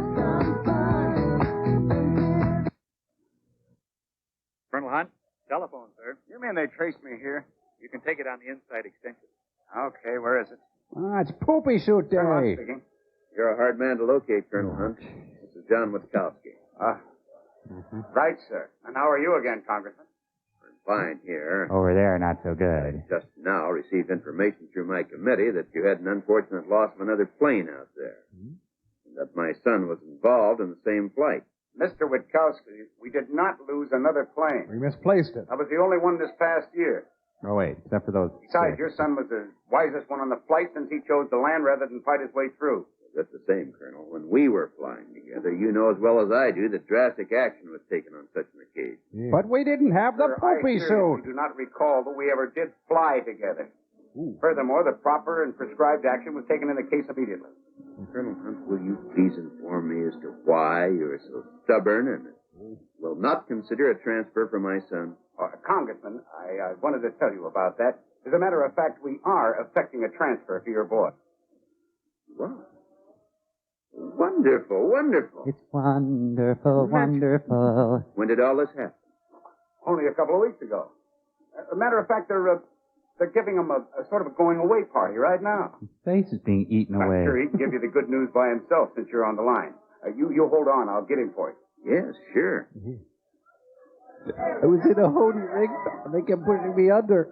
S11: Colonel Hunt, telephone, sir. You mean they traced me here? You can take it on the inside extension. Okay, where is it?
S14: Ah, it's poopy suit day.
S11: Colonel Hunt speaking.
S26: You're a hard man to locate, Colonel Hunt. This is John Witkowski.
S7: Right, sir. And how are you again, Congressman?
S26: I'm fine here.
S23: Over there, not so good.
S26: Just now received information through my committee that you had an unfortunate loss of another plane out there. And that my son was involved in the same flight.
S7: Mr. Witkowski, we did not lose another plane.
S14: We misplaced it.
S7: That was the only one this past year.
S23: Oh, wait, except for those.
S7: Besides, your son was the wisest one on the flight since he chose to land rather than fight his way through.
S26: Just the same, Colonel. When we were flying together, you know as well as I do that drastic action was taken on such an occasion.
S14: Yeah. But we didn't have the poopy
S7: I
S14: suit.
S7: do not recall that we ever did fly together.
S14: Ooh.
S7: Furthermore, the proper and prescribed action was taken in the case immediately.
S26: Colonel Hunt, will you please inform me as to why you're so stubborn and will not consider a transfer for my son?
S7: Congressman, I wanted to tell you about that. As a matter of fact, we are effecting a transfer for your boy.
S26: Wow. Wonderful, wonderful.
S23: It's wonderful, wonderful.
S26: When did all this happen?
S7: Only a couple of weeks ago. As a matter of fact, they're giving him a sort of a going-away party right now.
S23: His face is being eaten away.
S7: I'm sure he can give you the good news by himself since you're on the line. You hold on. I'll get him for you.
S26: Yes, sure.
S14: I was in a holy ring, and they kept pushing me under.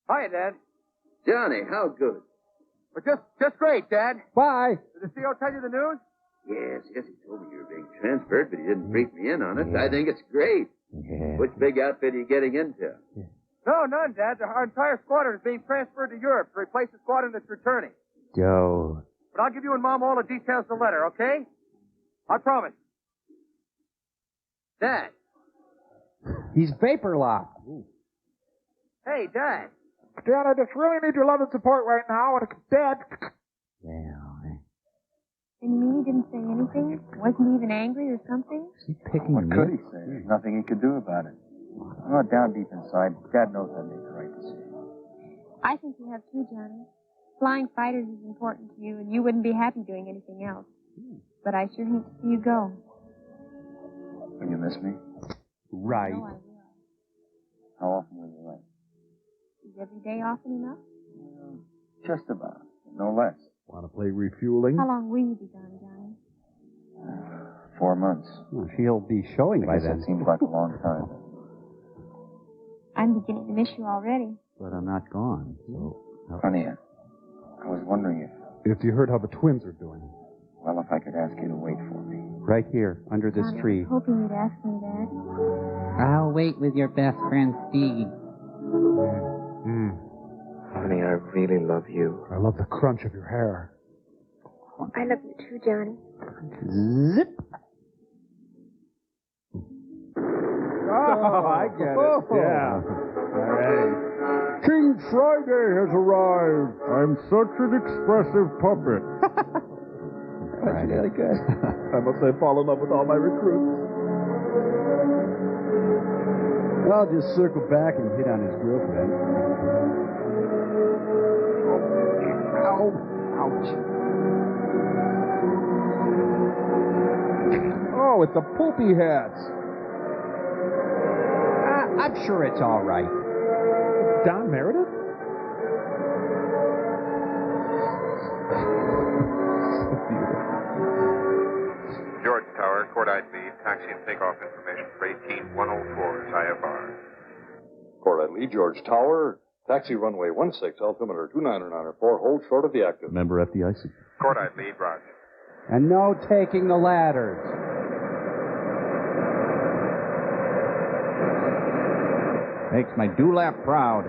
S11: Hi, Dad.
S26: Johnny, how good?
S11: Well, just great, Dad.
S14: Bye.
S11: Did the CO tell you the news?
S26: Yes, he told me you were being transferred, but he didn't brief me in on it. I think it's great.
S23: Yeah.
S26: Which big outfit are you getting into?
S11: No, none, Dad. Our entire squadron is being transferred to Europe to replace the squadron that's returning.
S23: Joe.
S11: But I'll give you and Mom all the details in the letter, okay? I promise. Dad.
S14: He's vapor locked.
S11: Hey, Dad.
S18: Dad, I just really need your love and support right now, and it's dead.
S6: And Meanie didn't say anything? Wasn't even angry or something?
S23: Is he picking
S1: What
S23: me?
S1: could he say? There's nothing he could do about it. Oh, down deep inside, Dad knows that ain't the right decision.
S6: I think you have too, Johnny. Flying fighters is important to you, and you wouldn't be happy doing anything else. But I sure hate to see you go.
S1: Will you miss me?
S23: Right.
S6: No, I will.
S1: How often will you write?
S6: Is every day often enough?
S1: Just about. No less.
S21: Want to play refueling?
S6: How long will you be gone, Johnny?
S1: 4 months.
S23: Well, she'll be showing
S1: I
S23: by
S1: guess
S23: then.
S1: that seems like a long time.
S6: I'm beginning to miss you already.
S23: But I'm not gone, so...
S1: Honey, I was wondering
S21: If you heard how the twins are doing.
S1: if I could ask you to wait for me.
S23: Right here, under this
S6: Johnny,
S23: tree.
S6: I was hoping you'd ask me that.
S18: I'll wait with your best friend, Steve.
S1: Honey, I really love you.
S21: I love the crunch of your hair.
S6: I love you too, Johnny.
S23: Zip!
S21: Oh, I get it. Yeah. All right. King Friday has arrived. I'm such an expressive puppet.
S23: That's really good.
S21: I must have fallen in love with all my recruits.
S5: I'll just circle back and hit on his girlfriend.
S21: Ow. Ouch. Oh, it's a poopy hat.
S18: I'm sure it's all right.
S21: Don Meredith?
S17: George Tower, Cordite lead, taxi and takeoff information for 18104 is IFR.
S9: Cordite lead, George Tower, taxi runway 16, altimeter 29994, hold short of the active.
S5: Member FDIC.
S17: Cordite lead, Roger.
S18: And no taking the ladders.
S23: Makes my dewlap proud.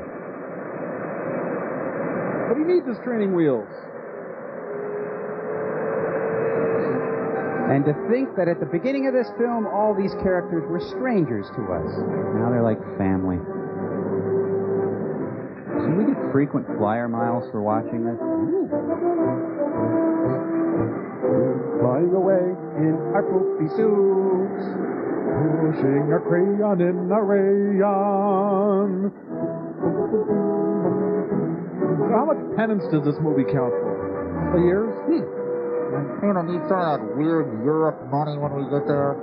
S21: But he needs his training wheels.
S18: And to think that at the beginning of this film, all these characters were strangers to us.
S23: Now they're like family. Should we get frequent flyer miles for watching this?
S21: Flying away in our poopy suits, pushing a crayon in a rayon. So how much penance does this movie count for? A year's?
S18: You don't need some of that weird Europe money when we get there.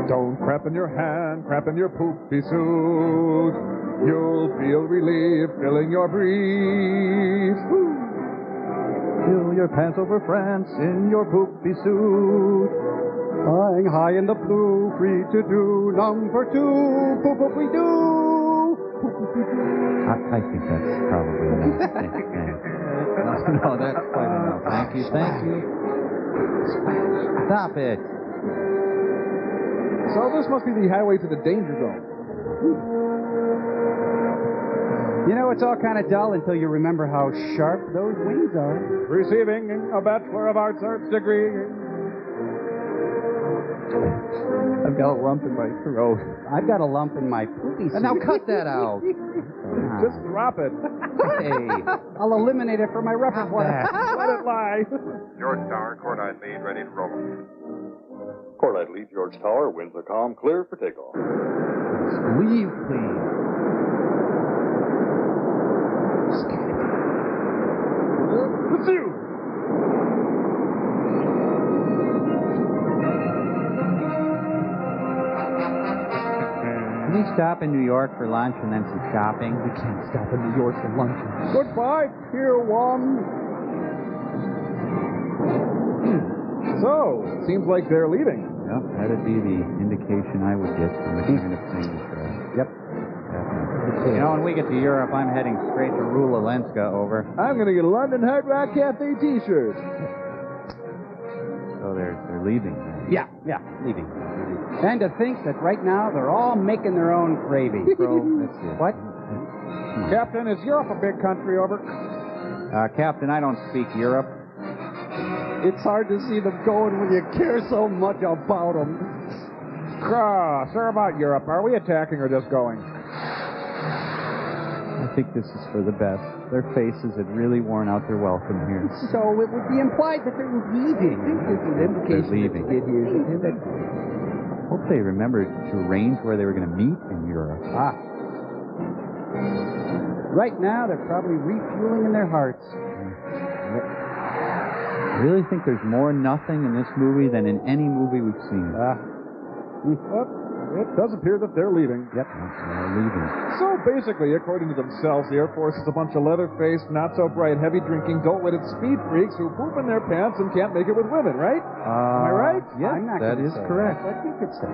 S21: Don't crap in your hand, crap in your poopy suit. You'll feel relief filling your briefs.
S5: Fill your pants over France in your poopy suit. Flying high in the blue, free to do number 2. Poop poop we do.
S23: I think that's probably enough. No, that's quite enough. Thank you, thank you. Stop it.
S21: So this must be the highway to the danger zone.
S18: You know, it's all kind of dull until you remember how sharp those wings are.
S21: Receiving a Bachelor of Arts degree.
S23: I've got a lump in my throat.
S18: I've got a lump in my poopy suit.
S23: And now cut that out.
S21: Just drop it.
S18: Hey, I'll eliminate it from my repertoire.
S21: Let it lie.
S17: George Tower, Cordite lead, ready to roll.
S9: Cordite lead, George Tower, winds are calm, clear for takeoff.
S23: Leave, please.
S21: Pursue!
S23: Can we stop in New York for lunch and then some shopping?
S5: We can't stop in New York for lunch.
S21: Goodbye, Pier 1. So, seems like they're leaving.
S23: Yep, that'd be the indication I would get from the kind of thing.
S18: Yep.
S23: You know, when we get to Europe, I'm heading straight to Rula Lenska over.
S21: I'm going to get a London Hard Rock Cafe t-shirt.
S23: So they're leaving.
S18: Yeah, leaving. And to think that right now they're all making their own gravy.
S23: That's it.
S18: What?
S21: Captain, is Europe a big country over?
S23: Captain, I don't speak Europe.
S5: It's hard to see them going when you care so much about them.
S21: Sir, about Europe. Are we attacking or just going?
S23: think this is for the best. Their faces had really worn out their welcome here.
S18: So it would be implied that they're leaving.
S23: They're leaving. Hope they remembered to arrange where they were going to meet in Europe.
S18: Ah. Right now, they're probably refueling in their hearts.
S23: I really think there's more nothing in this movie than in any movie we've seen.
S3: It does appear that they're leaving.
S23: Yep, they're leaving.
S3: So basically, according to themselves, the Air Force is a bunch of leather-faced, not-so-bright, heavy-drinking, dull-witted speed freaks who poop in their pants and can't make it with women, right? Am I right?
S23: Yes, that is correct.
S18: But you could say.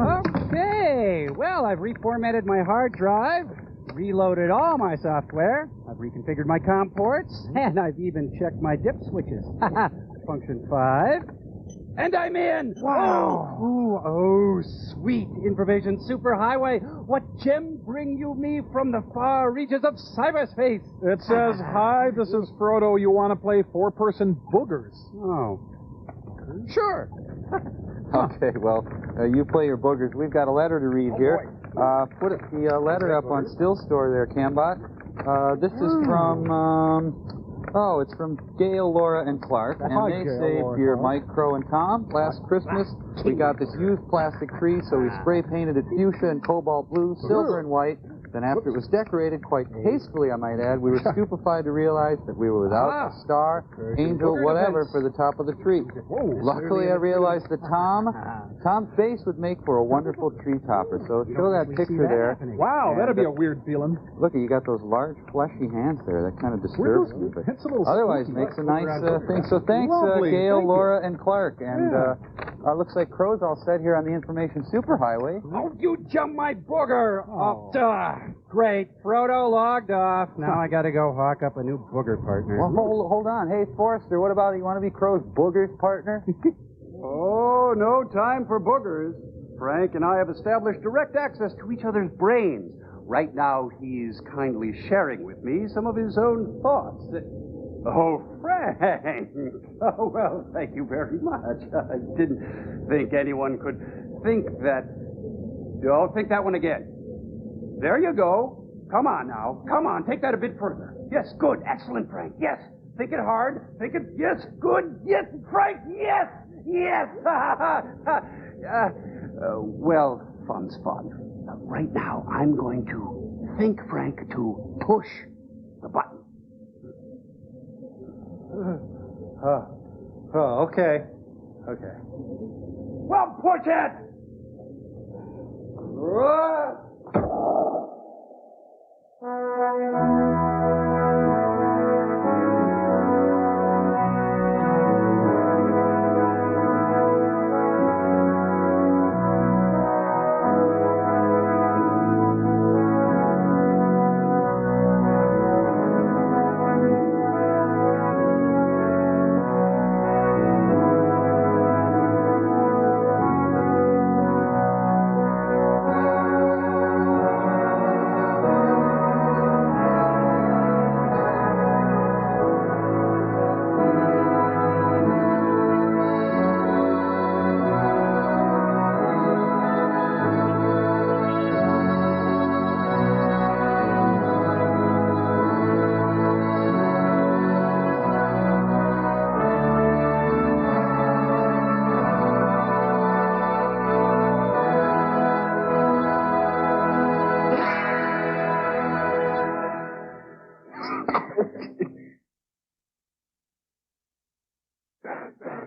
S18: Okay, well, I've reformatted my hard drive, reloaded all my software, I've reconfigured my COM ports, and I've even checked my dip switches. Function 5. And I'm in! Wow! Oh, sweet Information Superhighway! What gem bring you me from the far reaches of cyberspace?
S3: It says, hi, this is Frodo. You want to play four-person boogers?
S18: Oh.
S3: Sure.
S23: Okay, well, you play your boogers. We've got a letter to read here. Put the letter up on Still Store there, Cambot. This is from, it's from Gail, Laura, and Clark. And they saved your Mike, Crow, and Tom. Last Christmas, we got this used plastic tree, so we spray painted it fuchsia and cobalt blue, silver and white. Then after it was decorated, quite hastily, I might add, we were stupefied to realize that we were without a star, angel, whatever, for the top of the tree. Luckily, I realized that Tom's face would make for a wonderful tree topper. So show that picture there.
S3: Wow, that'd be a weird feeling.
S23: Look, you got those large, fleshy hands there. That kind of disturbs me. But otherwise, makes a nice thing. So thanks, Gail, Laura, and Clark. And looks like Crow's all set here on the Information Superhighway.
S18: Oh, you jumped my booger! Oh, great. Frodo logged off. Now I gotta go hawk up a new booger partner.
S23: Well, hold on. Hey, Forrester, what about you want to be Crow's boogers partner?
S10: Oh, no time for boogers. Frank and I have established direct access to each other's brains. Right now, he's kindly sharing with me some of his own thoughts. Oh, Frank! Oh, well, thank you very much. I didn't think anyone could think that. Don't think that one again. There you go. Come on now. Come on, take that a bit further. Yes, good. Excellent, Frank. Yes. Think it hard. Think it. Yes, good. Yes, Frank. Yes. Yes. Well, fun's fun. Right now, I'm going to think, Frank, to push the button. Okay. Okay. Well, push it!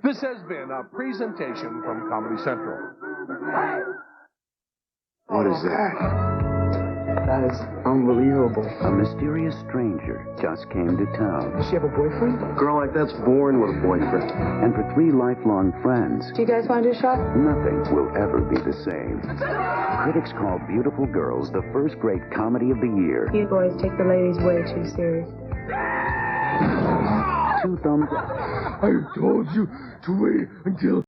S3: This has been a presentation from Comedy Central.
S16: What is that? That is unbelievable.
S13: A mysterious stranger just came to town.
S16: Does she have a boyfriend? A girl like that's born with a boyfriend.
S13: And for 3 lifelong friends,
S6: Do you guys want to do a shot?
S13: nothing will ever be the same. Critics call Beautiful Girls the first great comedy of the year.
S6: You boys take the ladies way too serious.
S13: 2 thumbs up.
S16: I told you to wait until